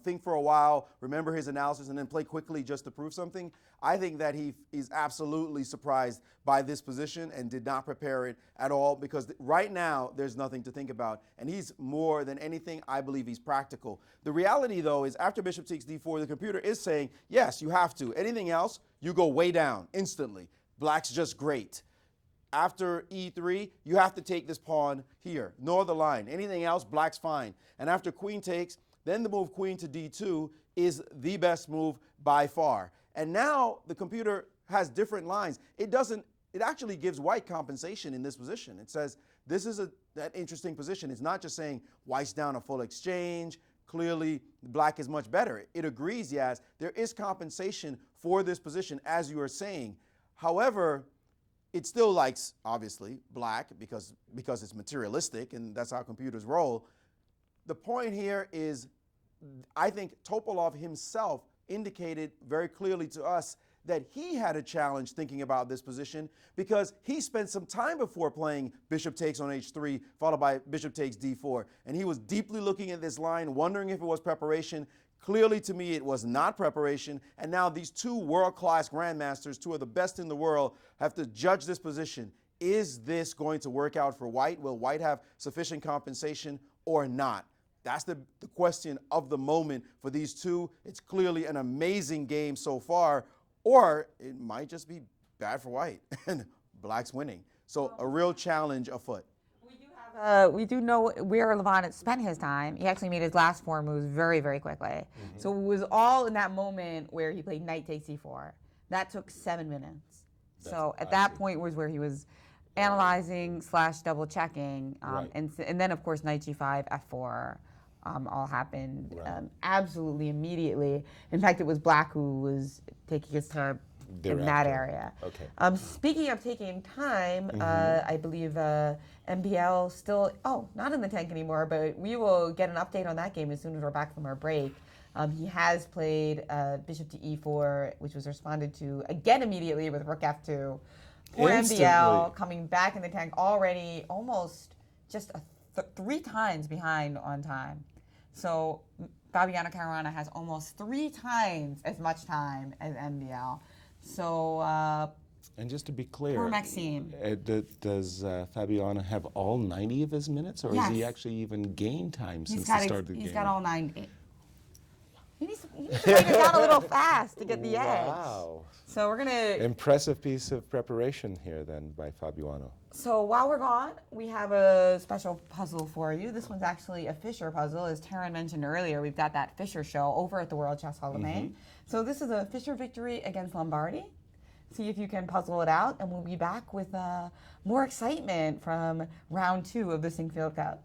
think for a while, remember his analysis, and then play quickly just to prove something? I think that he's absolutely surprised by this position and did not prepare it at all, because right now there's nothing to think about. And he's more than anything, I believe he's practical. The reality, though, is after bishop takes D4, the computer is saying, yes, you have to. Anything else, you go way down instantly. Black's just great. After E3, you have to take this pawn here, no other line. Anything else, Black's fine. And after queen takes, then the move queen to D2 is the best move by far. And now the computer has different lines. It doesn't it actually gives White compensation in this position. It says this is that interesting position. It's not just saying White's down a full exchange. Clearly, Black is much better. It agrees, yes, there is compensation for this position, as you are saying. However, it still likes, obviously, Black because it's materialistic, and that's how computers roll. The point here is, I think Topalov himself indicated very clearly to us that he had a challenge thinking about this position because he spent some time before playing bishop takes on h3, followed by bishop takes d4. And he was deeply looking at this line, wondering if it was preparation. Clearly, to me, it was not preparation. And now these two world-class grandmasters, two of the best in the world, have to judge this position. Is this going to work out for White? Will White have sufficient compensation or not? That's the question of the moment for these two. It's clearly an amazing game so far, or it might just be bad for White and Black's winning. So a real challenge afoot.
We do know where Levant spent his time. He actually made his last 4 moves very, very quickly. Mm-hmm. So it was all in that moment where he played knight takes e4. That took 7 minutes. So at that point was where he was analyzing / double checking.
Right.
And then, of course, knight g5, f4 all happened absolutely immediately. In fact, it was Black who was taking his time in that area.
Okay.
Speaking of taking time, I believe MBL still, not in the tank anymore, but we will get an update on that game as soon as we're back from our break. He has played bishop to e4, which was responded to again immediately with rook f2. Poor MBL coming back in the tank already almost just 3 times behind on time. So Fabiano Caruana has almost 3 times as much time as MBL. So,
and just to be clear,
poor Maxime.
Does Fabiano have all 90 of his minutes, or has he actually even gained time since the start of the game?
He's got all 90. He needs to play it down a little fast to get the edge.
Wow.
So we're gonna
impressive piece of preparation here then by Fabiano.
So while we're gone, we have a special puzzle for you. This one's actually a Fischer puzzle. As Taryn mentioned earlier, we've got that Fischer show over at the World Chess Hall of Fame. So this is a Fischer victory against Lombardi. See if you can puzzle it out, and we'll be back with more excitement from round 2 of the Sinquefield Cup.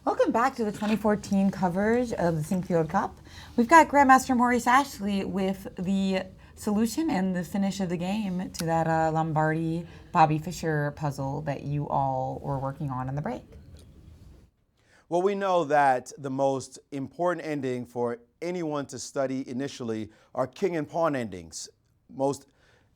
Welcome back to the 2014 coverage of the Sinquefield Cup. We've got Grandmaster Maurice Ashley with the solution and the finish of the game to that Lombardi Bobby Fischer puzzle that you all were working on in the break.
Well, we know that the most important ending for anyone to study initially are king and pawn endings.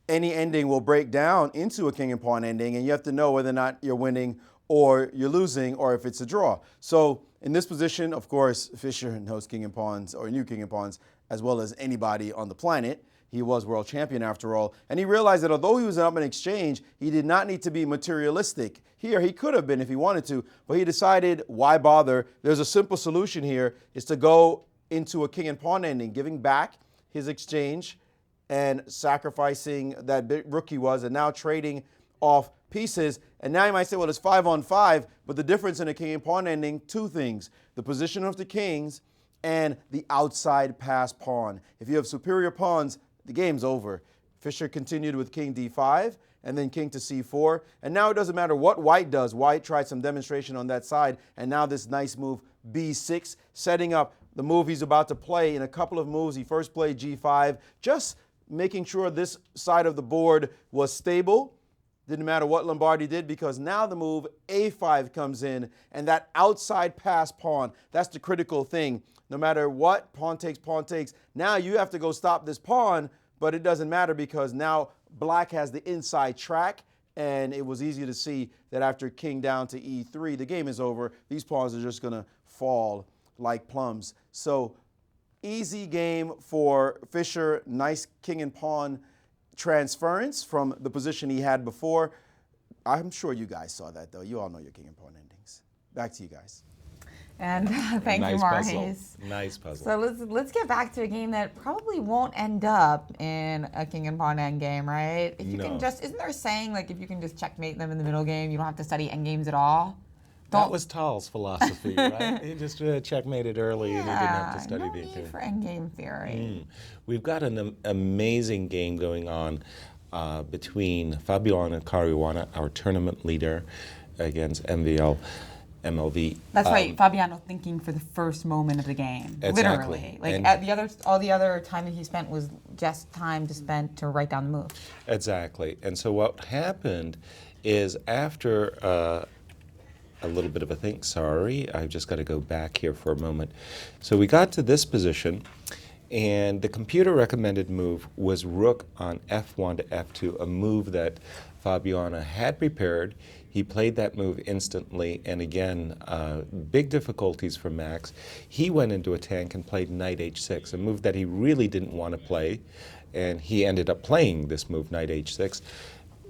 Any ending will break down into a king and pawn ending, and you have to know whether or not you're winning or you're losing, or if it's a draw. So in this position, of course, Fischer knows king and pawns, or knew king and pawns, as well as anybody on the planet. He was world champion after all. And he realized that although he was up in exchange, he did not need to be materialistic. Here, he could have been if he wanted to, but he decided, why bother? There's a simple solution here, is to go into a king and pawn ending, giving back his exchange and sacrificing that big rook he was, and now trading off pieces. And now you might say, well, it's 5-on-5, but the difference in a king and pawn ending, two things: the position of the kings and the outside pass pawn. If you have superior pawns, the game's over. Fischer continued with king d5 and then king to c4. And now it doesn't matter what white does. White tried some demonstration on that side, and now this nice move b6, setting up the move he's about to play. In a couple of moves, he first played g5, just making sure this side of the board was stable. Didn't matter what Lombardi did, because now the move a5 comes in, and that outside pass pawn, that's the critical thing. No matter what, pawn takes, now you have to go stop this pawn, but it doesn't matter because now black has the inside track, and it was easy to see that after king down to e3, the game is over. These pawns are just going to fall like plums. So easy game for Fischer. Nice king and pawn transference from the position he had before. I'm sure you guys saw that, though. You all know your king and pawn endings. Back to you guys.
And thank you,
Nice
Maurice.
puzzle. Nice puzzle.
So let's get back to a game that probably won't end up in a king and pawn end game, right? If you can just, isn't there a saying, like, if you can just checkmate them in the middle game, you don't have to study end games at all?
That was Tal's philosophy, right? He just checkmated early, and he didn't have to study
no
the
need
game.
for endgame theory.
We've got an amazing game going on between Fabiano Caruana, our tournament leader, against MLV.
That's right, Fabiano thinking for the first moment of the game,
Exactly.
literally. Like all the other time that he spent was just time to spend to write down the move.
Exactly. And so what happened is after a little bit of a think. Sorry, I've just got to go back here for a moment. So we got to this position, and the computer recommended move was rook on f1 to f2, a move that Fabiano had prepared. He played that move instantly, and again, big difficulties for Max. He went into a tank and played knight h6, a move that he really didn't want to play, and he ended up playing this move, knight h6.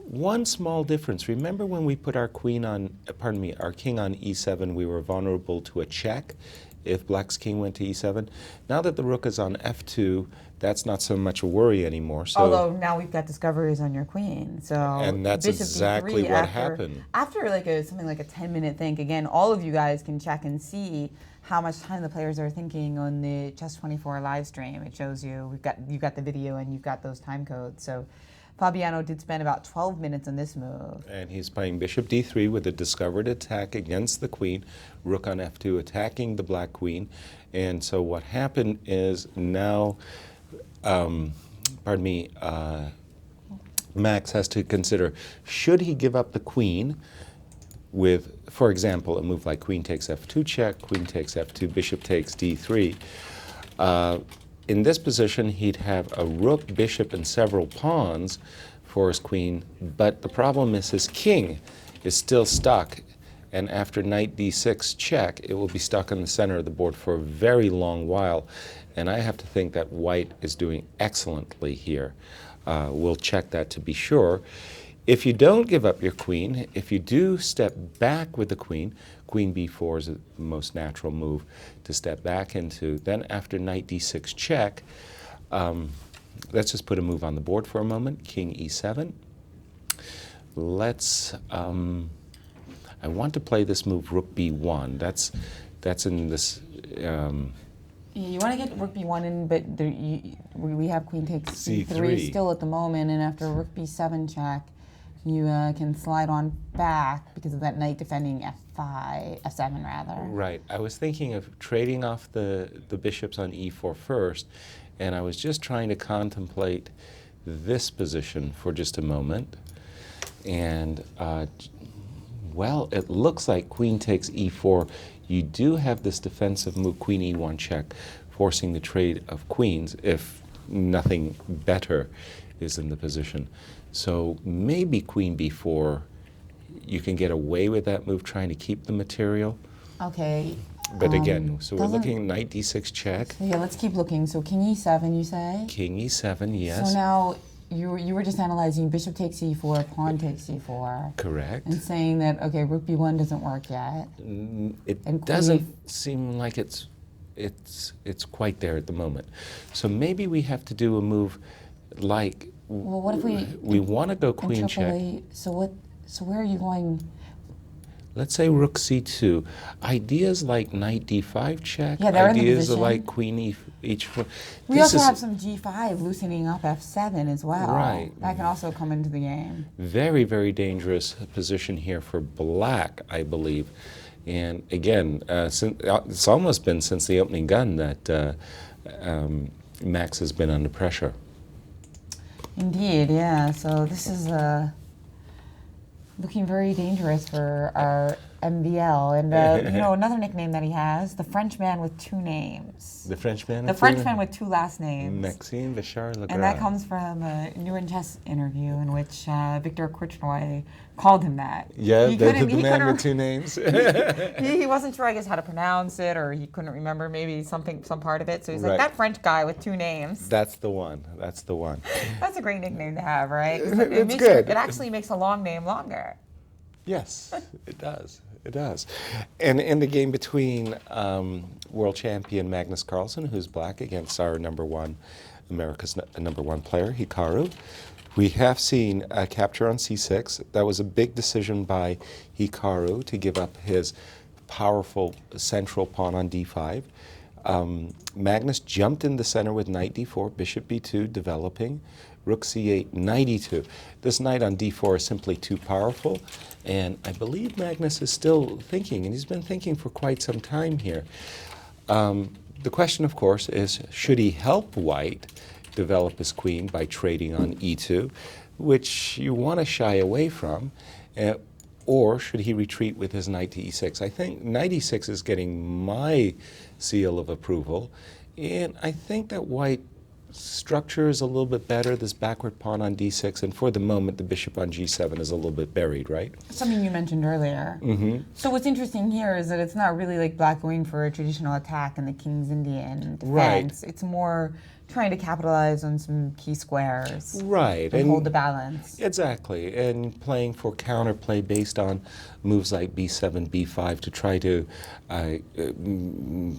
One small difference. Remember when we put our king on e7, we were vulnerable to a check if black's king went to e7. Now that the rook is on f2, that's not so much a worry anymore. So,
although now we've got discoveries on your queen, so
and that's
bishop
exactly
d3
what happened.
After like something like a 10-minute think, again, all of you guys can check and see how much time the players are thinking on the Chess24 live stream. It shows you've got the video and you've got those time codes. So Fabiano did spend about 12 minutes on this move.
And he's playing bishop d3 with a discovered attack against the queen, rook on f2 attacking the black queen. And so what happened is now, Max has to consider, should he give up the queen with, for example, a move like queen takes f2 check, queen takes f2, bishop takes d3. In this position, he'd have a rook, bishop, and several pawns for his queen, but the problem is his king is still stuck, and after knight d6 check, it will be stuck in the center of the board for a very long while, and I have to think that white is doing excellently here. We'll check that to be sure. If you don't give up your queen, if you do step back with the queen, queen b4 is the most natural move to step back into. Then after knight d6 check, let's just put a move on the board for a moment, king e7. Let's, I want to play this move rook b1. That's in this,
you want to get rook b1 in, but we have queen takes c3
C3
still at the moment, and after rook b7 check, you can slide on back because of that knight defending f5, f7 rather.
Right. I was thinking of trading off the bishops on e4 first, and I was just trying to contemplate this position for just a moment. And, well, it looks like queen takes e4. You do have this defensive move, queen e1 check, forcing the trade of queens if nothing better is in the position. So maybe queen b4, you can get away with that move trying to keep the material.
Okay.
But again, so we're looking at knight d6 check.
So yeah, let's keep looking. So king e7, you say?
King e7, yes.
So now you were just analyzing bishop takes e4, pawn takes e4.
Correct.
And saying that, okay, rook b1 doesn't work yet.
It
And
doesn't
queen
seem like it's quite there at the moment. So maybe we have to do a move like,
well, what if
we want to go queen check.
interpolate? So where are you going?
Let's say rook c2. Ideas like knight d5 check,
Yeah, they're in the
ideas
position.
like queen h4.
We
This
also
is
have some g5 loosening up f7 as well.
Right.
That can also come into the game.
very, very dangerous position here for black, I believe. And again, it's almost been since the opening gun that Max has been under pressure.
Indeed, yeah. So this is looking very dangerous for our MBL. And you know, another nickname that he has, the Frenchman with two names.
The Frenchman?
The Frenchman with two last names.
Maxime Yasser
And that comes from a New in Chess interview in which Victor Korchnoi called him that.
Yeah,
He
the
couldn't-
man with two names.
he wasn't sure, I guess, how to pronounce it, or he couldn't remember maybe some part of it. So he's
Right.
like, that French guy with two names.
That's the one. That's the one.
That's a great nickname to have, right? 'Cause
It's
makes
good.
It actually makes a long name longer.
Yes, it does. It does. And in the game between world champion Magnus Carlsen, who's black, against our America's number one player, Hikaru, we have seen a capture on c6. That was a big decision by Hikaru to give up his powerful central pawn on d5. Magnus jumped in the center with knight d4, bishop b2 developing, rook c8, knight e2. This knight on d4 is simply too powerful, and I believe Magnus is still thinking, and he's been thinking for quite some time here. The question, of course, is should he help white develop his queen by trading on e2, which you want to shy away from, or should he retreat with his knight to e6? I think knight e6 is getting my seal of approval, and I think that white structure is a little bit better, this backward pawn on d6, and for the moment the bishop on g7 is a little bit buried, right?
Something you mentioned earlier.
Mm-hmm.
So what's interesting here is that it's not really like black going for a traditional attack in the King's Indian defense.
Right.
It's more trying to capitalize on some key squares.
Right.
And hold the balance.
Exactly, and playing for counterplay based on moves like b7, b5 to try to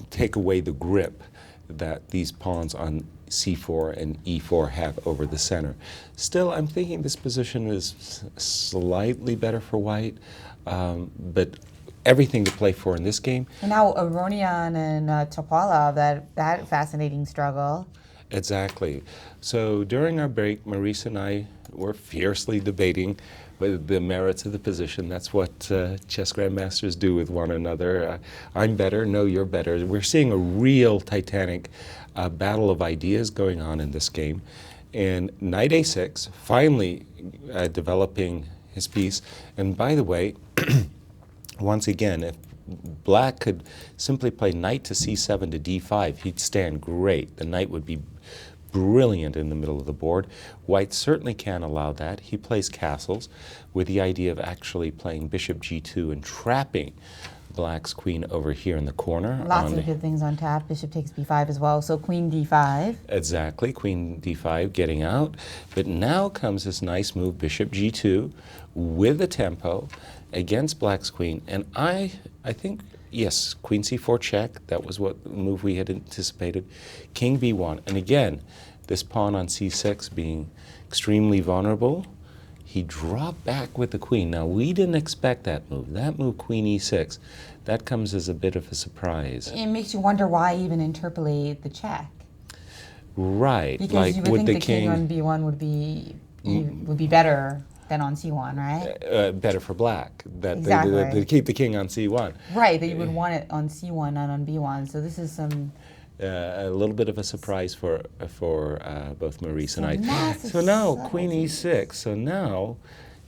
take away the grip that these pawns on c4 and e4 have over the center. Still, I'm thinking this position is slightly better for white, but everything to play for in this game.
And now Aronian and Topalov, that fascinating struggle.
Exactly. So during our break, Maurice and I were fiercely debating the merits of the position. That's what chess grandmasters do with one another. I'm better, no, you're better. We're seeing a real titanic battle of ideas going on in this game. And knight a6, finally developing his piece. And by the way, once again, if black could simply play knight to c7 to d5, he'd stand great. The knight would be brilliant in the middle of the board. White certainly can't allow that. He plays castles with the idea of actually playing bishop g2 and trapping black's queen over here in the corner.
Lots of good things on tap. Bishop takes b5 as well. So queen d5.
Exactly, queen d5 getting out. But now comes this nice move, bishop g2, with the tempo against black's queen. And I think, yes, queen c4 check. That was what move we had anticipated. King b1. And again, this pawn on c6 being extremely vulnerable. He dropped back with the queen. Now, we didn't expect that move. That move, queen e6, that comes as a bit of a surprise.
It makes you wonder why even interpolate the check.
Right.
Because
like
you would
with
think
the
the king on b1 would be better. than on C1, right?
Better for black. That
Exactly.
they keep the king on C1.
Right, that you would want it on C1, not on B1. So this is some...
A little bit of a surprise for both Maurice and I.
massive
So now
subtlety.
Queen E6. So now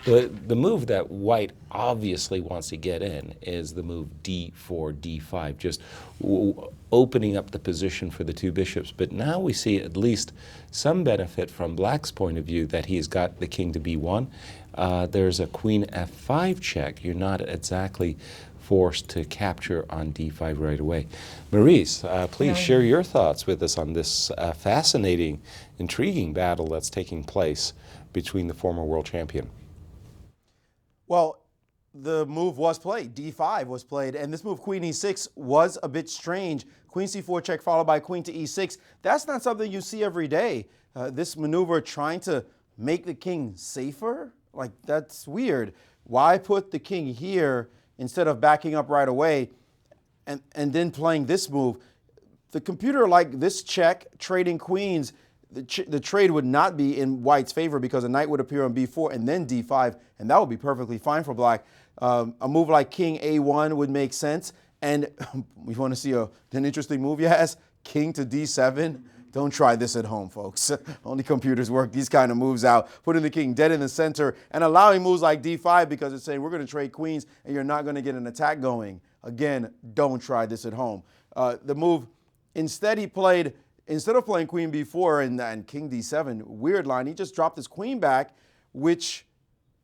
the move that White obviously wants to get in is the move D4, D5, just opening up the position for the two bishops. But now we see at least some benefit from Black's point of view that he's got the king to B1. There's a Queen F5 check. You're not exactly forced to capture on D5 right away. Maurice, please share your thoughts with us on this fascinating, intriguing battle that's taking place between the former world champion.
Well, the move was played. D5 was played, and this move, Queen E6, was a bit strange. Queen C4 check followed by Queen to E6. That's not something you see every day. This maneuver trying to make the king safer, like that's weird. Why put the king here instead of backing up right away and then playing this move? The computer, like this check, trading queens, the trade would not be in White's favor because a knight would appear on B4 and then D5, and that would be perfectly fine for Black. A move like King A1 would make sense, and we want to see an interesting move, yes? King to D7. Don't try this at home, folks. Only computers work these kind of moves out, putting the king dead in the center and allowing moves like D5 because it's saying we're going to trade queens and you're not going to get an attack going. Again, don't try this at home. The move, instead of playing Queen B4 and King D7, weird line, he just dropped his queen back, which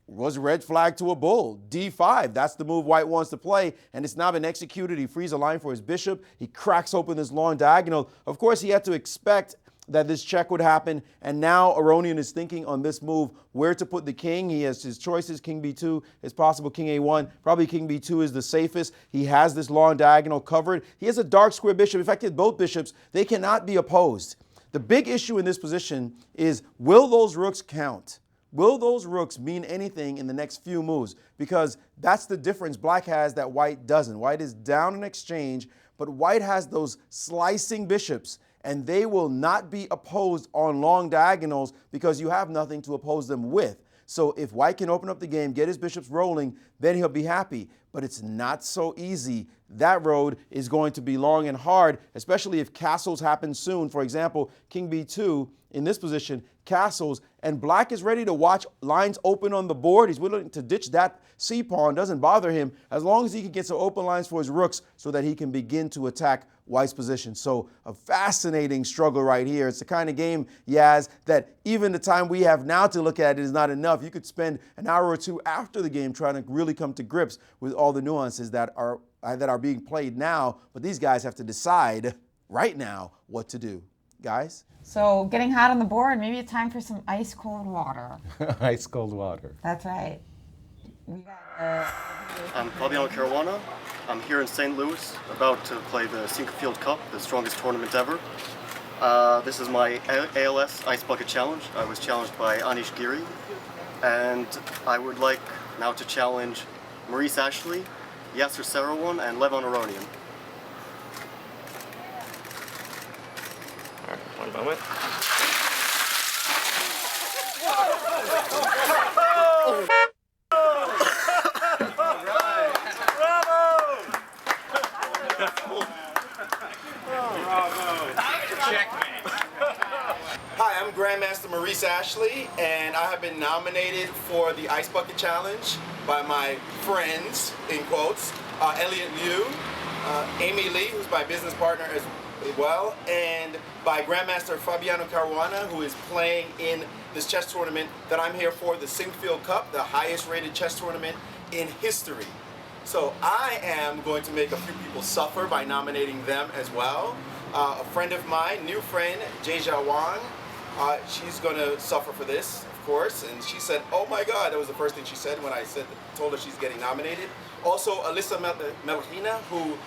was red flag to a bull. D5, that's the move White wants to play, and it's now been executed. He frees a line for his bishop. He cracks open this long diagonal. Of course, he had to expect that this check would happen, and now Aronian is thinking on this move where to put the king. He has his choices, King B2, it's possible King A1. Probably King B2 is the safest. He has this long diagonal covered. He has a dark square bishop. In fact, both bishops, they cannot be opposed. The big issue in this position is, will those rooks count? Will those rooks mean anything in the next few moves? Because that's the difference Black has that White doesn't. White is down in exchange, but White has those slicing bishops, and they will not be opposed on long diagonals because you have nothing to oppose them with. So if White can open up the game, get his bishops rolling, then he'll be happy. But it's not so easy. That road is going to be long and hard, especially if castles happen soon. For example, King B2 in this position, castles, and Black is ready to watch lines open on the board. He's willing to ditch that c-pawn, doesn't bother him, as long as he can get some open lines for his rooks so that he can begin to attack White's position. So a fascinating struggle right here. It's the kind of game, Yaz, that even the time we have now to look at it is not enough. You could spend an hour or two after the game trying to really come to grips with all the nuances that are being played now, but these guys have to decide right now what to do. Guys?
So getting hot on the board, maybe it's time for some ice cold water.
Ice cold water.
That's right. We got,
I'm Fabiano Caruana. I'm here in St. Louis, about to play the Sinquefield Cup, the strongest tournament ever. This is my ALS Ice Bucket Challenge. I was challenged by Anish Giri, and I would like now to challenge Maurice Ashley, Yasser Seirawan, and Levon Aronian.
All right, one moment.
Hi, I'm Grandmaster Maurice Ashley, and I have been nominated for the Ice Bucket Challenge by my friends, in quotes, Elliot Liu, Amy Lee, who's my business partner as well, and by Grandmaster Fabiano Caruana, who is playing in this chess tournament that I'm here for, the Sinquefield Cup, the highest rated chess tournament in history. So I am going to make a few people suffer by nominating them as well. A friend of mine, new friend, Jaja Wang, she's going to suffer for this, of course, and she said, oh my God, that was the first thing she said when I told her she's getting nominated. Also, Alyssa Melchina, who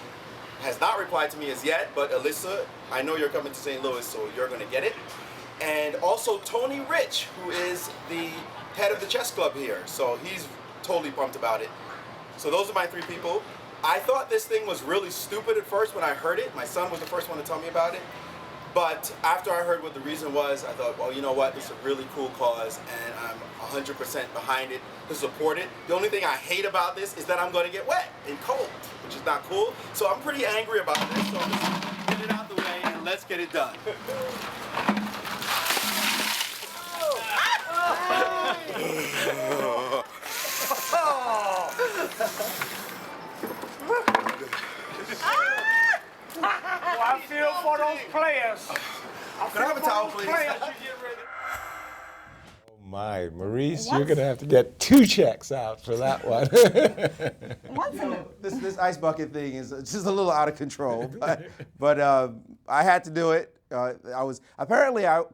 has not replied to me as yet, but Alyssa, I know you're coming to St. Louis, so you're going to get it. And also Tony Rich, who is the head of the chess club here, so he's totally pumped about it. So those are my three people. I thought this thing was really stupid at first when I heard it. My son was the first one to tell me about it. But after I heard what the reason was, I thought, well, you know what, it's a really cool cause, and I'm 100% behind it to support it. The only thing I hate about this is that I'm going to get wet and cold, which is not cool. So I'm pretty angry about this. So let's get it out the way and let's get it done.
I feel for those players.
Can I have a towel, please?
Oh my, Maurice, you're going to have to get 2 checks out for that one.
This ice bucket thing is just a little out of control, but I had to do it. I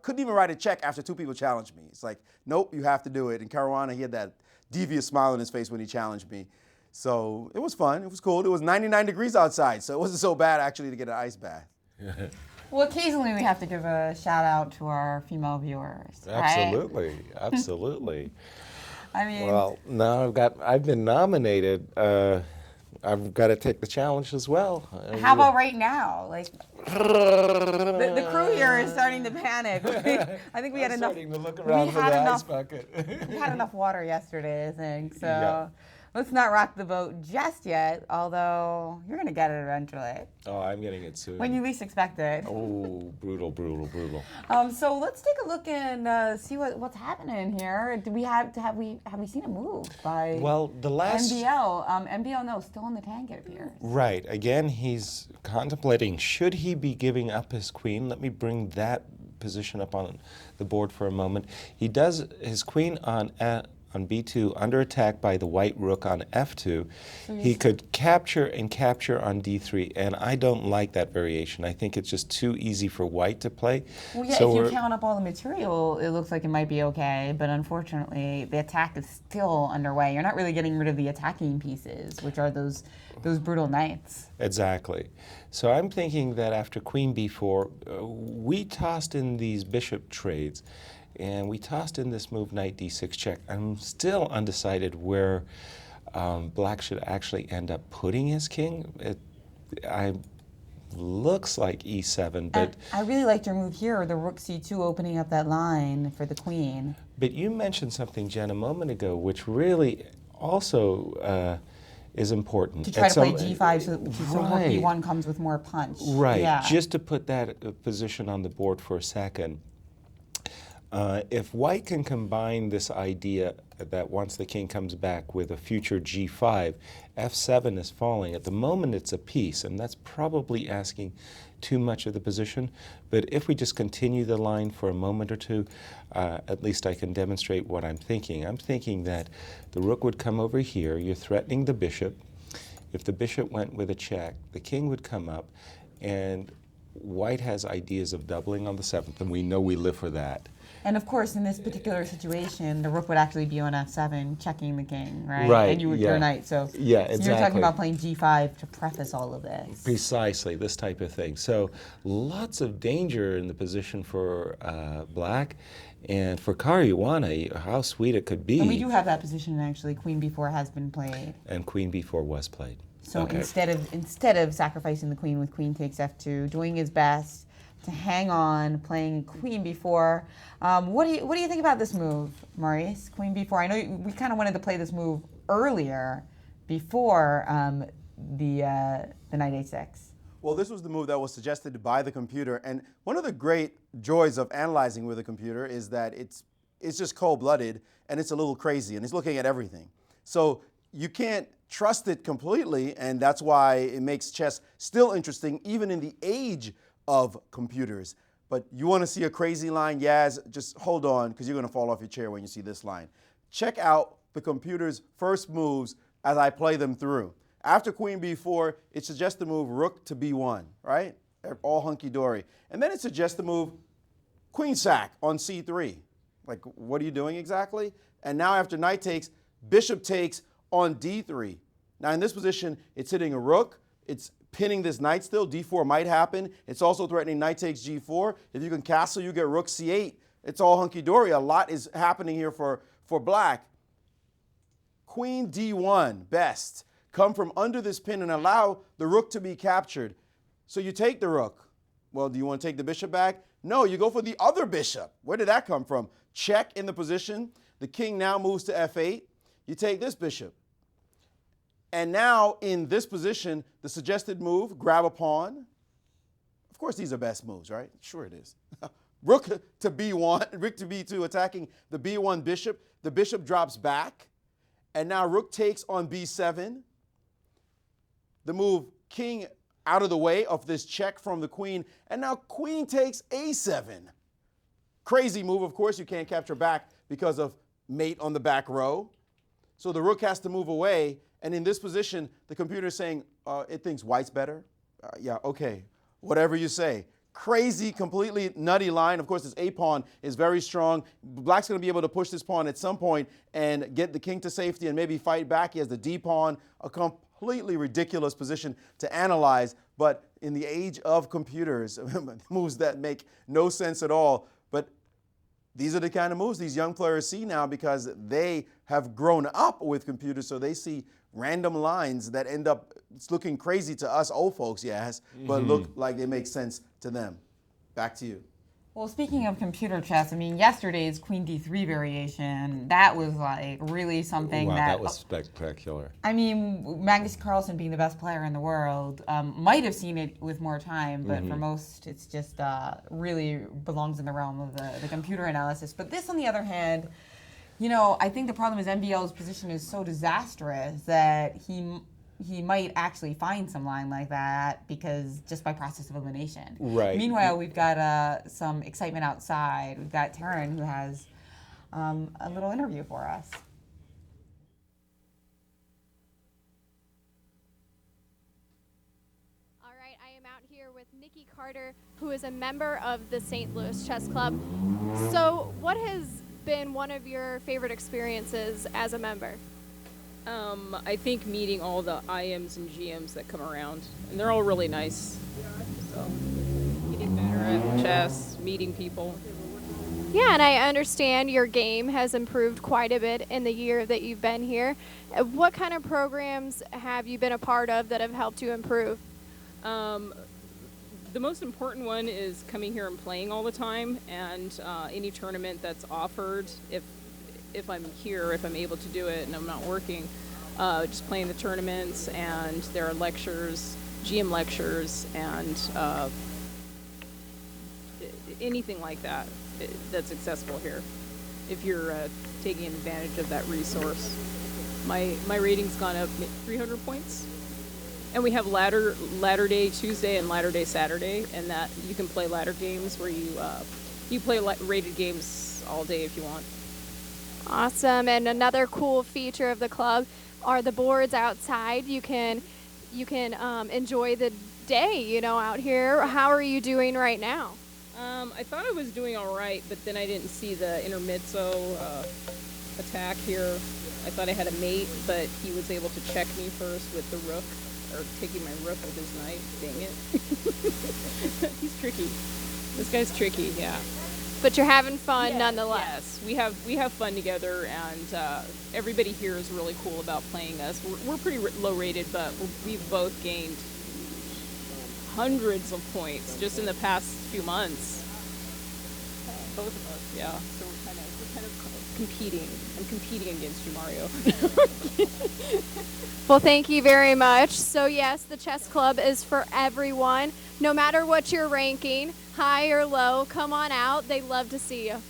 couldn't even write a check after 2 people challenged me. It's like, nope, you have to do it. And Caruana, he had that devious smile on his face when he challenged me. So it was fun. It was cool. It was 99 degrees outside, so it wasn't so bad actually to get an ice bath.
Well, occasionally we have to give a shout out to our female viewers.
Absolutely,
right?
absolutely.
I mean,
well, now I've been nominated. I've got to take the challenge as well.
How about right now? Like, the crew here is starting to panic. I think we had enough.
Starting to look around for the ice bucket.
We had enough water yesterday, I think. So
Yeah.
let's not rock the boat just yet. Although you're gonna get it eventually.
Oh, I'm getting it soon.
When you least expect it.
Oh, brutal, brutal, brutal.
So let's take a look and see what's happening here. Do we have we seen a move by
The last
MBL? MBL, no, still in the tank, it appears.
Right. Again, he's contemplating, should he be giving up his queen? Let me bring that position up on the board for a moment. He does his queen on B2 under attack by the white rook on F2. He could capture and capture on D3, and I don't like that variation. I think it's just too easy for white to play.
Well, yeah, if you count up all the material, it looks like it might be okay, but unfortunately, the attack is still underway. You're not really getting rid of the attacking pieces, which are those brutal knights.
Exactly. So I'm thinking that after queen B4, we tossed in these bishop trades, and we tossed in this move knight D6 check. I'm still undecided where black should actually end up putting his king. It looks like E7, but...
And I really liked your move here, the rook C2 opening up that line for the queen.
But you mentioned something, Jen, a moment ago, which really also is important.
To try to play G5 so rook B1 comes with more punch.
Right,
yeah.
Just to put that position on the board for a second. If white can combine this idea that once the king comes back with a future G5, F7 is falling. At the moment it's a piece, and that's probably asking too much of the position. But if we just continue the line for a moment or two, at least I can demonstrate what I'm thinking. I'm thinking that the rook would come over here. You're threatening the bishop. If the bishop went with a check, the king would come up, and white has ideas of doubling on the 7th, and we know we live for that.
And of course, in this particular situation, the rook would actually be on F7, checking the king, right?
Right,
And you would your knight. So,
yeah,
so
exactly.
you're talking about playing G5 to preface all of this.
Precisely, this type of thing. So lots of danger in the position for black. And for Caruana, how sweet it could be.
And we do have that position, actually. Queen B4 has been played.
And Queen B4 was played.
So
okay.
instead of sacrificing the queen with queen takes F2, doing his best to hang on, playing Queen B4. What do you think about this move, Maurice? Queen B4. I know we kind of wanted to play this move earlier, before the knight A6.
Well, this was the move that was suggested by the computer, and one of the great joys of analyzing with a computer is that it's just cold-blooded and it's a little crazy, and it's looking at everything. So you can't trust it completely, and that's why it makes chess still interesting, even in the age of computers. But you want to see a crazy line? Yaz, just hold on, because you're going to fall off your chair when you see this line. Check out the computer's first moves as I play them through. After Queen B4, it suggests the move Rook to B1, right? All hunky-dory. And then it suggests the move Queen sack on C3. Like, what are you doing exactly? And now after Knight takes, Bishop takes on D3. Now in this position, it's hitting a Rook. It's pinning this knight still. D4 might happen. It's also threatening knight takes G4. If you can castle, you get rook C8. It's all hunky-dory. A lot is happening here for black. Queen D1, best. Come from under this pin and allow the rook to be captured. So you take the rook. Well, do you want to take the bishop back? No, you go for the other bishop. Where did that come from? Check in the position. The king now moves to f8. You take this bishop. And now in this position, the suggested move, grab a pawn. Of course, these are best moves, right? Sure it is. Rook to b1, rook to b2, attacking the b1 bishop. The bishop drops back. And now rook takes on b7. The move king out of the way of this check from the queen. And now queen takes a7. Crazy move, of course. You can't capture back because of mate on the back row. So the rook has to move away. And in this position, the computer is saying, it thinks white's better. Yeah, okay, whatever you say. Crazy, completely nutty line. Of course, this a pawn is very strong. Black's going to be able to push this pawn at some point and get the king to safety and maybe fight back. He has the d pawn, a completely ridiculous position to analyze. But in the age of computers, moves that make no sense at all. But these are the kind of moves these young players see now because they have grown up with computers, so they see random lines that end up looking crazy to us old folks, yes, but look like they make sense to them. Back to you.
Well, speaking of computer chess, I mean, yesterday's Queen D3 variation, that was like really something
wow,
that...
that was spectacular.
I mean, Magnus Carlsen being the best player in the world might have seen it with more time, but for most, it's just really belongs in the realm of the computer analysis. But this, on the other hand, you know, I think the problem is MBL's position is so disastrous that he might actually find some line like that because just by process of elimination.
Right.
Meanwhile, we've got some excitement outside. We've got Taryn who has a little interview for us.
All right, I am out here with Nikki Carter, who is a member of the St. Louis Chess Club. So what has been one of your favorite experiences as a member?
I think meeting all the IMs and GMs that come around, and they're all really nice. So getting better at chess, meeting people.
Yeah, and I understand your game has improved quite a bit in the year that you've been here. What kind of programs have you been a part of that have helped you improve?
The most important one is coming here and playing all the time, and any tournament that's offered, if I'm here, if I'm able to do it and I'm not working, just playing the tournaments, and there are lectures, GM lectures, and anything like that that's accessible here. If you're taking advantage of that resource. My rating's gone up 300 points. And we have ladder day Tuesday and ladder day Saturday, and that you can play ladder games where you play rated games all day if you want.
Awesome. And another cool feature of the club are the boards outside. You can enjoy the day, you know, out here. How are you doing right now?
I thought I was doing all right, but then I didn't see the intermezzo attack here. I thought I had a mate, but he was able to check me first with the rook, or taking my rook with his knight. Dang it. He's tricky. This guy's tricky, yeah.
But you're having fun nonetheless.
Yes, we have fun together, and everybody here is really cool about playing us. We're pretty low rated, but we've both gained hundreds of points just in the past few months. Both of us, yeah. So we're kind of competing. I'm competing against you, Mario.
Well, thank you very much. So yes, the chess club is for everyone. No matter what your ranking, high or low, come on out. They love to see you.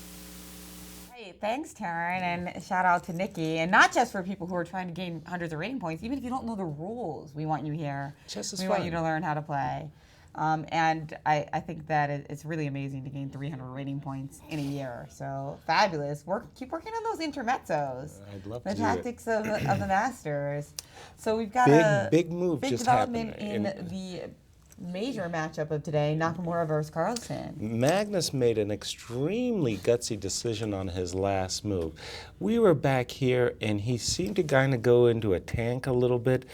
Hey, thanks, Taryn, and shout out to Nikki. And not just for people who are trying to gain hundreds of rating points. Even if you don't know the rules, we want you here.
Chess is
we
fun.
want you to learn how to play. And I think that it's really amazing to gain 300 rating points in a year. So fabulous. Keep working on those intermezzos.
I'd love
the
to do
tactics of the masters. So we've got
big move
big
just
development
happened
in the major matchup of today, Nakamura versus Carlsen.
Magnus made an extremely gutsy decision on his last move. We were back here, and he seemed to kind of go into a tank a little bit.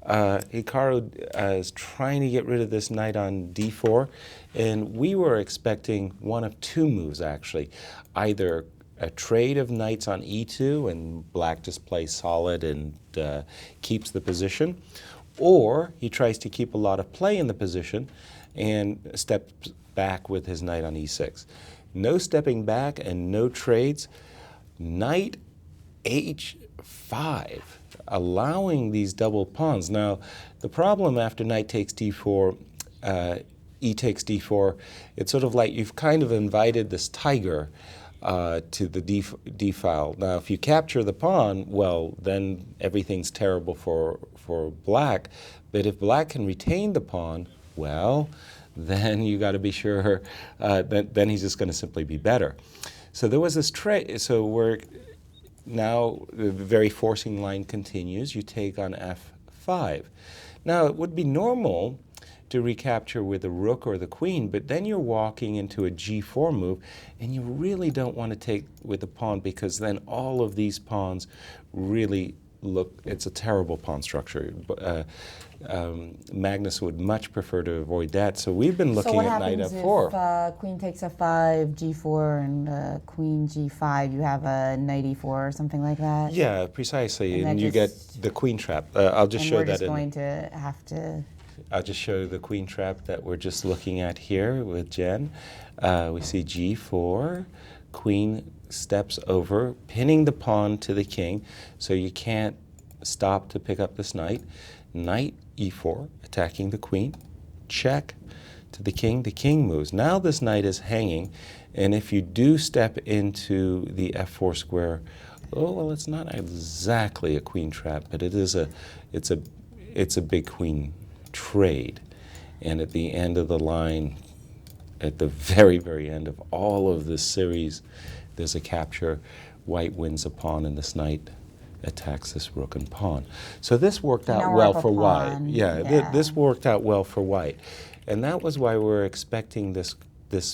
Hikaru is trying to get rid of this knight on d4, and we were expecting one of two moves, actually. Either a trade of knights on e2, and black just plays solid and keeps the position, or he tries to keep a lot of play in the position and steps back with his knight on e6. No stepping back and no trades. Knight h5, allowing these double pawns. Now, the problem after knight takes d4, e takes d4, it's sort of like you've kind of invited this tiger to the d file. Now, if you capture the pawn, well, then everything's terrible for black. But if black can retain the pawn, well, then you got to be sure then he's just going to simply be better. So there was this trade. So we're now the very forcing line continues. You take on f5. Now it would be normal to recapture with the rook or the queen, but then you're walking into a g4 move, and you really don't want to take with the pawn, because then all of these pawns really look, it's a terrible pawn structure. Magnus would much prefer to avoid that, so we've been looking at knight f4.
So what happens if queen takes f5, g4, and queen g5? You have a knight e4 or something like that?
Yeah, precisely, and you get the queen trap. I'll just show that.
We're just going to have to...
I'll just show you the queen trap that we're just looking at here with Jen. We see g4, queen steps over, pinning the pawn to the king, so you can't stop to pick up this knight. Knight e4, attacking the queen, check to the king moves. Now this knight is hanging, and if you do step into the f4 square, oh, well, it's not exactly a queen trap, but it's a big queen trade. And at the end of the line, at the very, very end of all of this series, there's a capture. White wins a pawn, and this knight attacks this rook and pawn. So this worked out well for white. Yeah, this worked out well for white. And that was why we're expecting this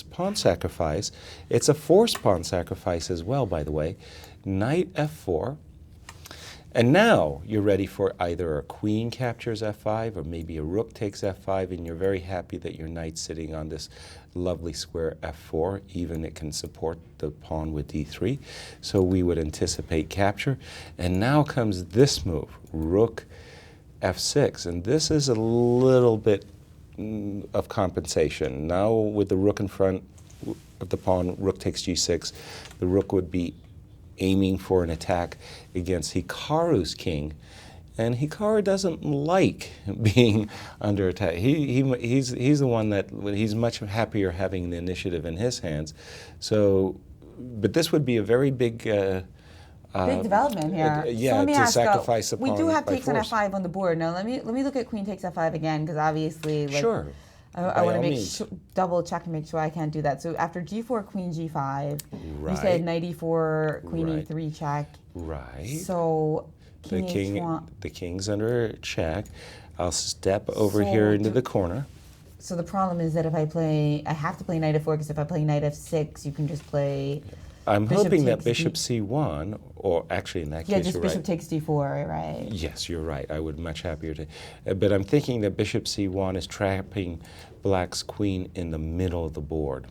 pawn sacrifice. It's a forced pawn sacrifice as well, by the way. Knight f4. And now you're ready for either a queen captures f5 or maybe a rook takes f5, and you're very happy that your knight's sitting on this lovely square f4. Even it can support the pawn with d3. So we would anticipate capture. And now comes this move, rook f6. And this is a little bit of compensation. Now with the rook in front of the pawn, rook takes g6, the rook would be aiming for an attack against Hikaru's king, and Hikaru doesn't like being under attack. He's the one that he's much happier having the initiative in his hands. So, but this would be a very big
big development here.
Yeah,
so let me
to
ask,
sacrifice a pawn.
we do have
by
takes
force.
on f5 on the board. Now let me look at queen takes f5 again, because obviously, like,
Sure.
I want to make double check to make sure I can't do that. So after g4, queen g5, you said knight e4, queen e3 check.
Right.
So
the king's under check. I'll step over here into the corner.
So the problem is that if I have to play knight f4, because if I play knight f6, you can just play.
I'm hoping that bishop c1, or actually in that case,
just
you're
bishop
right.
takes d4, right?
Yes, you're right. I would much happier to. But I'm thinking that bishop c1 is trapping black's queen in the middle of the board.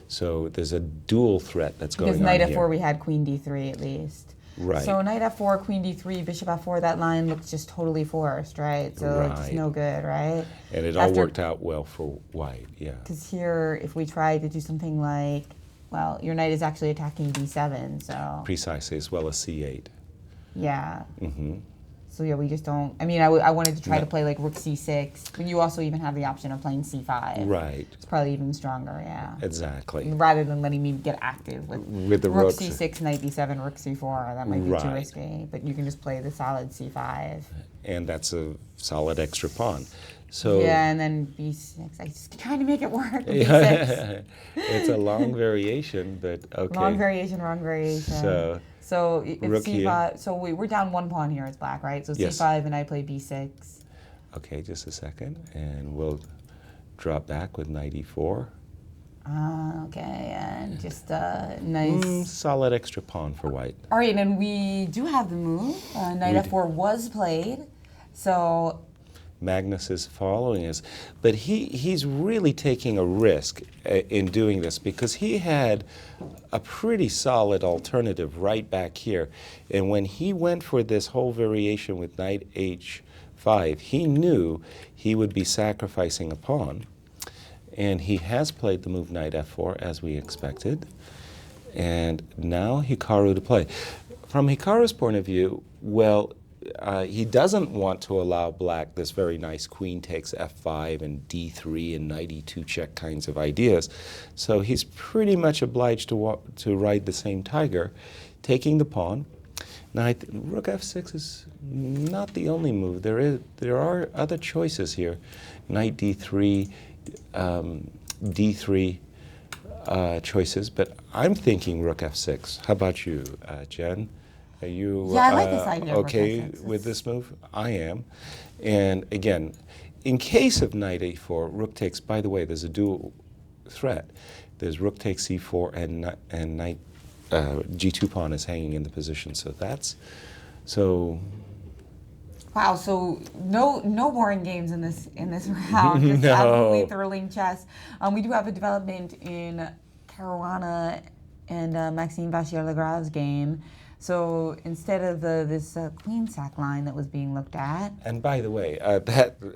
So there's a dual threat that's going on here.
Because knight f4, we had queen d3 at least.
Right.
So knight f4, queen d3, bishop f4, that line looks just totally forced, right? So it's just no good, right?
And it all worked out well for white, yeah.
Because here, if we try to do something like, well, your knight is actually attacking d7, so.
Precisely, as well as c8.
Yeah.
Mm-hmm.
So yeah, we just don't, I mean, I wanted to try to play like rook c6, but you also even have the option of playing c5.
Right.
It's probably even stronger, yeah.
Exactly.
Rather than letting me get active with
the
rook c6, knight d7, rook c4, that might be too risky, but you can just play the solid c5.
And that's a solid extra pawn. So
yeah, and then b6. I just trying to make it work. B6.
It's a long variation, but okay.
Long variation, wrong variation. So if c5, so we're down one pawn here. It's black, right? So c5, and I play b6.
Okay, just a second, and we'll drop back with knight e4.
Okay, and just a nice
solid extra pawn for white.
All right, and we do have the move. Knight f4 was played, so.
Magnus is following us, but he's really taking a risk in doing this, because he had a pretty solid alternative right back here, and when he went for this whole variation with knight h5, he knew he would be sacrificing a pawn, and he has played the move knight f4 as we expected, and now Hikaru to play. From Hikaru's point of view, well, he doesn't want to allow black this very nice queen takes f5 and d3 and knight e2 check kinds of ideas. So he's pretty much obliged to ride the same tiger, taking the pawn. Now, rook f6 is not the only move. There are other choices here. Knight d3, d3 choices, but I'm thinking rook f6. How about you, Jen? Are you
Yeah, I like this idea.
okay with this move? I am. And again, in case of knight a4, rook takes, by the way, there's a dual threat. There's rook takes c4 and knight g2 pawn is hanging in the position. So that's, so.
Wow, so no boring games in this round. Just absolutely thrilling chess. We do have a development in Caruana and Maxime Vachier-Lagrav's game. So instead of this queen sack line that was being looked at.
And by the way,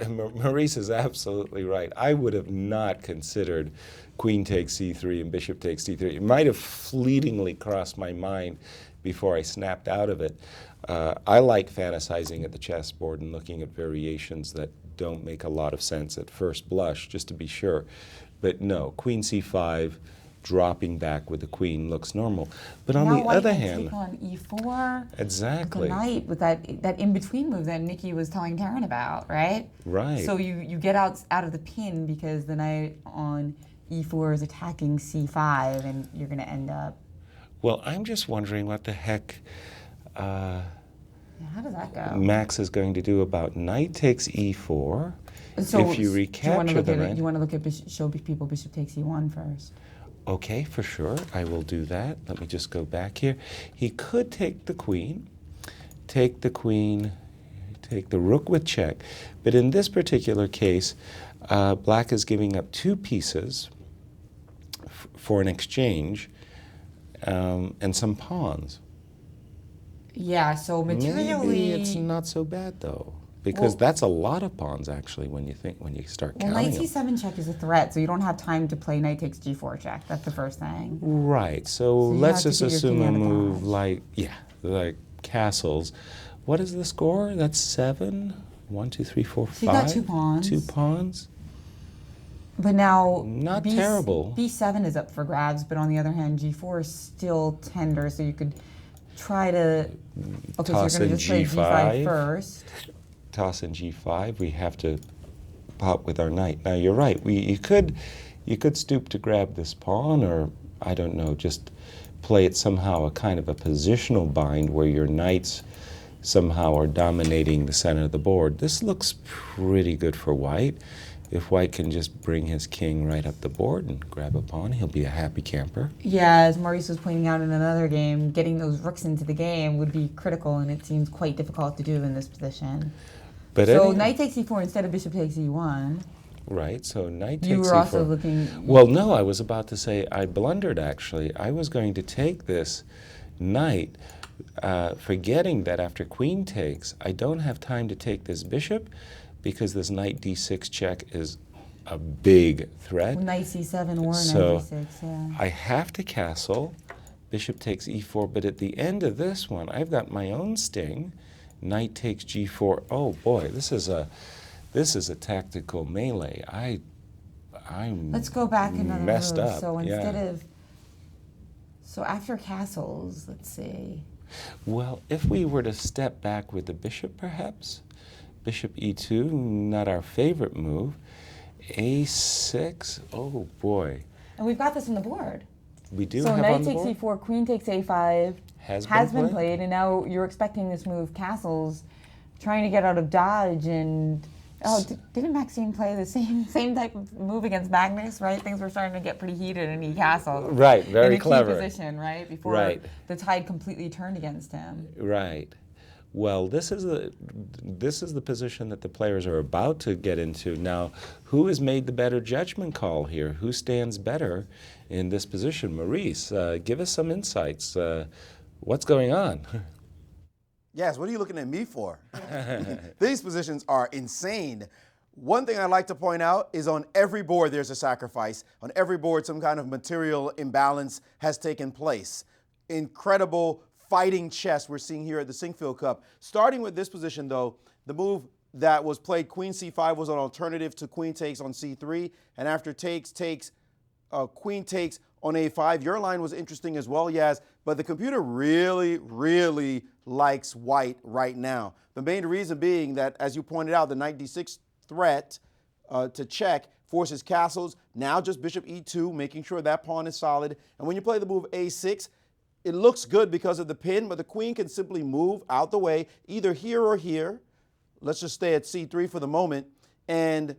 Maurice is absolutely right. I would have not considered queen takes c3 and bishop takes d3. It might have fleetingly crossed my mind before I snapped out of it. I like fantasizing at the chessboard and looking at variations that don't make a lot of sense at first blush, just to be sure. But no, queen c5, dropping back with the queen looks normal. But on the other hand,
take on e4.
Exactly.
The knight with that in-between move that Nikki was telling Taryn about, right?
Right.
So you get out of the pin because the knight on e4 is attacking c5, and you're going to end up.
Well, I'm just wondering what the heck
How does that go?
Max is going to do about knight takes e4.
So
if you recapture the knight.
You want to look at show people bishop takes e1 first.
Okay, for sure. I will do that. Let me just go back here. He could take the queen, take the rook with check. But in this particular case, black is giving up two pieces for an exchange and some pawns.
Yeah, so materially.
Maybe it's not so bad, though. Because that's a lot of pawns, actually, when you start counting
knight
them.
c7 check is a threat, so you don't have time to play knight takes g4 check. That's the first thing.
Right. So let's just assume a move like castles. What is the score? That's 7. 1, 2, 3, 4, 5.
So you got 2 pawns.
2 pawns.
But now
not terrible.
b7 is up for grabs, but on the other hand, g4 is still tender, so you could try to. Okay,
toss
so you're going to just play g5 first.
Toss in g5. We have to pop with our knight. Now you're right. You could stoop to grab this pawn, or I don't know, just play it somehow a kind of a positional bind where your knights somehow are dominating the center of the board. This looks pretty good for white. If white can just bring his king right up the board and grab a pawn, he'll be a happy camper.
Yeah, as Maurice was pointing out in another game, getting those rooks into the game would be critical, and it seems quite difficult to do in this position.
But
so knight takes e4 instead of bishop takes e1.
Right, so knight takes e4.
You were also looking.
Well, no, I was about to say I blundered, actually. I was going to take this knight, forgetting that after queen takes, I don't have time to take this bishop because this knight d6 check is a big threat.
Knight c7 or
so
knight d6, yeah.
I have to castle. Bishop takes e4, but at the end of this one, I've got my own sting. Knight takes g4. Oh boy, this is a tactical melee. I'm
Let's go back another
messed
move.
up.
So instead so after castles, let's see.
Well, if we were to step back with the bishop, perhaps bishop e2, not our favorite move. a6. Oh boy.
And we've got this on the board.
We do
so
have
knight
on the
takes
board?
e4, queen takes a5.
Has
been played, and now you're expecting this move, castles, trying to get out of dodge, and didn't Maxime play the same type of move against Magnus, right? Things were starting to get pretty heated, and he castled.
Right, very
in a
clever.
key position, right? Before the tide completely turned against him.
Right. Well, this is the position that the players are about to get into. Now, who has made the better judgment call here? Who stands better in this position? Maurice, give us some insights. What's going on?
Yes, what are you looking at me for? These positions are insane. One thing I'd like to point out is on every board there's a sacrifice. On every board some kind of material imbalance has taken place. Incredible fighting chess we're seeing here at the Sinquefield Cup. Starting with this position, though, the move that was played, queen c5, was an alternative to queen takes on c3. And after takes, queen takes on a5. Your line was interesting as well, Yaz, but the computer really, really likes white right now. The main reason being that, as you pointed out, the knight d6 threat to check forces castles. Now just bishop e2, making sure that pawn is solid. And when you play the move a6, it looks good because of the pin, but the queen can simply move out the way, either here or here. Let's just stay at c3 for the moment. And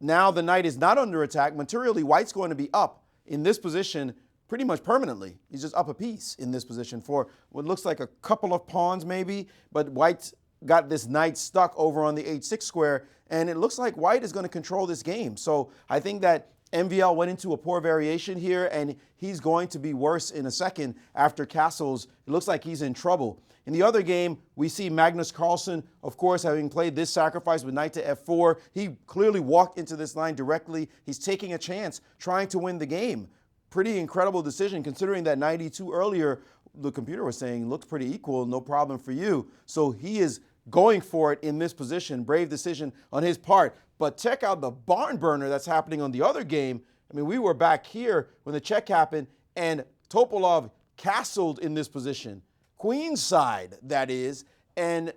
now the knight is not under attack. Materially, white's going to be up in this position pretty much permanently. He's just up a piece in this position for what looks like a couple of pawns maybe, but white's got this knight stuck over on the h6 square, and it looks like white is going to control this game. So I think that MVL went into a poor variation here, and he's going to be worse in a second after castles. It looks like he's in trouble. In the other game, we see Magnus Carlsen, of course, having played this sacrifice with knight to f4. He clearly walked into this line directly. He's taking a chance, trying to win the game. Pretty incredible decision, considering that knight e2 earlier, the computer was saying, looks pretty equal, no problem for you. So he is going for it in this position. Brave decision on his part. But check out the barn burner that's happening on the other game. I mean, we were back here when the check happened, and Topalov castled in this position. Queenside, that is, and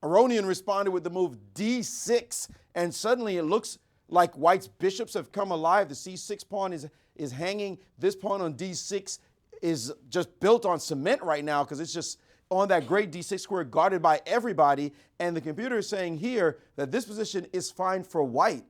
Aronian responded with the move d6, and suddenly it looks like white's bishops have come alive. The c6 pawn is hanging. This pawn on d6 is just built on cement right now because it's just on that great d6 square guarded by everybody, and the computer is saying here that this position is fine for white.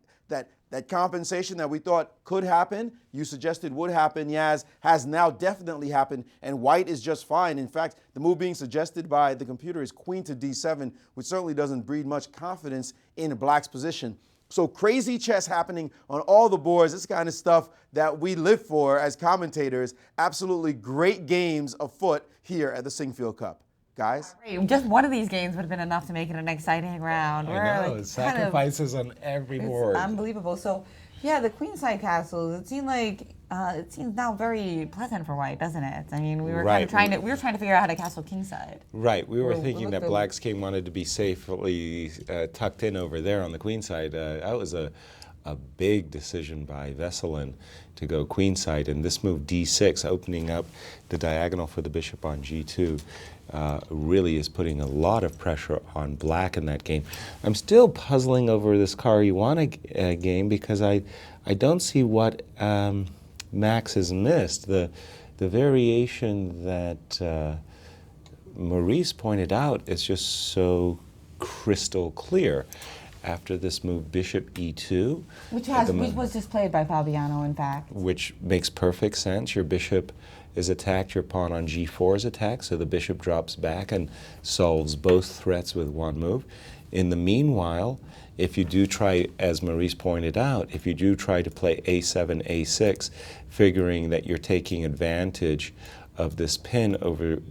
That compensation that we thought could happen, you suggested would happen, Yaz, has now definitely happened, and white is just fine. In fact, the move being suggested by the computer is queen to d7, which certainly doesn't breed much confidence in black's position. So crazy chess happening on all the boards, this kind of stuff that we live for as commentators. Absolutely great games afoot here at the Sinquefield Cup. Guys?
Just one of these games would have been enough to make it an exciting round.
I know, sacrifices on every board.
It's unbelievable. So, yeah, the queenside castles, it seemed like, it seems now very pleasant for white, doesn't it? I mean, we were kind of trying to figure out how to castle kingside.
Right, we were thinking that black's king wanted to be safely tucked in over there on the queenside. That was a big decision by Veselin to go queenside, and this move d6, opening up the diagonal for the bishop on g2, really is putting a lot of pressure on black in that game. I'm still puzzling over this Caruana game because I don't see what Max has missed. The variation that Maurice pointed out is just so crystal clear. After this move, bishop e2.
Which was just played by Fabiano, in fact.
Which makes perfect sense. Your bishop is attacked, your pawn on g4 is attacked, so the bishop drops back and solves both threats with one move. In the meanwhile, if you do try, as Maurice pointed out, if you do try to play a7, a6, figuring that you're taking advantage of this pin over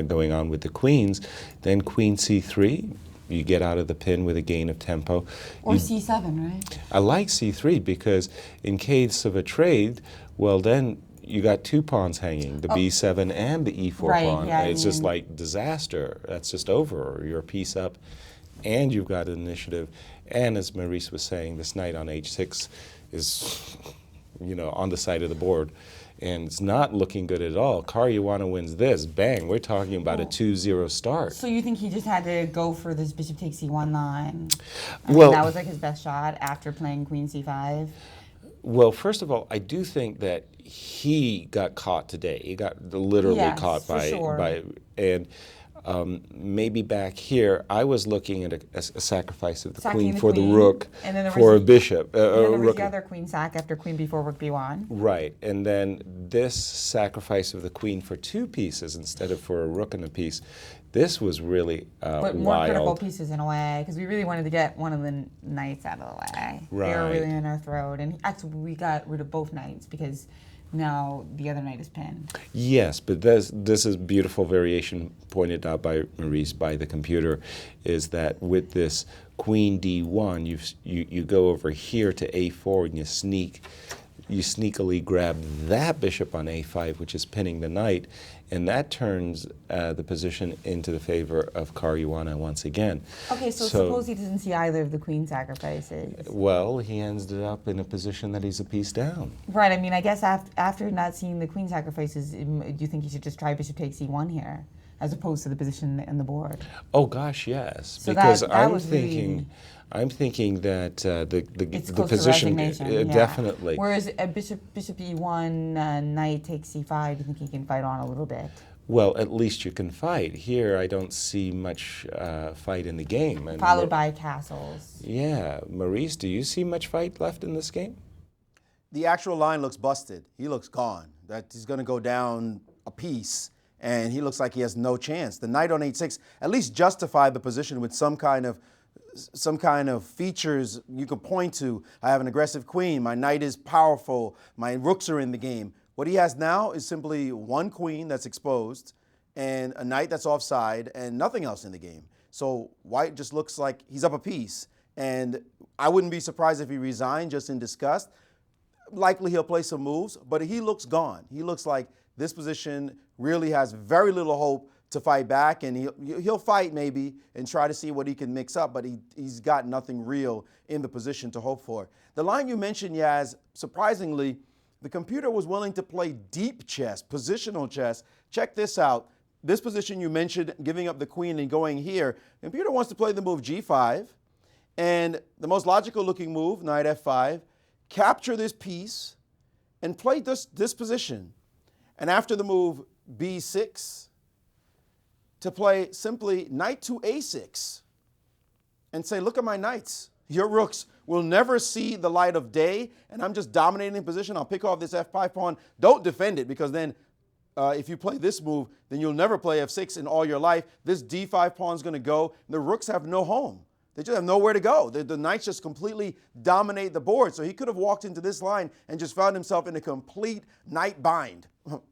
going on with the queens, then queen c3, you get out of the pin with a gain of tempo.
Or c7, right?
I like c3 because in case of a trade, well then you got two pawns hanging, the b7 and the e4 pawn. Yeah, it's just like disaster. That's just over. You're a piece up and you've got an initiative. And as Maurice was saying, this knight on h6 is, on the side of the board. And it's not looking good at all. Caruana wins this. Bang, we're talking about a 2-0 start.
So you think he just had to go for this bishop takes c1 line?
Well,
that was like his best shot after playing queen c5?
Well, first of all, I do think that he got caught today. He got literally caught by and maybe back here, I was looking at a sacrifice of the queen for the rook for a bishop.
And then there was the other queen sack after queen b4, rook b1.
Right, and then this sacrifice of the queen for two pieces instead of for a rook and a piece. This was really
but more critical pieces in a way, because we really wanted to get one of the knights out of the way.
Right.
They were really in our throat, and actually we got rid of both knights because now the other knight is pinned.
Yes, but this is beautiful variation pointed out by Maurice, by the computer, is that with this queen d1, you go over here to a4 and you sneak you sneakily grab that bishop on a5, which is pinning the knight, and that turns the position into the favor of Caruana once again.
Okay, so suppose he doesn't see either of the queen sacrifices.
Well, he ends up in a position that he's a piece down.
Right, I mean, I guess after not seeing the queen sacrifices, do you think he should just try bishop takes e1 here, as opposed to the position in the board?
Oh gosh, yes,
So
because
that
I'm
was
thinking,
really,
I'm thinking that
it's
the
close to
position
resignation, yeah.
definitely.
Whereas a bishop e1, knight takes c5, do you think he can fight on a little bit?
Well, at least you can fight. Here, I don't see much fight in the game. And
Followed by castles.
Yeah, Maurice, do you see much fight left in this game?
The actual line looks busted. He looks gone. That he's going to go down a piece, and he looks like he has no chance. The knight on h6 at least justified the position with some kind of features you could point to. I have an aggressive queen. My knight is powerful. My rooks are in the game. What he has now is simply one queen that's exposed and a knight that's offside and nothing else in the game. So white just looks like he's up a piece. And I wouldn't be surprised if he resigned just in disgust. Likely he'll play some moves, but he looks gone. He looks like this position really has very little hope to fight back, and he'll fight maybe and try to see what he can mix up, but he's got nothing real in the position to hope for. The line you mentioned, Yaz, surprisingly, the computer was willing to play deep chess, positional chess. Check this out. This position you mentioned, giving up the queen and going here, the computer wants to play the move g5, and the most logical looking move, knight f5, capture this piece and play this position. And after the move b6, to play simply knight to a6 and say, look at my knights. Your rooks will never see the light of day, and I'm just dominating the position. I'll pick off this f5 pawn. Don't defend it, because then if you play this move, then you'll never play f6 in all your life. This d5 pawn is going to go. The rooks have no home. They just have nowhere to go. The knights just completely dominate the board. So he could have walked into this line and just found himself in a complete knight bind.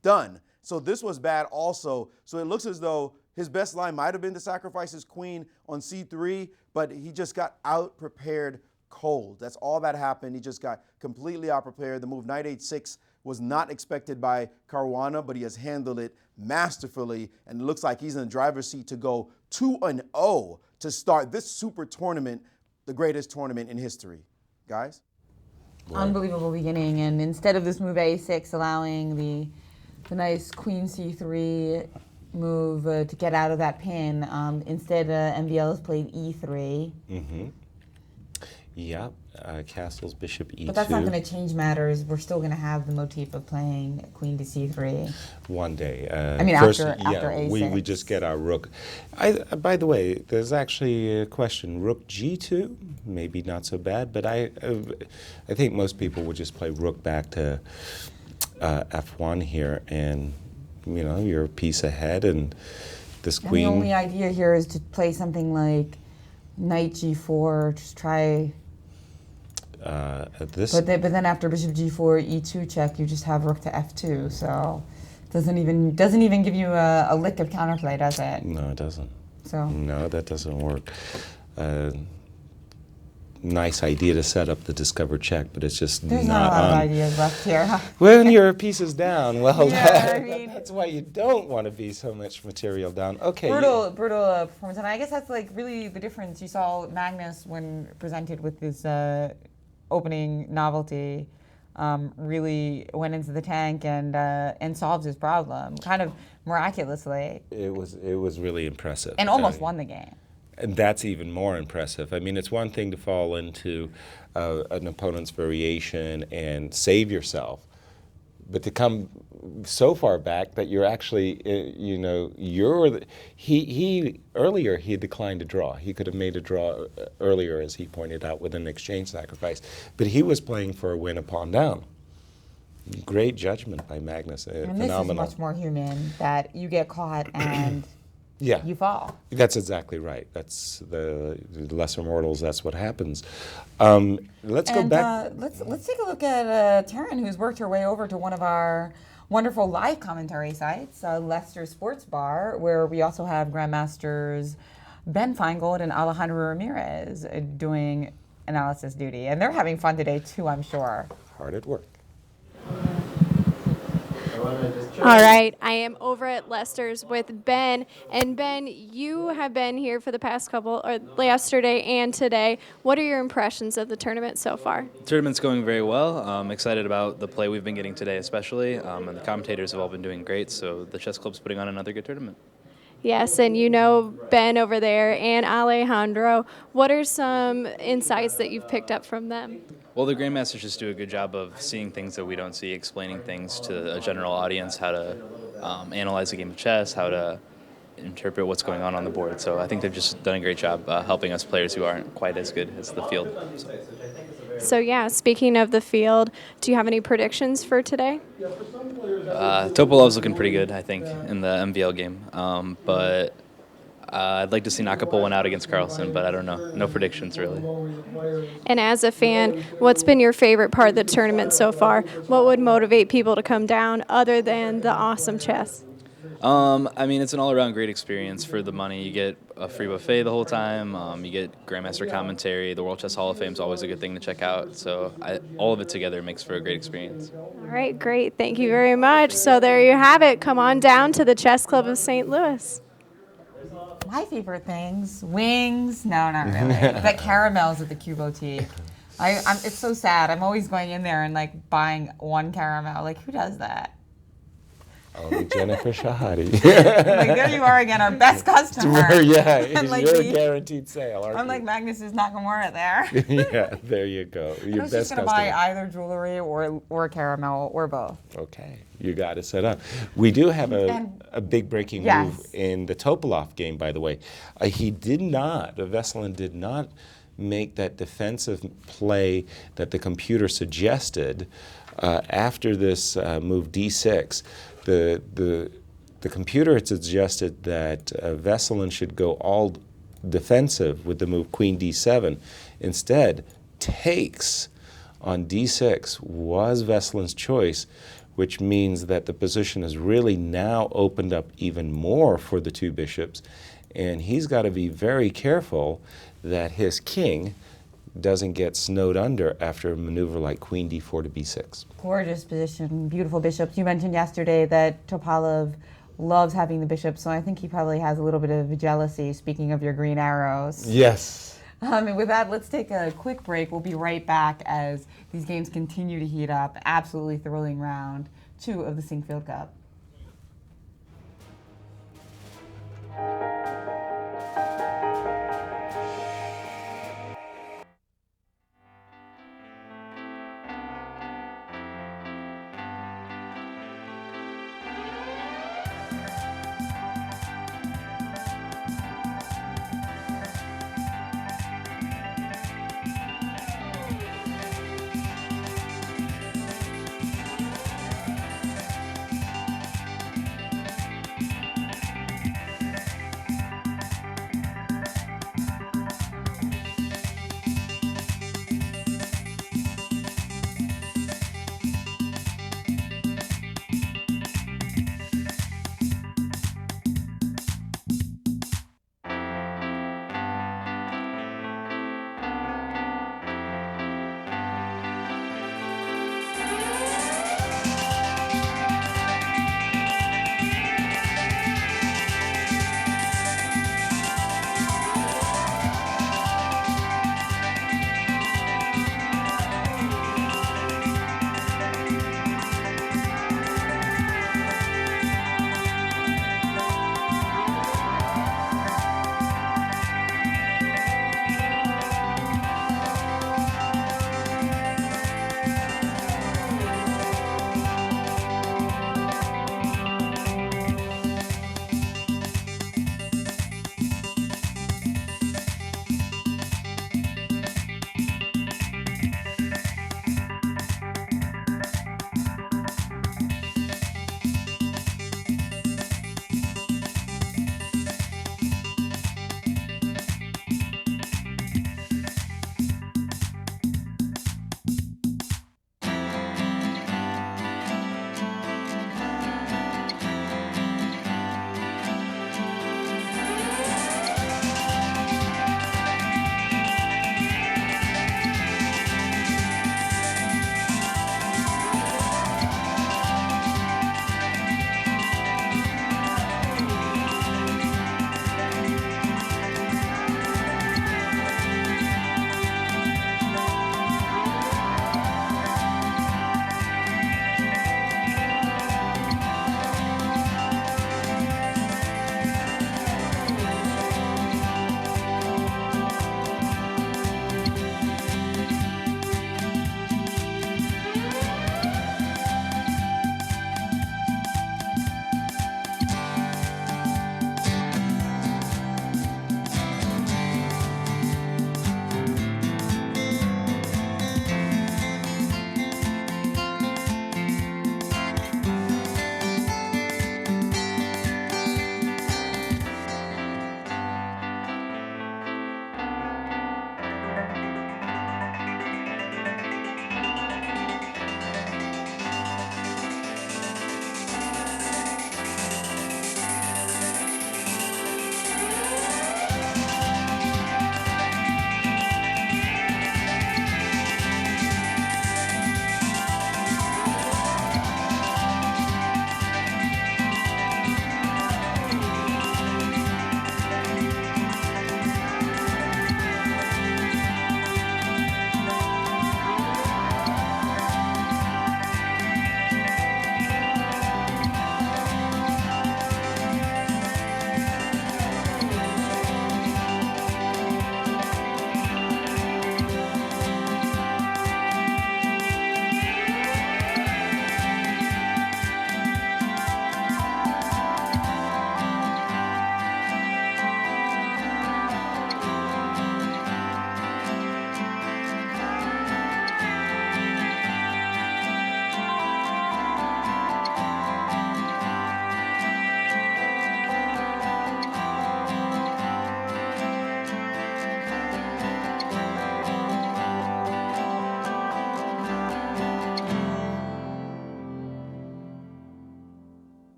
Done. So this was bad also. So it looks as though his best line might have been to sacrifice his queen on c3, but he just got out-prepared cold. That's all that happened. He just got completely out-prepared. The move knight h6 was not expected by Caruana, but he has handled it masterfully, and it looks like he's in the driver's seat to go 2-0 to start this super tournament, the greatest tournament in history. Guys?
Unbelievable beginning, and instead of this move a6 allowing the nice queen c3 move to get out of that pin, instead MVL has played e3.
Mm-hmm. Yep, castles, bishop e2.
But that's not going to change matters. We're still going to have the motif of playing queen to c3.
One day.
I mean,
first,
after a6.
We just get our rook. By the way, there's actually a question. Rook g2, maybe not so bad, but I think most people would just play rook back to f1 here, and you know, you're a piece ahead, and this queen.
And the only idea here is to play something like knight g4, just try. But then after bishop g4, e2 check, you just have rook to f2. So doesn't even give you a lick of counterplay, does it?
No, it doesn't.
So
no, that doesn't work. Nice idea to set up the discover check, but it's just
there's
not
not a lot
on.
of ideas left here.
When your piece is down, well,
yeah, I mean,
that's why you don't want to be so much material down. Okay.
Brutal performance, and I guess that's like really the difference. You saw Magnus when presented with his opening novelty, really went into the tank and solved his problem, kind of miraculously.
It was really impressive.
And almost won the game.
And that's even more impressive. I mean, it's one thing to fall into an opponent's variation and save yourself, but to come so far back that you're actually, he earlier he declined to draw. He could have made a draw earlier, as he pointed out, with an exchange sacrifice, but he was playing for a win, a pawn down. Great judgment by Magnus.
And
phenomenal.
this is much more human, that you get caught and
yeah,
you fall.
That's exactly right. That's the lesser mortals. That's what happens. Let's go back.
Let's take a look at Taryn, who's worked her way over to one of our wonderful live commentary sites, Leicester Sports Bar, where we also have Grandmasters Ben Feingold and Alejandro Ramirez doing analysis duty, and they're having fun today too, I'm sure.
Hard at work.
All right, I am over at Leicester's with Ben, and Ben, you have been here for the past couple, or yesterday and today. What are your impressions of the tournament so far?
The tournament's going very well. I'm excited about the play we've been getting today especially, and the commentators have all been doing great, so the chess club's putting on another good tournament.
Yes, and you know Ben over there and Alejandro. What are some insights that you've picked up from them?
Well, the Grandmasters just do a good job of seeing things that we don't see, explaining things to a general audience, how to analyze a game of chess, how to interpret what's going on the board. So I think they've just done a great job helping us players who aren't quite as good as the field.
So yeah, speaking of the field, do you have any predictions for today?
Topolov's looking pretty good, I think, in the MVL game. But I'd like to see Naka pull one out against Carlsen, but I don't know. No predictions, really.
And as a fan, what's been your favorite part of the tournament so far? What would motivate people to come down other than the awesome chess?
I mean, it's an all-around great experience for the money. You get a free buffet the whole time. You get Grandmaster commentary. The World Chess Hall of Fame is always a good thing to check out. So all of it together makes for a great experience.
All right, great. Thank you very much. So there you have it. Come on down to the Chess Club of St. Louis.
My favorite things, wings. No, not really. But caramels at the Q Boutique. It's so sad. I'm always going in there and like buying one caramel. Like, who does that?
Only Jennifer Shahade.
Like, there you are again, our best customer.
Yeah,
like
you're a guaranteed sale, aren't
I'm
you?
like Magnus is Nakamura there.
Yeah, there you go. Your
I was
best
just going to buy either jewelry or caramel or both.
Okay, you got it set up. We do have a big breaking move in the Topolov game, by the way. Veselin did not make that defensive play that the computer suggested after this move d6. The computer had suggested that Veselin should go all defensive with the move queen d7. Instead, takes on d6 was Veselin's choice, which means that the position is really now opened up even more for the two bishops, and he's got to be very careful that his king doesn't get snowed under after a maneuver like queen d4 to b6.
Gorgeous position, beautiful bishops. You mentioned yesterday that Topalov loves having the bishops, so I think he probably has a little bit of jealousy, speaking of your green arrows.
Yes.
And with that, let's take a quick break. We'll be right back as these games continue to heat up. Absolutely thrilling round 2 of the Sinquefield Cup.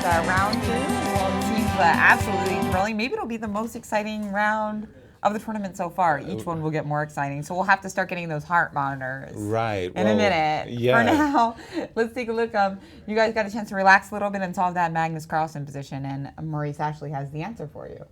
round 2. Well, it seems absolutely thrilling. Maybe it'll be the most exciting round of the tournament so far. Each one will get more exciting. So we'll have to start getting those heart monitors
right
in a minute.
Yeah.
For now, let's take a look. You guys got a chance to relax a little bit and solve that Magnus Carlsen position, and Maurice Ashley has the answer for you.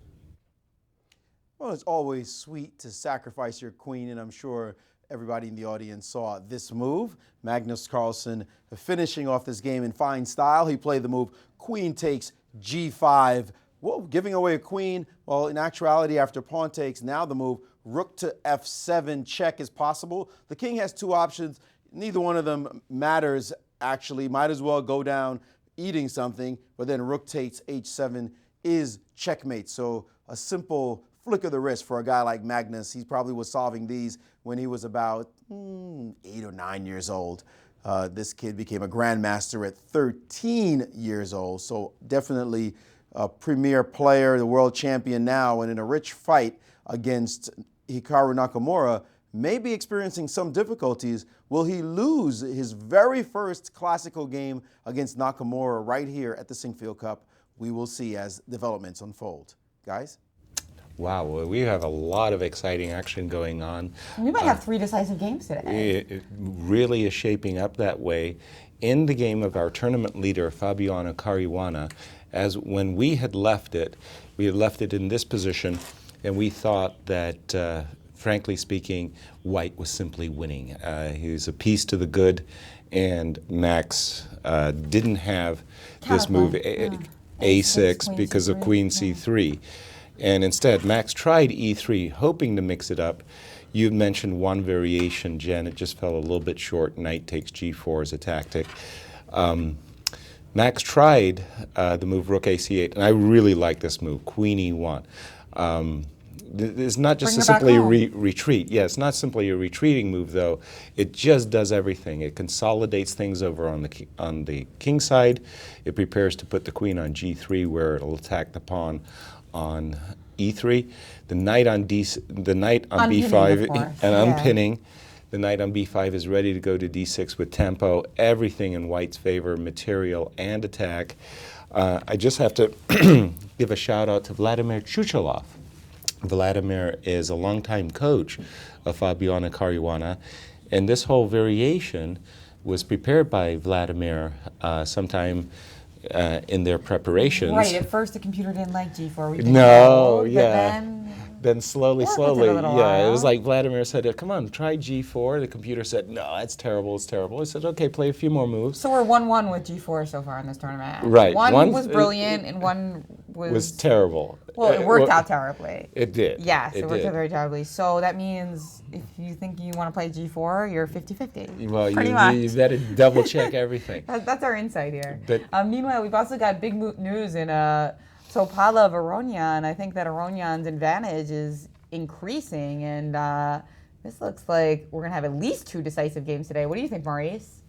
Well, it's always sweet to sacrifice your queen, and I'm sure everybody in the audience saw this move. Magnus Carlsen finishing off this game in fine style. He played the move queen takes g5. Whoa, giving away a queen. Well, in actuality, after pawn takes, now the move rook to f7 check is possible. The king has two options. Neither one of them matters, actually. Might as well go down eating something, but then rook takes h7 is checkmate. So a simple flick of the wrist for a guy like Magnus. He probably was solving these when he was about 8 or 9 years old. This kid became a grandmaster at 13 years old, so definitely a premier player, the world champion now, and in a rich fight against Hikaru Nakamura, may be experiencing some difficulties. Will he lose his very first classical game against Nakamura right here at the Sinquefield Cup? We will see as developments unfold. Guys?
Wow, well, we have a lot of exciting action going on.
We might have 3 decisive games today.
It really is shaping up that way. In the game of our tournament leader, Fabiano Caruana, as when we had left it in this position, and we thought that, frankly speaking, White was simply winning. He was a piece to the good, and Max didn't have this move, A6, because of Queen C3. And instead, Max tried E3, hoping to mix it up. You mentioned one variation, Jen. It just fell a little bit short. Knight takes G4 as a tactic. Max tried the move Rook AC8, and I really like this move, Queen E1. It's not just simply a retreat. Yeah, it's not simply a retreating move, though. It just does everything. It consolidates things over on the king side. It prepares to put the queen on G3, where it'll attack the pawn on E3. The knight on B5 and unpinning. The knight on B5 is ready to go to D6 with tempo. Everything in White's favor, material and attack. I just have to give a shout out to Vladimir Chuchalov. Vladimir is a longtime coach of Fabiano Caruana, and this whole variation was prepared by Vladimir sometime in their preparations.
Right, at first the computer didn't like G4.
Then slowly, it was like Vladimir said, come on, try G4. The computer said, no, that's terrible, it's terrible. He said, okay, play a few more moves.
So we're 1-1 with G4 so far in this tournament.
Right.
One was brilliant and one
was terrible.
Well, it worked out terribly.
It did.
Yes, it worked out very terribly. So that means if you think you want to play G4, you're 50-50.
Well, you better double check everything.
That's our insight here. Meanwhile, we've also got big news in Topalov Aronian. I think that Aronian's advantage is increasing, and this looks like we're going to have at least 2 decisive games today. What do you think, Maurice?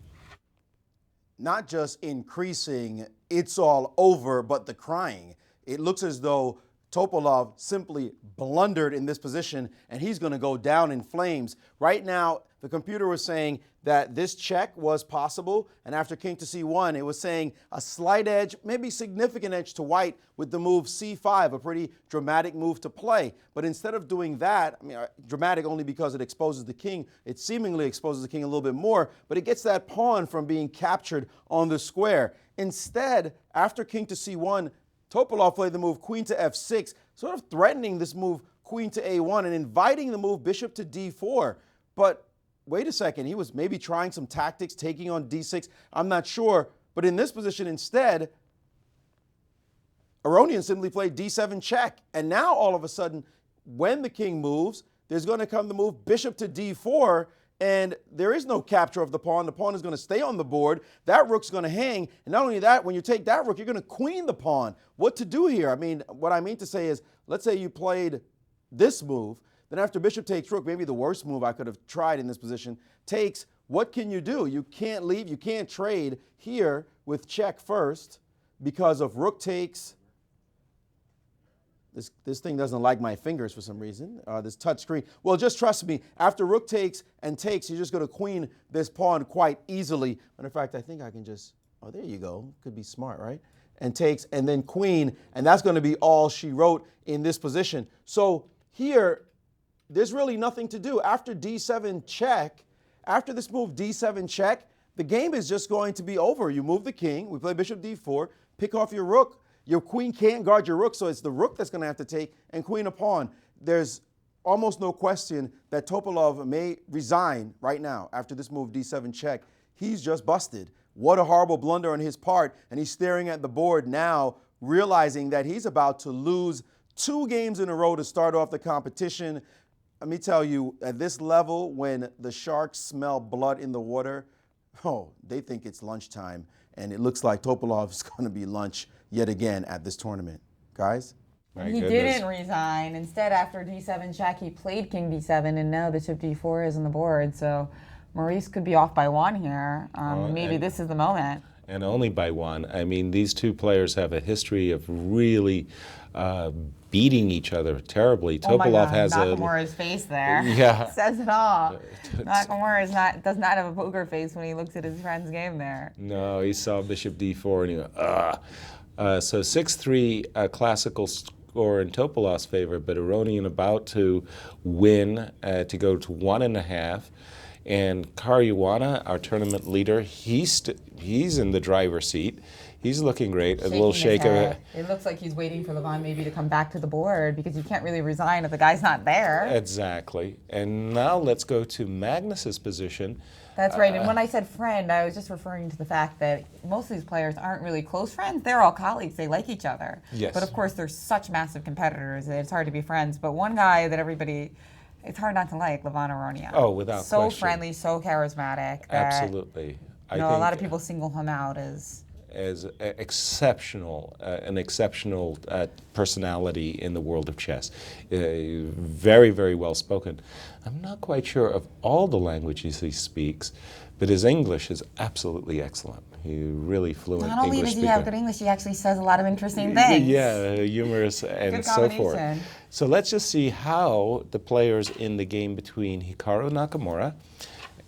Not just increasing, it's all over, but the crying. It looks as though Topalov simply blundered in this position, and he's going to go down in flames. Right now, the computer was saying that this check was possible, and after king to c1, it was saying a slight edge, maybe significant edge to White with the move c5, a pretty dramatic move to play. But instead of doing that, I mean, dramatic only because it exposes the king, it seemingly exposes the king a little bit more, but it gets that pawn from being captured on the square. Instead, after king to c1, Topalov played the move queen to f6, sort of threatening this move queen to a1 and inviting the move bishop to d4. But wait a second, he was maybe trying some tactics, taking on d6, I'm not sure. But in this position instead, Aronian simply played d7 check. And now all of a sudden, when the king moves, there's going to come the move bishop to d4, and there is no capture of the pawn. The pawn is going to stay on the board. That rook's going to hang. And not only that, when you take that rook, you're going to queen the pawn. What to do here? I mean, what I mean to say is, let's say you played this move. Then after bishop takes rook, maybe the worst move I could have tried in this position, takes, what can you do? You can't leave, you can't trade here with check first because of rook takes. This thing doesn't like my fingers for some reason, this touch screen. Well, just trust me, after rook takes and takes, you're just going to queen this pawn quite easily. Matter of fact, I think I can just, oh, there you go. Could be smart, right? and takes, and then queen, and that's going to be all she wrote in this position. So here, there's really nothing to do. After d7 check, after this move d7 check, the game is just going to be over. You move the king, we play bishop d4, pick off your rook. Your queen can't guard your rook, so it's the rook that's going to have to take, and queen a pawn. There's almost no question that Topalov may resign right now after this move d7 check. He's just busted. What a horrible blunder on his part, and he's staring at the board now, realizing that he's about to lose 2 games in a row to start off the competition. Let me tell you, at this level, when the sharks smell blood in the water, oh, they think it's lunchtime, and it looks like Topalov is going to be lunch yet again at this tournament. Guys?
He didn't resign. Instead, after d7 check, he played king d7, and now bishop d4 is on the board. So Maurice could be off by 1 here. Maybe this is the moment.
And only by 1. I mean, these two players have a history of really beating each other terribly. Topalov has
Nakamura's face there.
Yeah.
Says it all. Nakamura does not have a poker face when he looks at his friend's game there.
No, he saw bishop d4 and he went, ugh. So 6-3 classical score in Topalov's favor, but Aronian about to win to go to 1.5. And Caruana, our tournament leader, he's in the driver's seat. He's looking great. A little shake of it.
It looks like he's waiting for Levon maybe to come back to the board because you can't really resign if the guy's not there.
Exactly. And now let's go to Magnus's position.
That's right. And when I said friend, I was just referring to the fact that most of these players aren't really close friends. They're all colleagues. They like each other.
Yes.
But of course, they're such massive competitors that it's hard to be friends. But one guy that everybody, it's hard not to like, Levon Aronian.
Oh, without question.
So friendly, so charismatic. That,
Absolutely.
I know a lot of people single him out as
exceptional, an exceptional personality in the world of chess. Very, very well spoken. I'm not quite sure of all the languages he speaks, but his English is absolutely excellent. He's really fluent English speaker.
Not only does he have good English, he actually says a lot of interesting things.
Yeah, humorous and so forth. So let's just see how the players in the game between Hikaru Nakamura,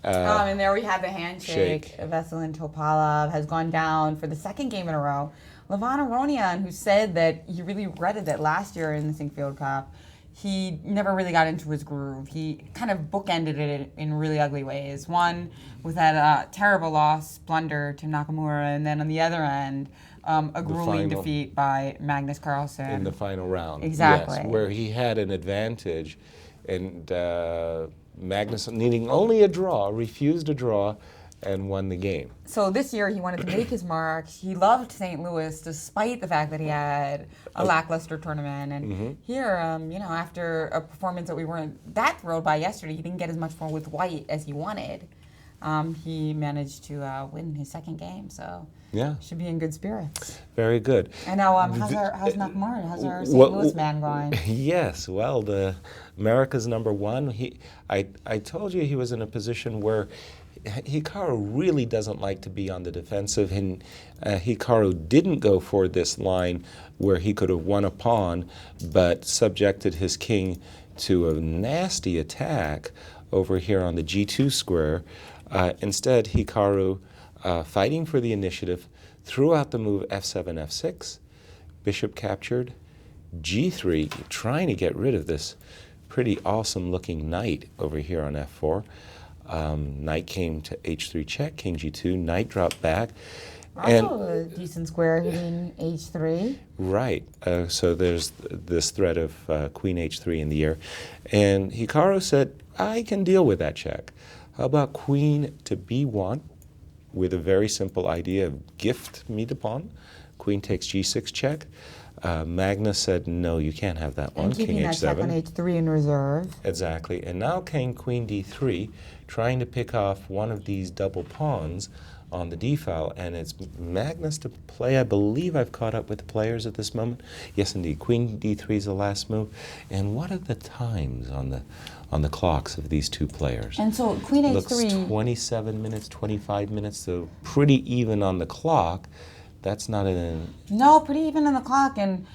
and there we have the handshake. Veselin Topalov has gone down for the 2nd game in a row. Levon Aronian, who said that he really regretted that last year in the Sinquefield Cup, he never really got into his groove. He kind of bookended it in really ugly ways. One with that terrible loss, blunder to Nakamura, and then on the other end, a grueling defeat by Magnus Carlsen.
In the final round.
Exactly.
Yes, where he had an advantage, and Magnus, needing only a draw, refused a draw and won the game.
So this year he wanted to make his mark. He loved St. Louis despite the fact that he had a lackluster tournament. And here, after a performance that we weren't that thrilled by yesterday, he didn't get as much fun with white as he wanted. He managed to win his 2nd game, so should be in good spirits.
Very good.
And now, how's Nakamura? How's our St. Louis man going?
Yes, well, America's #1. I told you he was in a position where Hikaru really doesn't like to be on the defensive, and Hikaru didn't go for this line where he could have won a pawn, but subjected his king to a nasty attack over here on the g2 square. Instead, Hikaru, fighting for the initiative, threw out the move f7, f6, bishop captured, g3, trying to get rid of this pretty awesome looking knight over here on f4. Knight came to h3 check, king g2, knight dropped back.
Also a decent square hitting h3.
Right. So there's this threat of queen h3 in the air. And Hikaru said, I can deal with that check. How about queen to b1 with a very simple idea of gift me the pawn. Queen takes g6 check. Magnus said, no, you can't have that one.
And keeping
king
that
h7.
check on h3 in reserve.
Exactly. And now king queen d3, trying to pick off one of these double pawns on the d file, and it's Magnus to play. I believe I've caught up with the players at this moment. Yes, indeed. Queen d3 is the last move. And what are the times on the clocks of these two players?
And so queen h3
looks 27 minutes, 25 minutes, so pretty even on the clock. That's not
No, pretty even on the clock, and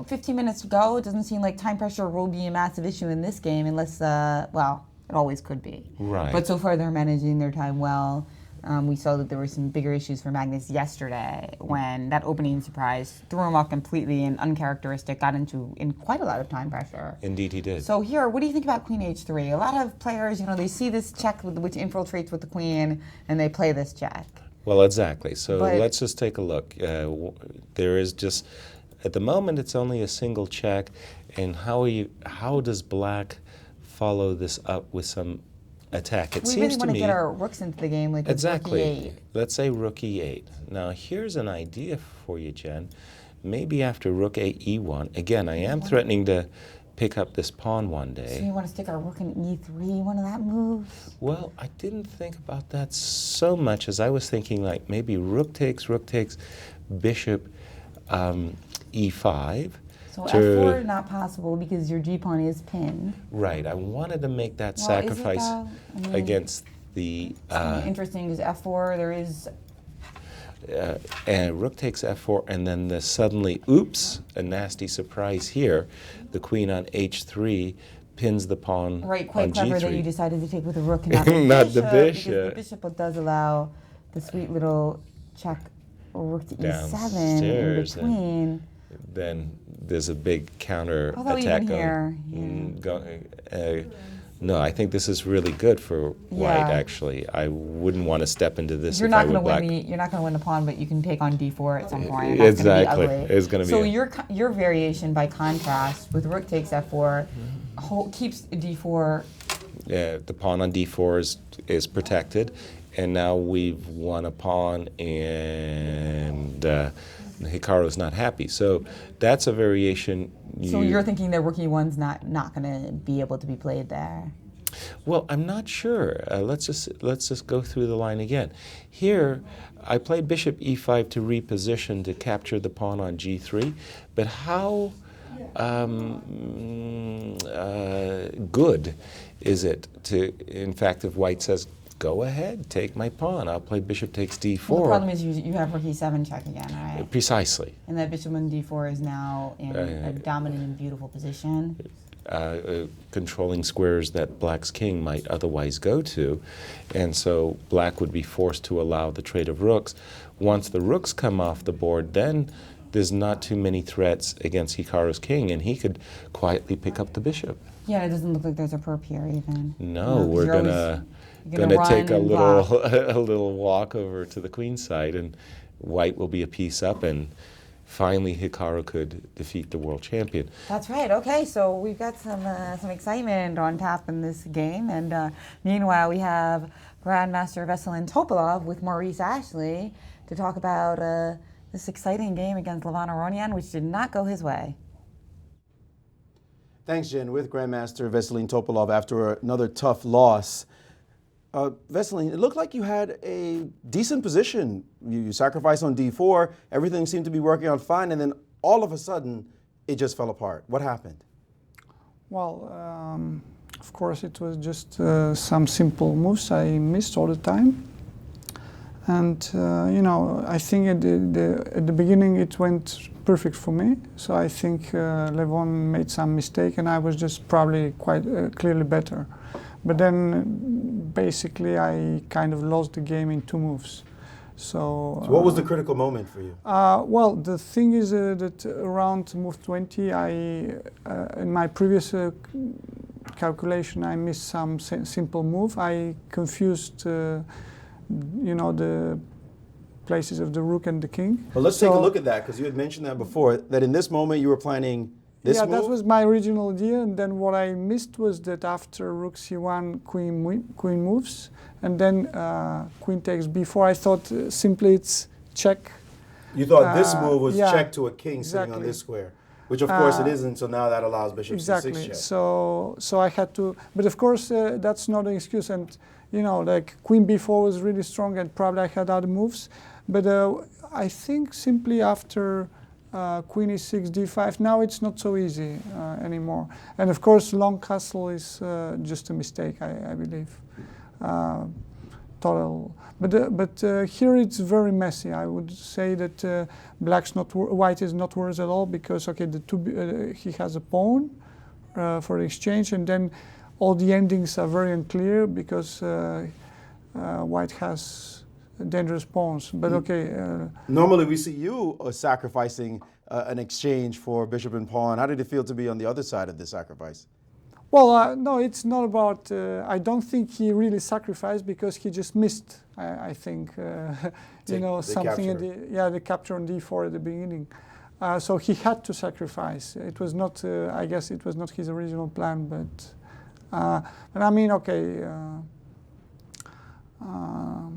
15 minutes to go. It doesn't seem like time pressure will be a massive issue in this game unless, well, it always could be.
Right.
But so far they're managing their time well. We saw that there were some bigger issues for Magnus yesterday when that opening surprise threw him off completely and uncharacteristic, got in quite a lot of time pressure.
Indeed, he did.
So here, what do you think about Queen H3? A lot of players, they see this check which infiltrates with the Queen, and they play this check.
Well, exactly. So let's just take a look. There is just, at the moment, it's only a single check, and how does Black follow this up with some attack? It
we
seems
really
to
want to
me
get our rooks into the game, like
exactly.
Rookie 8.
Let's say Rook E8. Now, here's an idea for you, Jen. Maybe after Rook E1, again, I am threatening to pick up this pawn one day.
So you want to stick our rook in E3, one of that moves?
Well, I didn't think about that so much as I was thinking like maybe rook takes, bishop E5.
So F4 not possible because your G-pawn is pinned.
Right, I wanted to make that sacrifice against the...
It's interesting because F4 there is...
and rook takes F4 and then suddenly, oops, a nasty surprise here. The queen on H3 pins the pawn
right, quite
on
clever
G3.
that you decided to take with the rook and not the
not
bishop.
the bishop.
Because the bishop does allow the sweet little check rook to E7 in between.
Then there's a big counter
Although
attack
even
going. No, I think this is really good for white. Actually, I wouldn't want to step into this.
You're
if
not
I were black.
You're not going to win the pawn, but you can take on D4 at some point. And
Exactly,
that's gonna be ugly.
it's going to be.
So your variation, by contrast, with rook takes F4, keeps D4.
Yeah, the pawn on D4 is protected, and now we've won a pawn, and Hikaru's not happy. So that's a variation.
So you're thinking that rook E1's not going to be able to be played there?
Well, I'm not sure. Let's just go through the line again. Here, I played bishop E5 to reposition to capture the pawn on G3, but how good is it to, in fact, if white says, go ahead, take my pawn, I'll play bishop takes D4.
Well, the problem is you have rook E7 check again, right?
Precisely.
And that bishop on D4 is now in a dominant and beautiful position.
Controlling squares that black's king might otherwise go to, and so black would be forced to allow the trade of rooks. Once the rooks come off the board, then there's not too many threats against Hikaru's king, and he could quietly pick up the bishop.
Yeah, it doesn't look like there's a perp here even.
No, we're gonna take a little walk over to the queen's side, and white will be a piece up, and finally Hikaru could defeat the world champion.
That's right. Okay, so we've got some excitement on tap in this game, and meanwhile we have Grandmaster Veselin Topalov with Maurice Ashley to talk about this exciting game against Levan Aronian, which did not go his way.
Thanks, Jen. With Grandmaster Veselin Topalov after another tough loss. Veselin, it looked like you had a decent position. You sacrificed on D4, everything seemed to be working out fine, and then all of a sudden, it just fell apart. What happened?
Well, of course, it was just some simple moves I missed all the time. And, I think at the beginning it went perfect for me. So I think Levon made some mistake, and I was just probably quite clearly better. But then, basically, I kind of lost the game in 2 moves. So
what was the critical moment for you?
Well, the thing is that around move 20, in my previous calculation, I missed some simple move. I confused, the places of the rook and the king.
Well, let's take a look at that, because you had mentioned that before, that in this moment you were planning this move?
That was my original idea, and then what I missed was that after rook c1, queen moves, and then queen takes b4. I thought simply it's check.
You thought this move was check to a king sitting on this square, which of course it isn't, so now that allows bishop c6 check.
So I had to, but of course that's not an excuse, and like queen b4 was really strong, and probably I had other moves, but I think simply after queen e6, d5, now it's not so easy anymore. And of course, long castle is just a mistake, I believe. Total. But here it's very messy. I would say that white is not worse at all, because he has a pawn for the exchange, and then all the endings are very unclear, because white has dangerous pawns. But okay.
Normally we see you sacrificing an exchange for bishop and pawn. How did it feel to be on the other side of the sacrifice?
Well, no, it's not about. I don't think he really sacrificed because he just missed. I think something at the capture on d4 at the beginning. So he had to sacrifice. It was not. I guess it was not his original plan, but I mean, okay.
How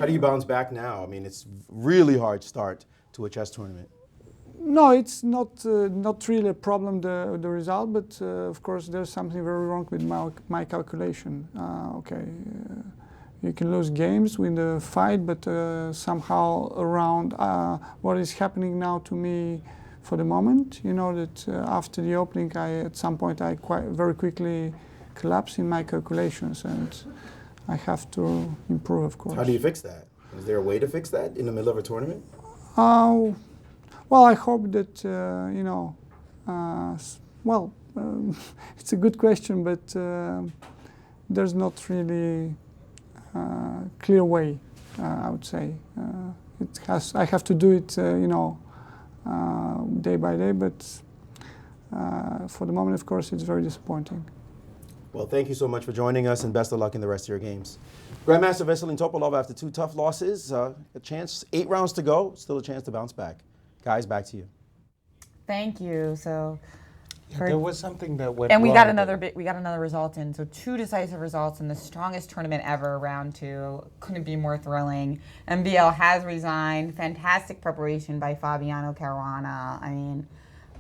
do you bounce back now? I mean, it's really hard start to a chess tournament.
No, it's not really a problem, the result, but of course there's something very wrong with my calculation. You can lose games, win the fight, but somehow around what is happening now to me for the moment, you know that after the opening, at some point I very quickly collapse in my calculations, and I have to improve, of course.
How do you fix that? Is there a way to fix that in the middle of a tournament?
Well, I hope that, it's a good question, but there's not really a clear way, I would say. I have to do it, day by day, but for the moment, of course, it's very disappointing.
Well, thank you so much for joining us, and best of luck in the rest of your games. Grandmaster Veselin Topalov, after 2 tough losses, a chance, 8 rounds to go, still a chance to bounce back. Guys, back to you.
Thank you. So
there was something that went
and we
wrong,
got another result in. So 2 decisive results in the strongest tournament ever, round 2. Couldn't be more thrilling. MBL has resigned. Fantastic preparation by Fabiano Caruana. I mean,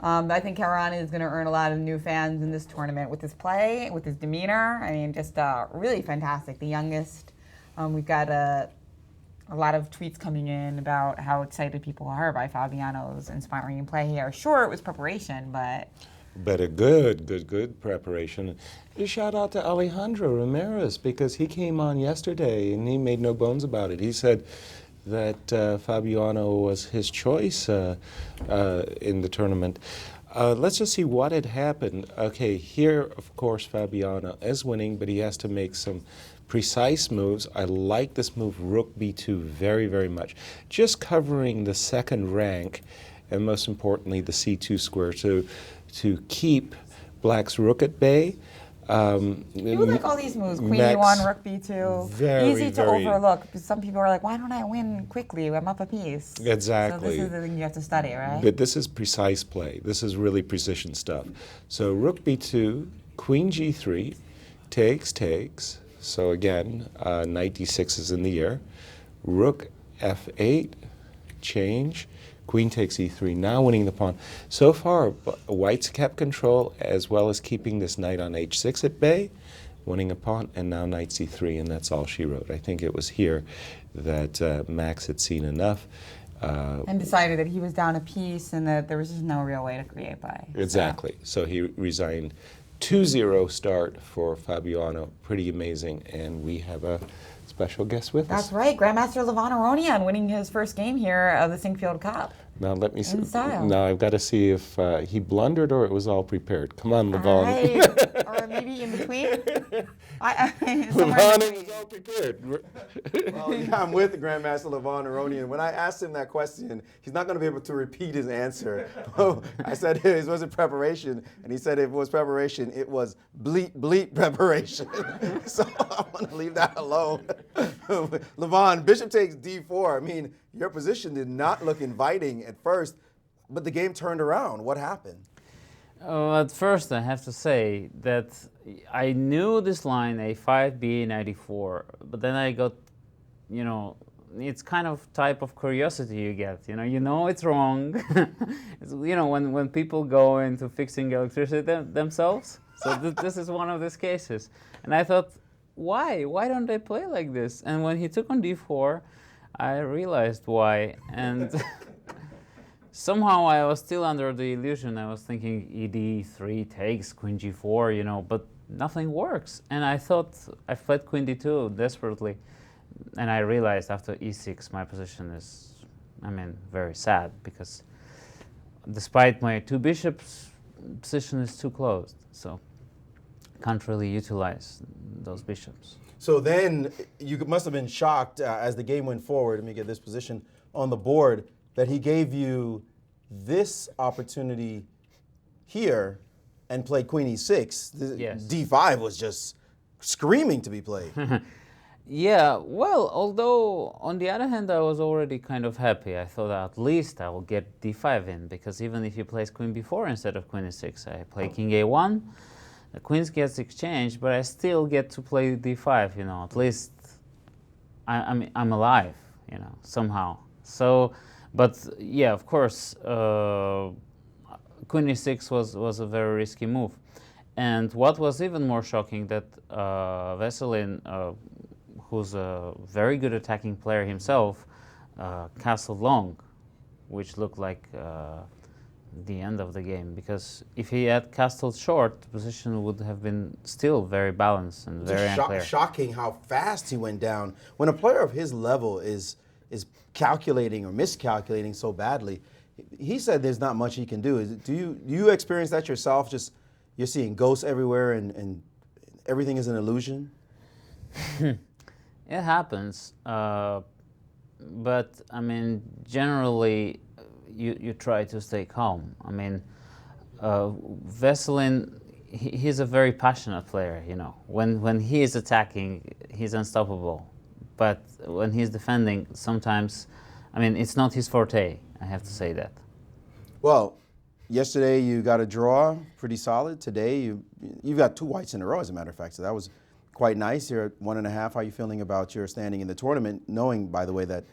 I think Caruana is going to earn a lot of new fans in this tournament with his play, with his demeanor. I mean, just really fantastic. The youngest. We've got a lot of tweets coming in about how excited people are by Fabiano's inspiring play here. Sure, it was preparation, but
a good preparation. A shout out to Alejandro Ramirez, because he came on yesterday and he made no bones about it. He said that Fabiano was his choice in the tournament. Let's just see what had happened. Okay, here, of course, Fabiano is winning, but he has to make some precise moves. I like this move, rook b2, very, very much. Just covering the second rank, and most importantly, the c2 square to keep black's rook at bay.
You like all these moves, queen e1, rook b2. Easy to overlook, because some people are like, why don't I win quickly? I'm up a piece.
Exactly.
So this is the thing you have to study, right?
But this is precise play. This is really precision stuff. So rook b2, queen g3, takes. So again, knight d6 is in the air. Rook f8, change. Queen takes e3, now winning the pawn. So far, white's kept control as well as keeping this knight on h6 at bay, winning a pawn, and now knight c3, and that's all she wrote. I think it was here that Max had seen enough.
And decided that he was down a piece and that there was just no real way to create play.
Exactly. So he resigned. 2-0 start for Fabiano. Pretty amazing. And we have a special guest with us.
That's right. Grandmaster Levon Aronian winning his first game here of the Sinquefield Cup.
Now let me see.
In style.
Now I've got to see if he blundered or it was all prepared. Come on, Levon.
Right. Or maybe in between.
Levon is all prepared.
Well, yeah, I'm with Grandmaster Levon Aronian. When I asked him that question, he's not going to be able to repeat his answer. I said, was it preparation? And he said if it was preparation, it was bleep preparation. So I want to leave that alone. Levon, bishop takes d4. I mean, your position did not look inviting at first, but the game turned around. What happened?
At first, I have to say that I knew this line, a5, b94, but then I got, it's kind of type of curiosity you get. You know it's wrong. It's, when people go into fixing electricity themselves. So this is one of these cases. And I thought, why? Why don't they play like this? And when he took on d4, I realized why. And somehow I was still under the illusion. I was thinking ed3 takes, queen g4, but nothing works. And I thought I fled queen d2 desperately. And I realized after e6 my position is, very sad, because despite my 2 bishops, position is too closed. So can't really utilize those bishops.
So then you must have been shocked as the game went forward. Let me get this position on the board, that he gave you this opportunity here and played Queen E6.
Yes.
D5 was just screaming to be played.
Yeah, well, although on the other hand, I was already kind of happy. I thought at least I will get D5 in, because even if he plays Queen B4 instead of Queen E6, I play King A1, the Queens gets exchanged, but I still get to play D5, you know, at least I'm alive, you know, somehow. So, but yeah, of course, Queen E6 was a very risky move. And what was even more shocking, that Veselin, who's a very good attacking player himself, castled long, which looked like the end of the game, because if he had castled short, the position would have been still very balanced and very unclear.
Shocking how fast he went down. When a player of his level is calculating or miscalculating so badly, he said there's not much he can do. Do you experience that yourself? Just you're seeing ghosts everywhere and everything is an illusion?
It happens, but I mean, generally, you try to stay calm. I mean, Veselin, he's a very passionate player. You know, when he is attacking, he's unstoppable. But when he's defending, sometimes, I mean, it's not his forte. I have to say that.
Well, yesterday you got a draw, pretty solid. Today you've got 2 whites in a row, as a matter of fact. So that was quite nice. You're at 1.5. How are you feeling about your standing in the tournament, knowing, by the way, that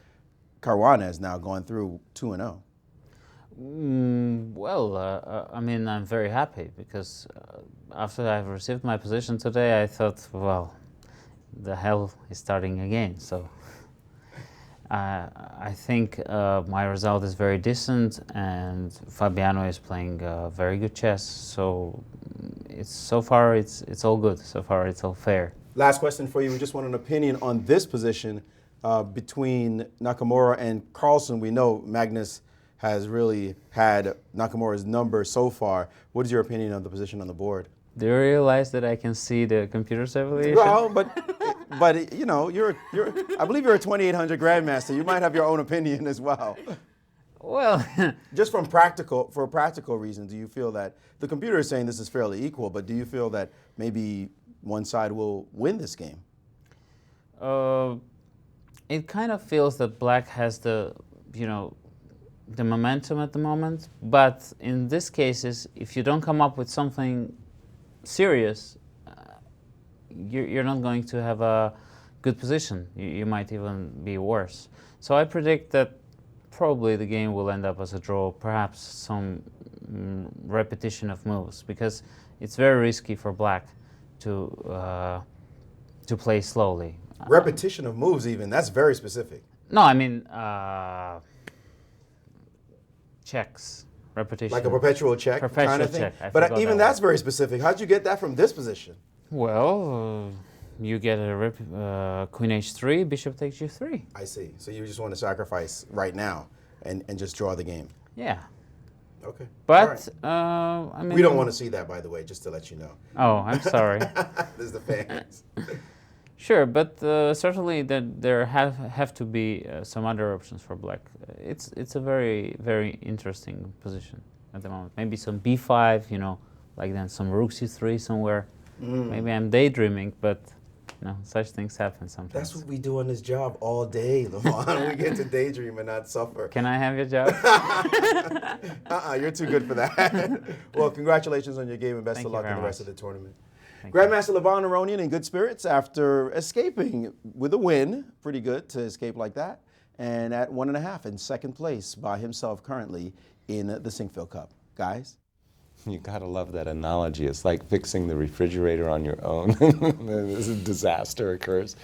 Caruana has now gone through 2-0?
Well, I mean, I'm very happy, because after I've received my position today, I thought, well, the hell is starting again. So I think my result is very decent, and Fabiano is playing very good chess. So so far it's all good. So far it's all fair.
Last question for you. We just want an opinion on this position between Nakamura and Carlsen. We know Magnus has really had Nakamura's number so far. What is your opinion on the position on the board?
Do you realize that I can see the computer's evaluation?
Well, but you know, I believe you're a 2800 grandmaster. You might have your own opinion as well.
Well,
just for a practical reason, do you feel that the computer is saying this is fairly equal, but do you feel that maybe one side will win this game?
It kind of feels that Black has the momentum at the moment, but in this cases, if you don't come up with something serious, you're not going to have a good position. You might even be worse. So I predict that probably the game will end up as a draw, perhaps some repetition of moves, because it's very risky for Black to play slowly.
Repetition of moves, even, that's very specific.
No, I mean checks. Repetition.
Like a perpetual check kind of thing?
Check.
But even that's very specific. How'd you get that from this position?
Well, you get a Queen H3, Bishop takes G3.
I see. So you just want to sacrifice right now and just draw the game?
Yeah.
Okay.
But,
right.
I mean...
We don't want to see that, by the way, just to let you know.
Oh, I'm sorry.
This is the fans.
Sure, but certainly there have to be some other options for Black. It's a very, very interesting position at the moment. Maybe some B5, you know, like then some Rook C3 somewhere. Maybe I'm daydreaming, but you know, such things happen sometimes.
That's what we do on this job all day, Levon. We get to daydream and not suffer.
Can I have your job?
You're too good for that. Well, congratulations on your game and best of luck in the rest of the tournament. Grandmaster Levon Aronian in good spirits after escaping with a win. Pretty good to escape like that. And at 1.5 in second place by himself currently in the Sinquefield Cup. Guys?
You gotta love that analogy. It's like fixing the refrigerator on your own. This disaster occurs.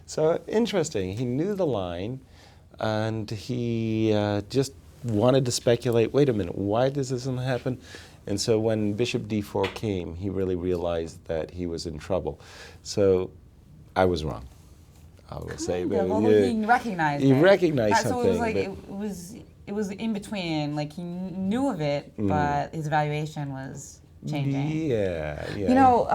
So interesting. He knew the line, and he just wanted to speculate, wait a minute, why does this happen? And so when Bishop D4 came, he really realized that he was in trouble. So I was wrong, I will say. But
he recognized it.
He recognized something.
So it was like, it was in between. Like he knew of it, but his evaluation was changing.
Yeah.
You know,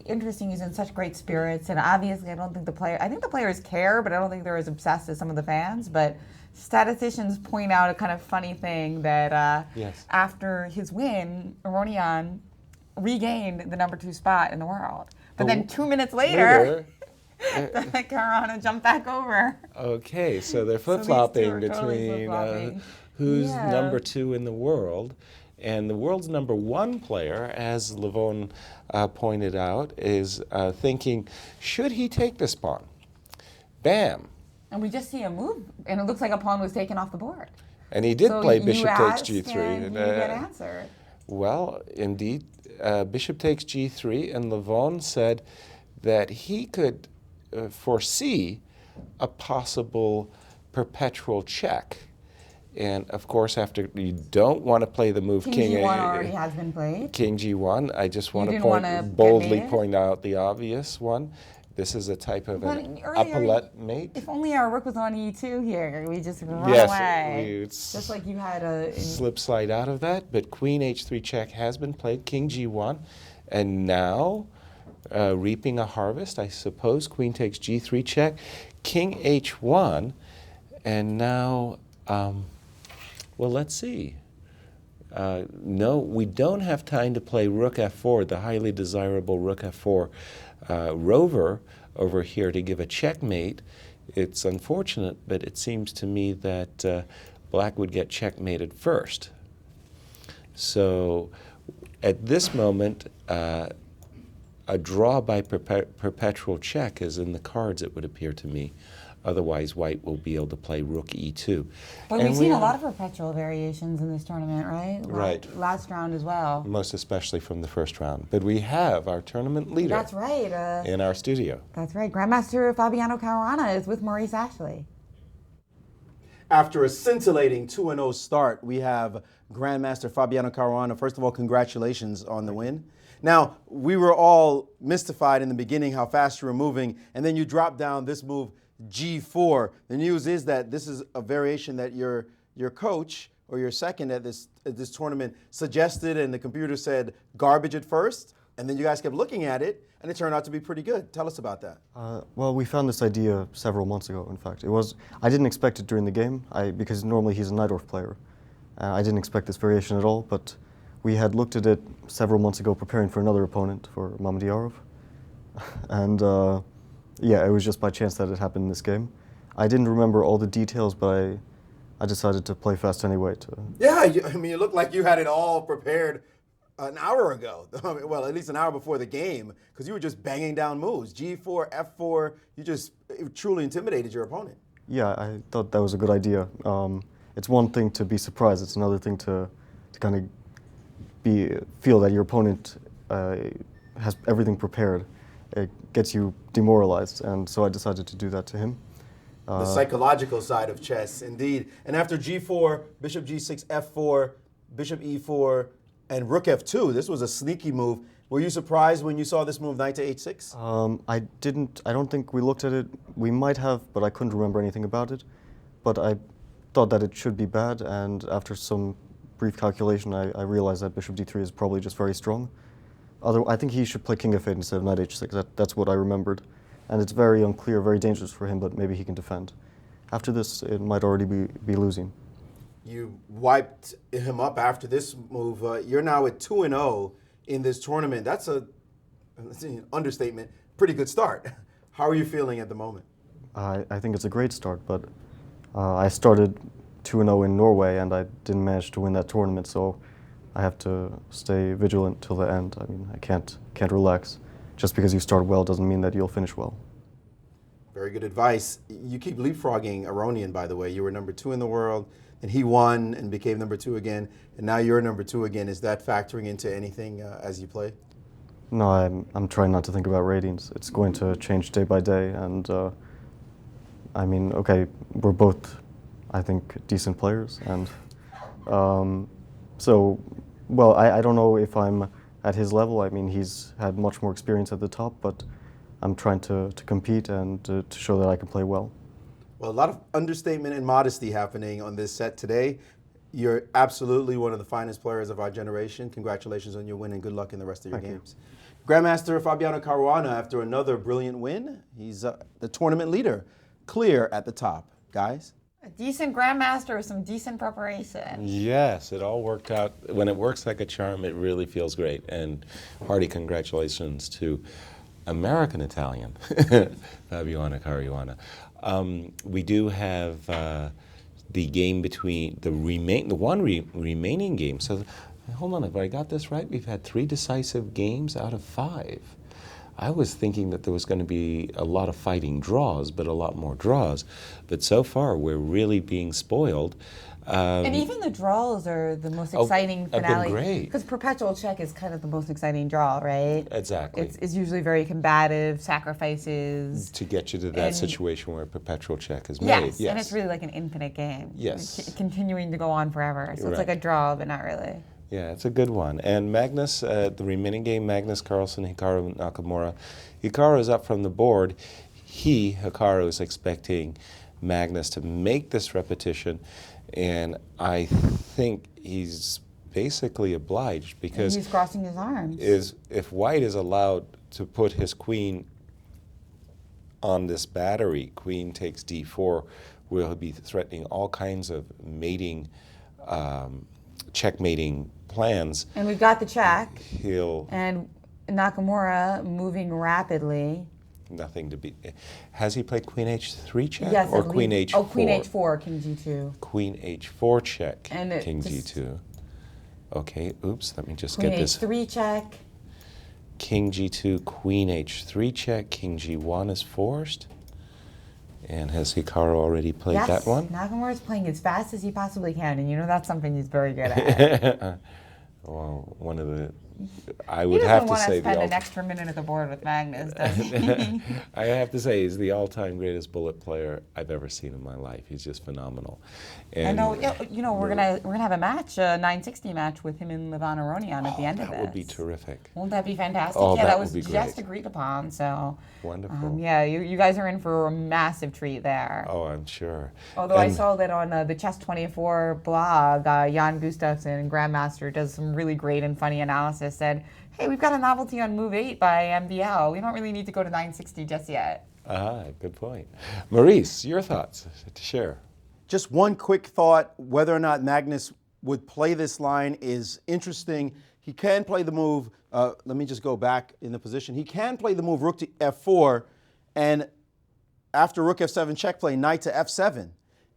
interesting. He's in such great spirits, and obviously, I think the players care, but I don't think they're as obsessed as some of the fans. But statisticians point out a kind of funny thing that after his win, Aronian regained the #2 spot in the world. But then 2 minutes later Caruana jumped back over.
Okay, so they're flip-flopping
totally
between who's #2 in the world. And the world's #1 player, as Levon pointed out, is thinking, should he take this pawn? Bam.
And we just see a move, and it looks like a pawn was taken off the board.
And he did play bishop takes
G3.
G3.
And you get answered.
Well, indeed, bishop takes G3, and Levon said that he could foresee a possible perpetual check. And of course, after you don't want to play the move
King G1 already has been played.
King G1. I just want to boldly point out the obvious one. This is a type of an epaulette mate.
If only our rook was on E2 here, we just run away. Just like you had a
slip slide out of that. But Queen H3 check has been played. King G1, and now reaping a harvest, I suppose. Queen takes G3 check. King H1, and now. Well, let's see. No, we don't have time to play rook f4, the highly desirable rook f4 rover over here to give a checkmate. It's unfortunate, but it seems to me that black would get checkmated first. So at this moment, a draw by perpetual check is in the cards, it would appear to me. Otherwise, white will be able to play rook e2.
But we've seen a lot of perpetual variations in this tournament, right?
Right.
Last round as well.
Most especially from the first round. But we have our tournament leader.
That's right.
In our studio.
That's right. Grandmaster Fabiano Caruana is with Maurice Ashley.
After a scintillating 2-0 start, we have Grandmaster Fabiano Caruana. First of all, congratulations on the win. Now, we were all mystified in the beginning how fast you were moving, and then you dropped down this move, G4. The news is that this is a variation that your coach or your second at this tournament suggested, and the computer said garbage at first, and then you guys kept looking at it, and it turned out to be pretty good. Tell us about that.
Well, we found this idea several months ago, in fact. I didn't expect it during the game, because normally he's a Najdorf player. I didn't expect this variation at all, but we had looked at it several months ago preparing for another opponent, for Mamedyarov. And yeah, it was just by chance that it happened in this game. I didn't remember all the details, but I decided to play fast anyway.
Yeah, I mean, it looked like you had it all prepared an hour ago. Well, at least an hour before the game, because you were just banging down moves. G4, F4, it truly intimidated your opponent.
Yeah, I thought that was a good idea. It's one thing to be surprised, it's another thing to kind of feel that your opponent has everything prepared. It gets you demoralized, and so I decided to do that to him.
The psychological side of chess, indeed. And after G4, Bishop G6, F4, Bishop E4, and Rook F2, this was a sneaky move. Were you surprised when you saw this move, Knight to H6?
I don't think we looked at it. We might have, but I couldn't remember anything about it. But I thought that it should be bad, and after some brief calculation, I realized that Bishop D3 is probably just very strong. I think he should play King F8 instead of Knight H6. That's what I remembered. And it's very unclear, very dangerous for him, but maybe he can defend. After this, it might already be losing.
You wiped him up after this move. You're now at 2-0 in this tournament. That's an understatement. Pretty good start. How are you feeling at the moment?
I think it's a great start, but I started 2-0 in Norway, and I didn't manage to win that tournament, so I have to stay vigilant till the end. I mean, I can't relax. Just because you start well doesn't mean that you'll finish well.
Very good advice. You keep leapfrogging Aronian, by the way. You were #2 in the world, and he won and became #2 again, and now you're #2 again. Is that factoring into anything as you play?
No, I'm trying not to think about ratings. It's going to change day by day, and I mean, okay, we're both, I think, decent players, and so, well, I don't know if I'm at his level. I mean, he's had much more experience at the top, but I'm trying to compete and to show that I can play well.
Well, a lot of understatement and modesty happening on this set today. You're absolutely one of the finest players of our generation. Congratulations on your win and good luck in the rest of your games. Grandmaster Fabiano Caruana, after another brilliant win, he's the tournament leader, clear at the top. Guys?
A decent grandmaster with some decent preparation.
Yes, it all worked out. When it works like a charm, it really feels great. And hearty congratulations to American Italian, Fabiano Caruana. We do have the game between the remaining game. So hold on, if I got this right, we've had 3 decisive games out of 5. I was thinking that there was going to be a lot of fighting draws, but a lot more draws. But so far, we're really being spoiled.
And even the draws are the most exciting finale.
Have been great.
Because Perpetual Check is kind of the most exciting draw, right?
Exactly.
It's usually very combative, sacrifices.
To get you to that situation where Perpetual Check is made.
Yes, and it's really like an infinite game.
Yes.
Continuing to go on forever. So it's like a draw, but not really.
Yeah, it's a good one. And Magnus, the remaining game, Magnus Carlsen, Hikaru Nakamura. Hikaru is up from the board. Hikaru, is expecting Magnus to make this repetition. And I think he's basically obliged because
he's crossing his arms.
If White is allowed to put his queen on this battery, queen takes d4, where he'll be threatening all kinds of mating, checkmating plans.
And we've got the check.
And
Nakamura moving rapidly.
Nothing to be. Has he played Queen H3 check?
Yes,
or Queen H4?
Oh, Queen H4, King G2.
Queen H4 check,
and
King G2. Okay, oops, let me just
Queen
get this.
Queen H3 check.
King G2, Queen H3 check, King G1 is forced. And has Hikaru already played that one?
Yes, Nakamura's playing as fast as he possibly can, and you know that's something he's very good at.
Well, one of the, I would have to say
he doesn't want to spend an extra minute at the board with Magnus, does he?
I have to say he's the all-time greatest bullet player I've ever seen in my life. He's just phenomenal. And
I know. You know, we're gonna have a match, a 960 match with him and Levan Aronian at the end of this.
That would be terrific.
Won't that be fantastic?
Oh,
yeah, that was
would be
just
great.
agreed upon. So
wonderful.
yeah, you guys are in for a massive treat there.
Oh, I'm sure.
Although I saw that on the Chess 24 blog, Jan Gustafsson, Grandmaster, does some really great and funny analysis. Said, hey, we've got a novelty on move 8 by MBL. We don't really need to go to 960 just yet.
Good point. Maurice, your thoughts to share?
Just one quick thought, whether or not Magnus would play this line is interesting. He can play the move, let me just go back in the position. He can play the move rook to f4, and after rook f7 check play, knight to f7.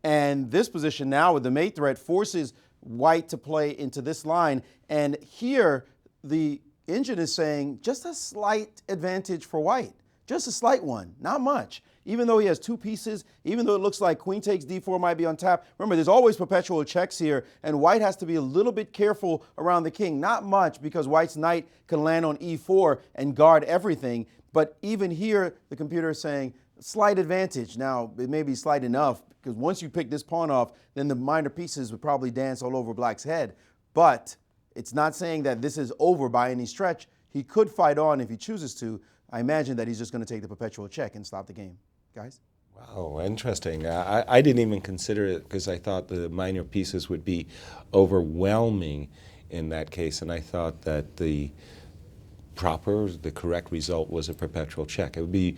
And this position now with the mate threat forces White to play into this line. And here, the engine is saying just a slight advantage for White. Just a slight one, not much. Even though he has 2 pieces, even though it looks like queen takes d4 might be on tap. Remember, there's always perpetual checks here, and White has to be a little bit careful around the king. Not much, because White's knight can land on e4 and guard everything. But even here, the computer is saying slight advantage. Now, it may be slight enough, because once you pick this pawn off, then the minor pieces would probably dance all over Black's head. But it's not saying that this is over by any stretch. He could fight on if he chooses to. I imagine that he's just going to take the perpetual check and stop the game. Guys?
Wow, interesting. I didn't even consider it because I thought the minor pieces would be overwhelming in that case, and I thought that the correct result was a perpetual check. It would be.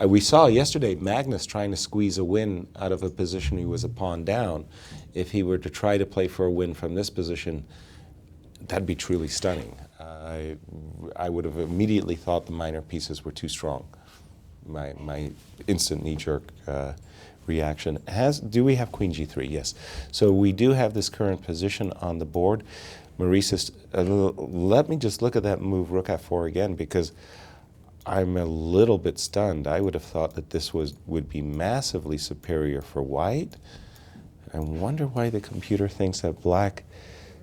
We saw yesterday Magnus trying to squeeze a win out of a position he was a pawn down. If he were to try to play for a win from this position, that'd be truly stunning. I would have immediately thought the minor pieces were too strong. My instant knee-jerk reaction. Do we have Queen G3? Yes. So we do have this current position on the board. Maurice, let me just look at that move Rook F4 again, because I'm a little bit stunned. I would have thought that this would be massively superior for White. I wonder why the computer thinks that Black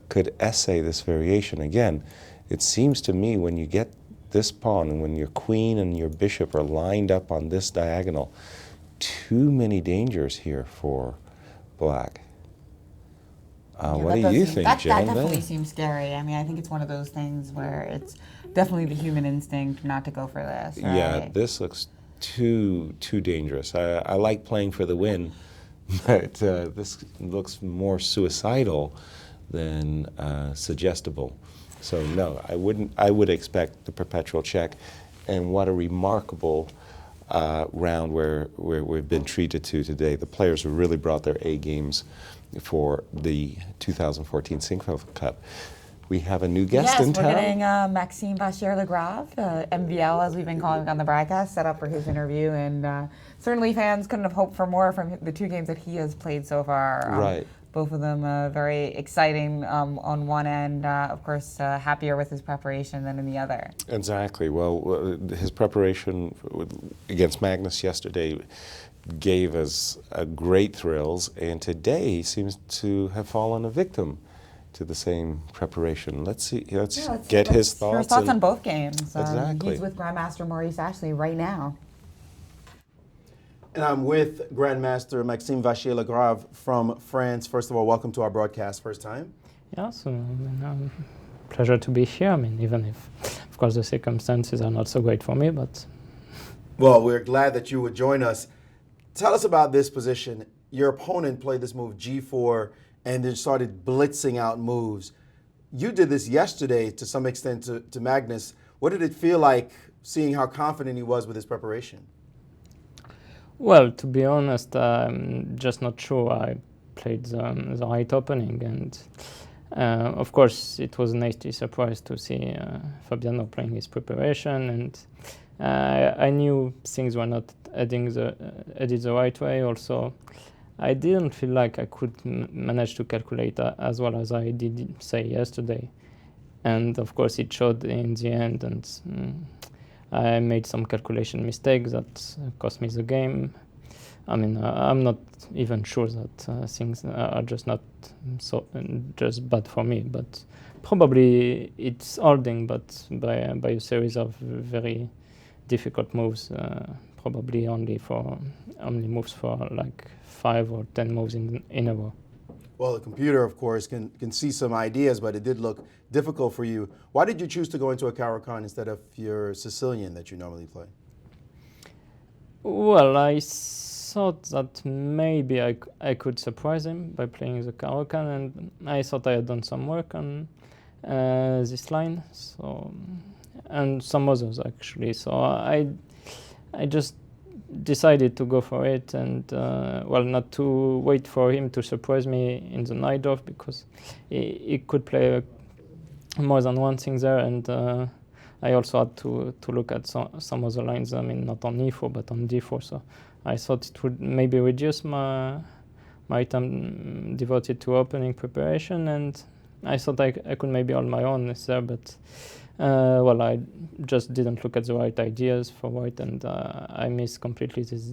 could essay this variation. Again, it seems to me when you get this pawn and when your queen and your bishop are lined up on this diagonal, too many dangers here for Black. What do you think, Jen?
That definitely seems scary. I mean, I think it's one of those things where it's definitely the human instinct not to go for this. Right?
Yeah, this looks too dangerous. I like playing for the win, but this looks more suicidal than suggestible. So no, I wouldn't. I would expect the perpetual check, and what a remarkable round where we've been treated to today. The players have really brought their A games for the 2014 Sinquefield Cup. We have a new guest in town.
Yes, we're getting Maxime Vachier-Lagrave, MVL as we've been calling him on the broadcast, set up for his interview, and certainly fans couldn't have hoped for more from the two games that he has played so far.
Right.
Both of them very exciting on one end, of course happier with his preparation than in the other.
Exactly. Well, his preparation against Magnus yesterday gave us great thrills, and today he seems to have fallen a victim to the same preparation. Let's see. Let's get his thoughts.
Your thoughts on both games.
Exactly.
He's with Grandmaster Maurice Ashley right now.
And I'm with Grandmaster Maxime Vachier-Lagrave from France. First of all, welcome to our broadcast. First time.
Yeah, so pleasure to be here. I mean, even if, of course, the circumstances are not so great for me, but.
Well, we're glad that you would join us. Tell us about this position. Your opponent played this move G4 and then started blitzing out moves. You did this yesterday to some extent to Magnus. What did it feel like seeing how confident he was with his preparation?
Well, to be honest, I'm just not sure I played the right opening, and of course it was a nasty surprise to see Fabiano playing his preparation, and I knew things were not headed the right way. Also, I didn't feel like I could manage to calculate as well as I did say yesterday, and of course it showed in the end, and I made some calculation mistakes that cost me the game. I mean, I'm not even sure that things are just not so just bad for me, but probably it's holding, but by a series of very difficult moves, probably only moves for like 5 or 10 moves in a row.
Well, the computer, of course, can see some ideas, but it did look difficult for you. Why did you choose to go into a Caro-Kann instead of your Sicilian that you normally play?
Well, I thought that maybe I could surprise him by playing the Caro-Kann, and I thought I had done some work on this line, so and some others actually. So I just decided to go for it, and well, not to wait for him to surprise me in the night off, because he could play more than one thing there, and I also had to look at some other lines. I mean, not on E4 but on D4. So I thought it would maybe reduce my time devoted to opening preparation, and I thought I could maybe hold my own there, but. Well, I just didn't look at the right ideas for white, and I missed completely this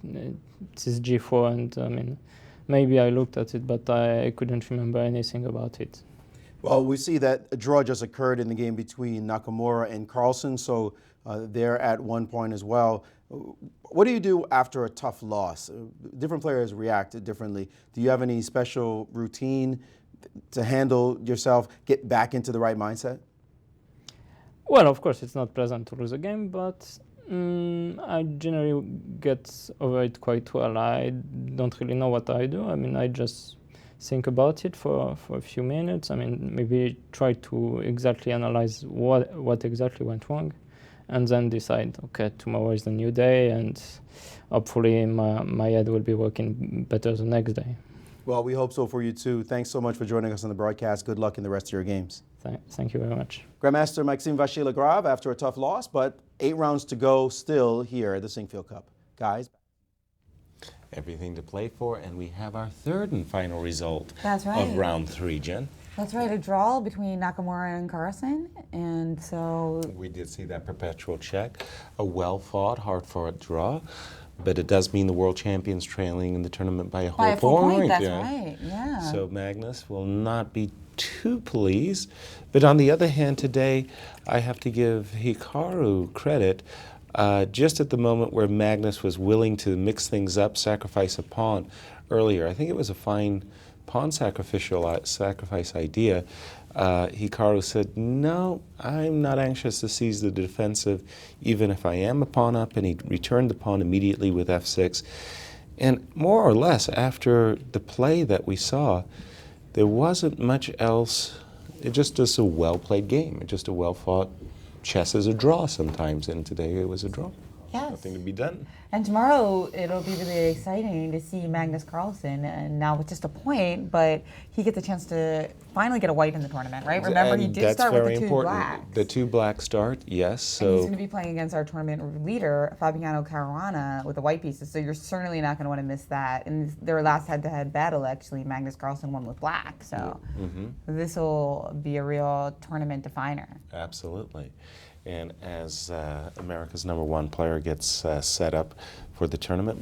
G4, and I mean, maybe I looked at it, but I couldn't remember anything about it.
Well, we see that a draw just occurred in the game between Nakamura and Carlsen, so they're at 1 point as well. What do you do after a tough loss? Different players react differently. Do you have any special routine to handle yourself, get back into the right mindset?
Well, of course, it's not pleasant to lose a game, but I generally get over it quite well. I don't really know what I do. I mean, I just think about it for a few minutes. I mean, maybe try to exactly analyze what exactly went wrong, and then decide, okay, tomorrow is the new day, and hopefully my head will be working better the next day.
Well, we hope so for you too. Thanks so much for joining us on the broadcast. Good luck in the rest of your games.
Thank you very much.
Grandmaster Maxime Vachier-Lagrave after a tough loss, but 8 rounds to go still here at the Sinquefield Cup. Guys.
Everything to play for, and we have our third and final result of round 3, Jen.
That's right, a draw between Nakamura and Carlsen, and so...
We did see that perpetual check, a well-fought, hard-fought draw, but it does mean the world champion's trailing in the tournament by a whole point.
That's right, yeah.
So Magnus will not be too pleased, but on the other hand today, I have to give Hikaru credit. Just at the moment where Magnus was willing to mix things up, sacrifice a pawn earlier, I think it was a fine pawn sacrifice idea, Hikaru said, no, I'm not anxious to seize the defensive, even if I am a pawn up, and he returned the pawn immediately with f6. And more or less, after the play that we saw, there wasn't much else. It just is a well-played game. It's just a well-fought. Chess is a draw sometimes, and today it was a draw.
Yes.
Nothing to be done.
And tomorrow it'll be really exciting to see Magnus Carlsen, and now with just a point, but he gets a chance to finally get a white in the tournament, right? Remember, he did start with the two blacks.
The two black start, yes.
And he's
So
going to be playing against our tournament leader, Fabiano Caruana, with the white pieces, so you're certainly not going to want to miss that. In their last head-to-head battle, actually, Magnus Carlsen won with black, so this will be a real tournament definer.
absolutely. And as America's #1 player gets set up for the tournament,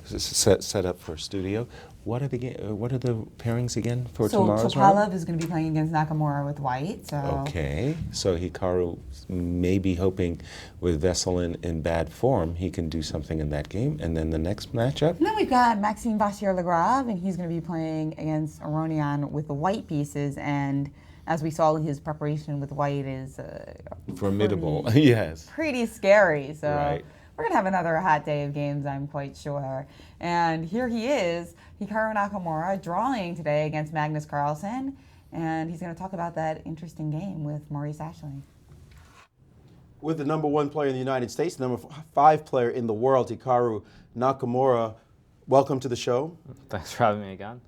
set up for studio, what are the pairings again for tomorrow's round?
Topalov is going to be playing against Nakamura with white. So
Okay, so Hikaru may be hoping with Veselin in bad form, he can do something in that game. And then the next matchup?
And then we've got Maxime Vachier-Lagrave, and he's going to be playing against Aronian with the white pieces. And as we saw, his preparation with white is
Formidable, yes.
pretty scary. So
Right.
we're going to have another hot day of games, I'm quite sure. And here he is, Hikaru Nakamura, drawing today against Magnus Carlsen. And he's going to talk about that interesting game with Maurice Ashley.
With the #1 player in the United States, the #5 player in the world, Hikaru Nakamura, welcome to the show.
Thanks for having me again.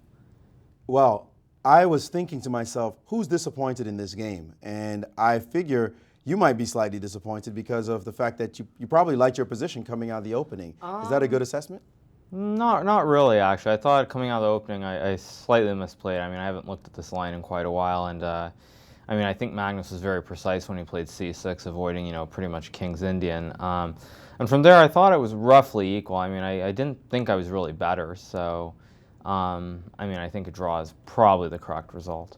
Well, I was thinking to myself, who's disappointed in this game? And I figure you might be slightly disappointed because of the fact that you probably liked your position coming out of the opening. Is that a good assessment?
Not really, actually. I thought coming out of the opening, I slightly misplayed. I mean, I haven't looked at this line in quite a while, and I mean, I think Magnus was very precise when he played c6, avoiding, pretty much King's Indian. And from there, I thought it was roughly equal. I mean, I didn't think I was really better, so I mean, I think a draw is probably the correct result.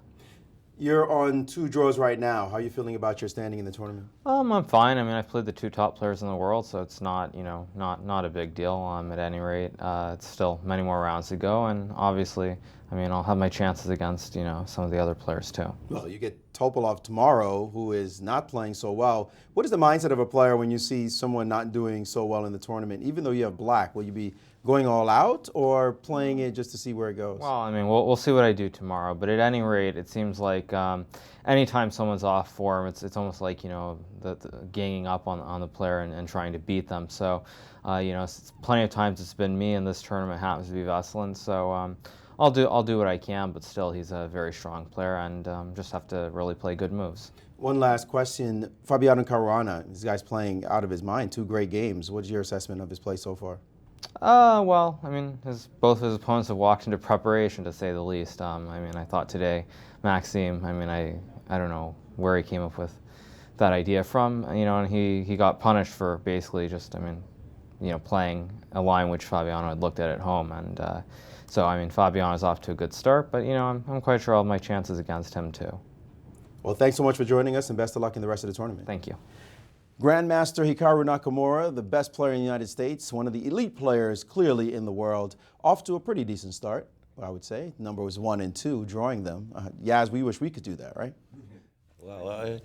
You're on 2 draws right now. How are you feeling about your standing in the tournament?
I'm fine. I mean, I've played the 2 top players in the world, so it's not, not a big deal. At any rate, it's still many more rounds to go, and obviously, I mean, I'll have my chances against, some of the other players too.
Well, you get Topalov tomorrow, who is not playing so well. What is the mindset of a player when you see someone not doing so well in the tournament? Even though you have black, will you be going all out or playing it just to see where it goes?
Well, I mean, we'll see what I do tomorrow. But at any rate, it seems like anytime someone's off form, it's almost like the ganging up on the player and trying to beat them. So, plenty of times it's been me, and this tournament happens to be Veselin. So I'll do what I can. But still, he's a very strong player, and just have to really play good moves.
One last question. Fabiano Caruana, this guy's playing out of his mind. 2 great games. What's your assessment of his play so far?
Well, I mean, both his opponents have walked into preparation, to say the least. I mean, I thought today, Maxime, I mean, I don't know where he came up with that idea from, and he got punished for basically just, I mean, playing a line which Fabiano had looked at home. And so, I mean, Fabiano's off to a good start, but, I'm quite sure I'll have my chances against him, too.
Well, thanks so much for joining us, and best of luck in the rest of the tournament.
Thank you.
Grandmaster Hikaru Nakamura, the best player in the United States, one of the elite players clearly in the world, off to a pretty decent start, I would say. Number was 1 and 2, drawing them. Yaz, we wish we could do that, right?
Well,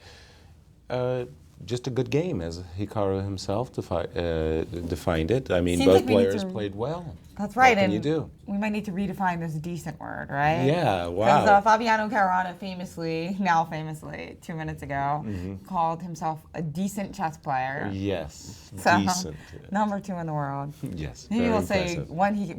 just a good game, as Hikaru himself defined it. I mean, both players played well.
That's right.
What can
and
you do?
We might need to redefine this decent word, right?
Yeah, wow.
Because Fabiano Caruana famously, 2 minutes ago, called himself a decent chess player.
Yes,
so,
decent.
#2 in the world.
Yes,
Maybe
very
we'll say
impressive.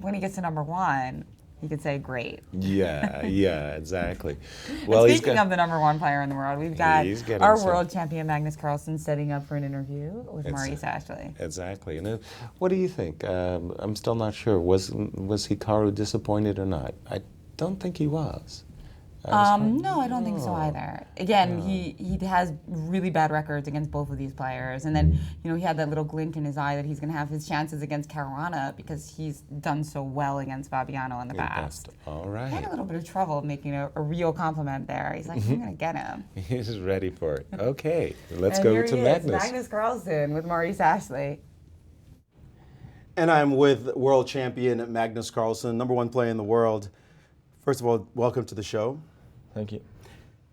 when he gets to #1, he could say great.
Yeah, exactly.
Well, speaking of the #1 player in the world, we've got our
some
world champion Magnus Carlsen setting up for an interview with Maurice Ashley.
Exactly. And what do you think? I'm still not sure. Was Hikaru disappointed or not? I don't think he was.
No, I don't think so either. Again, he has really bad records against both of these players, and then he had that little glint in his eye that he's going to have his chances against Caruana because he's done so well against Fabiano in the past.
All right.
He had a little bit of trouble making a real compliment there. He's like, I'm going to get him.
He's ready for it. Okay, let's
and
go
here
to
he
Magnus.
Is, Magnus Carlsen with Maurice Ashley.
And I'm with world champion Magnus Carlsen, #1 player in the world. First of all, welcome to the show.
Thank you.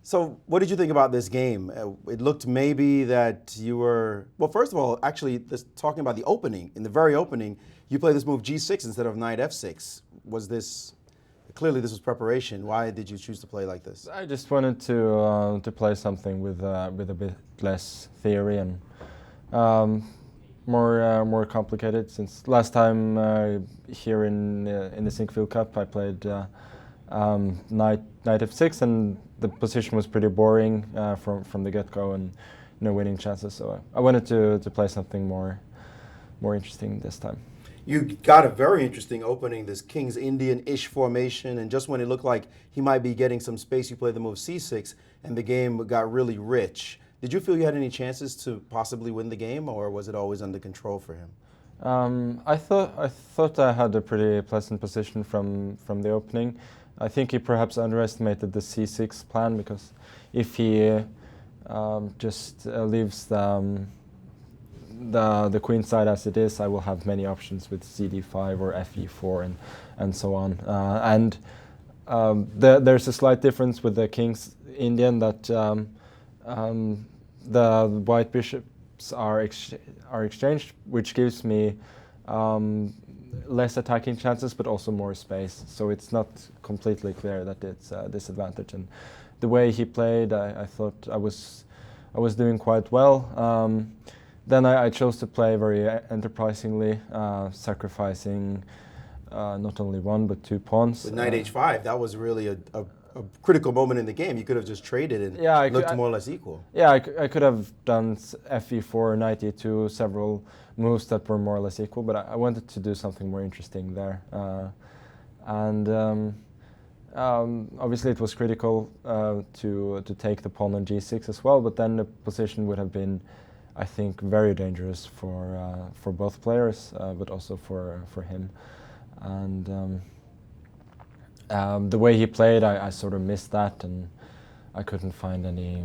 So what did you think about this game? It looked maybe that you were, well, first of all, actually, talking about the opening, in the very opening, You play this move G6 instead of knight F6. Was this, clearly this was preparation. Why did you choose to play like this?
I just wanted to play something with a bit less theory and more complicated. Since last time here in the Sinquefield Cup, I played knight F6, and the position was pretty boring from the get-go and no winning chances. So I wanted to play something more interesting this time.
You got a very interesting opening, this King's Indian-ish formation, and just when it looked like he might be getting some space, you played the move C6, and the game got really rich. Did you feel you had any chances to possibly win the game, or was it always under control for him?
I thought I had a pretty pleasant position from the opening. I think he perhaps underestimated the C6 plan, because if he just leaves the queen side as it is, I will have many options with CD5 or FE4 and so on. There's a slight difference with the King's Indian that the white bishops are exchanged, which gives me less attacking chances, but also more space. So it's not completely clear that it's a disadvantage. And the way he played, I thought I was doing quite well. Then I chose to play very enterprisingly, sacrificing not only one but 2 pawns.
With knight H5, that was really a critical moment in the game. You could have just traded and looked more or less equal.
Yeah, I could have done FE4, knight E2, several moves that were more or less equal, but I wanted to do something more interesting there. Obviously it was critical to take the pawn on G6 as well, but then the position would have been, I think, very dangerous for both players, but also for him. And the way he played, I sort of missed that, and I couldn't find any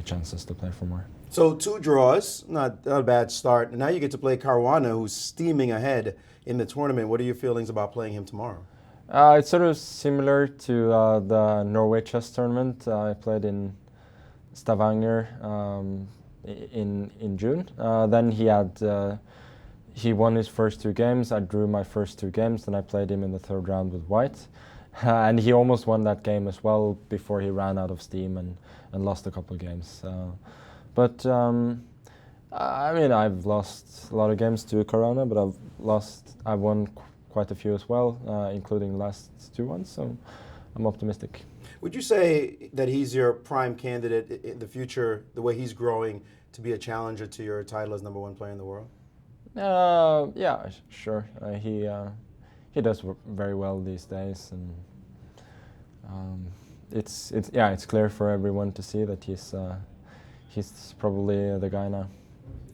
chances to play for more.
So 2 draws, not a bad start. And now you get to play Caruana, who's steaming ahead in the tournament. What are your feelings about playing him tomorrow?
It's sort of similar to the Norway chess tournament I played in Stavanger in June. Then he won his first 2 games. I drew my first 2 games, then I played him in the 3rd round with white. And he almost won that game as well before he ran out of steam and lost a couple of games. I mean, I've lost a lot of games to Caruana, but I've won quite a few as well, including the last 2 ones, so I'm optimistic.
Would you say that he's your prime candidate in the future, the way he's growing, to be a challenger to your title as #1 player in the world?
Yeah, sure. He does very well these days, and it's clear for everyone to see that he's probably the guy now.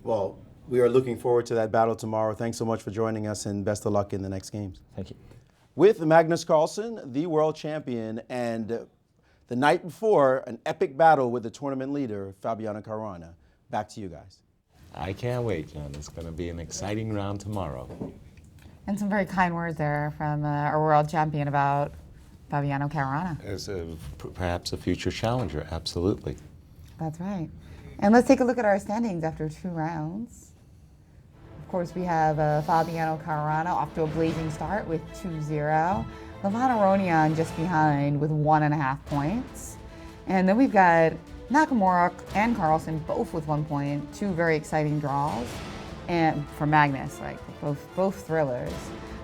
Well, we are looking forward to that battle tomorrow. Thanks so much for joining us, and best of luck in the next games.
Thank you.
With Magnus Carlsen, the world champion, and the night before, an epic battle with the tournament leader, Fabiano Caruana. Back to you guys.
I can't wait, John. It's going to be an exciting round tomorrow.
And some very kind words there from our world champion about Fabiano Caruana.
As perhaps a future challenger, absolutely.
That's right. And let's take a look at our standings after 2 rounds. Of course, we have Fabiano Caruana off to a blazing start with 2-0. Levan Aronian just behind with 1.5 points. And then we've got Nakamura and Carlsen both with 1 point, 2 very exciting draws. And for Magnus, like both thrillers.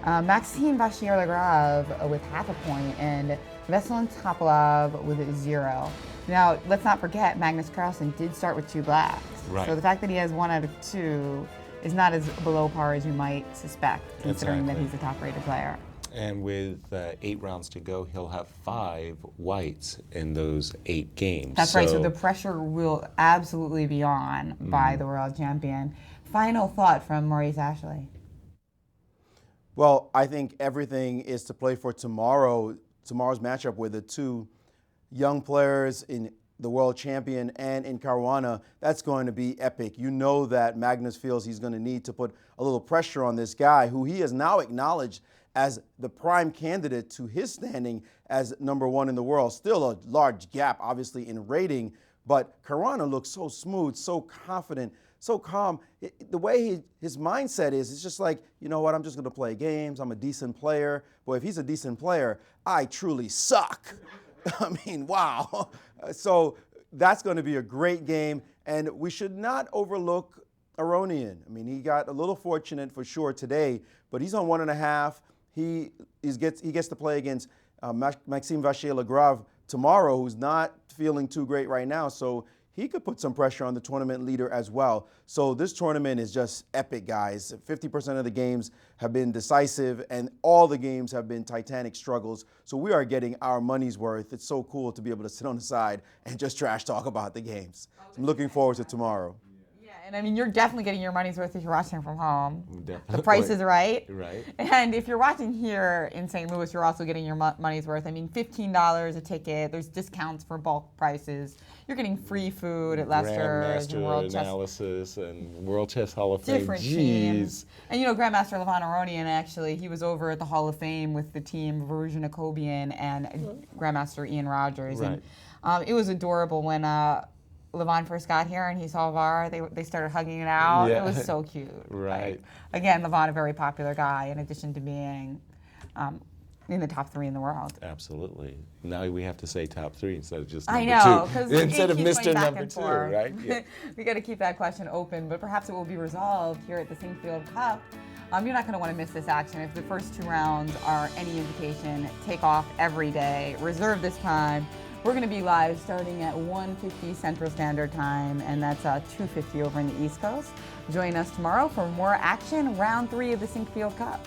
Maxime Vachier-Lagrave with 0.5 point and Veselin Topalov with 0. Now, let's not forget, Magnus Carlsen did start with 2 blacks.
Right.
So the fact that he has 1 out of 2 is not as below par as you might suspect, considering that he's a top-rated player.
And with 8 rounds to go, he'll have 5 whites in those 8 games.
That's right, so the pressure will absolutely be on by the world champion. Final thought from Maurice Ashley.
Well, I think everything is to play for tomorrow's matchup with the 2 young players in the world champion and in Caruana. That's going to be epic. You know that Magnus feels he's going to need to put a little pressure on this guy who he has now acknowledged as the prime candidate to his standing as #1 in the world. Still a large gap, obviously, in rating, but Caruana looks so smooth, so confident, so calm. The way his mindset is, it's just like, you know what, I'm just going to play games. I'm a decent player. Boy, if he's a decent player, I truly suck. I mean, wow. So that's going to be a great game, and we should not overlook Aronian. I mean, he got a little fortunate for sure today, but he's on 1.5. He gets to play against Maxime Vachier-Lagrave tomorrow, who's not feeling too great right now. So he could put some pressure on the tournament leader as well. So this tournament is just epic, guys. 50% of the games have been decisive, and all the games have been titanic struggles. So we are getting our money's worth. It's so cool to be able to sit on the side and just trash talk about the games. So I'm looking forward to tomorrow.
And I mean, you're definitely getting your money's worth if you're watching from home.
Definitely.
The price is right.
Right.
And if you're watching here in St. Louis, you're also getting your money's worth. I mean, $15 a ticket. There's discounts for bulk prices. You're getting free food at Lester's and World Chess.
Analysis and World Chess Hall of Fame.
Different teams. And you know, Grandmaster Levon Aronian, actually, he was over at the Hall of Fame with the team Varuzhin Akobian and Grandmaster Ian Rogers.
Right.
And it was adorable when Levon first got here and he saw VAR, they started hugging it out.
Yeah.
It was so cute.
Right.
Like, again, Levon, a very popular guy, in addition to being in the top 3 in the world.
Absolutely. Now we have to say top 3 instead of just
I
number
know,
2.
because
Instead of Mr. Number 2, right? Yeah.
We got to keep that question open, but perhaps it will be resolved here at the Sinquefield Cup. You're not going to want to miss this action. If the first 2 rounds are any indication, take off every day. Reserve this time. We're going to be live starting at 1:50 Central Standard Time, and that's 2:50 over in the East Coast. Join us tomorrow for more action, round 3 of the Sinquefield Cup.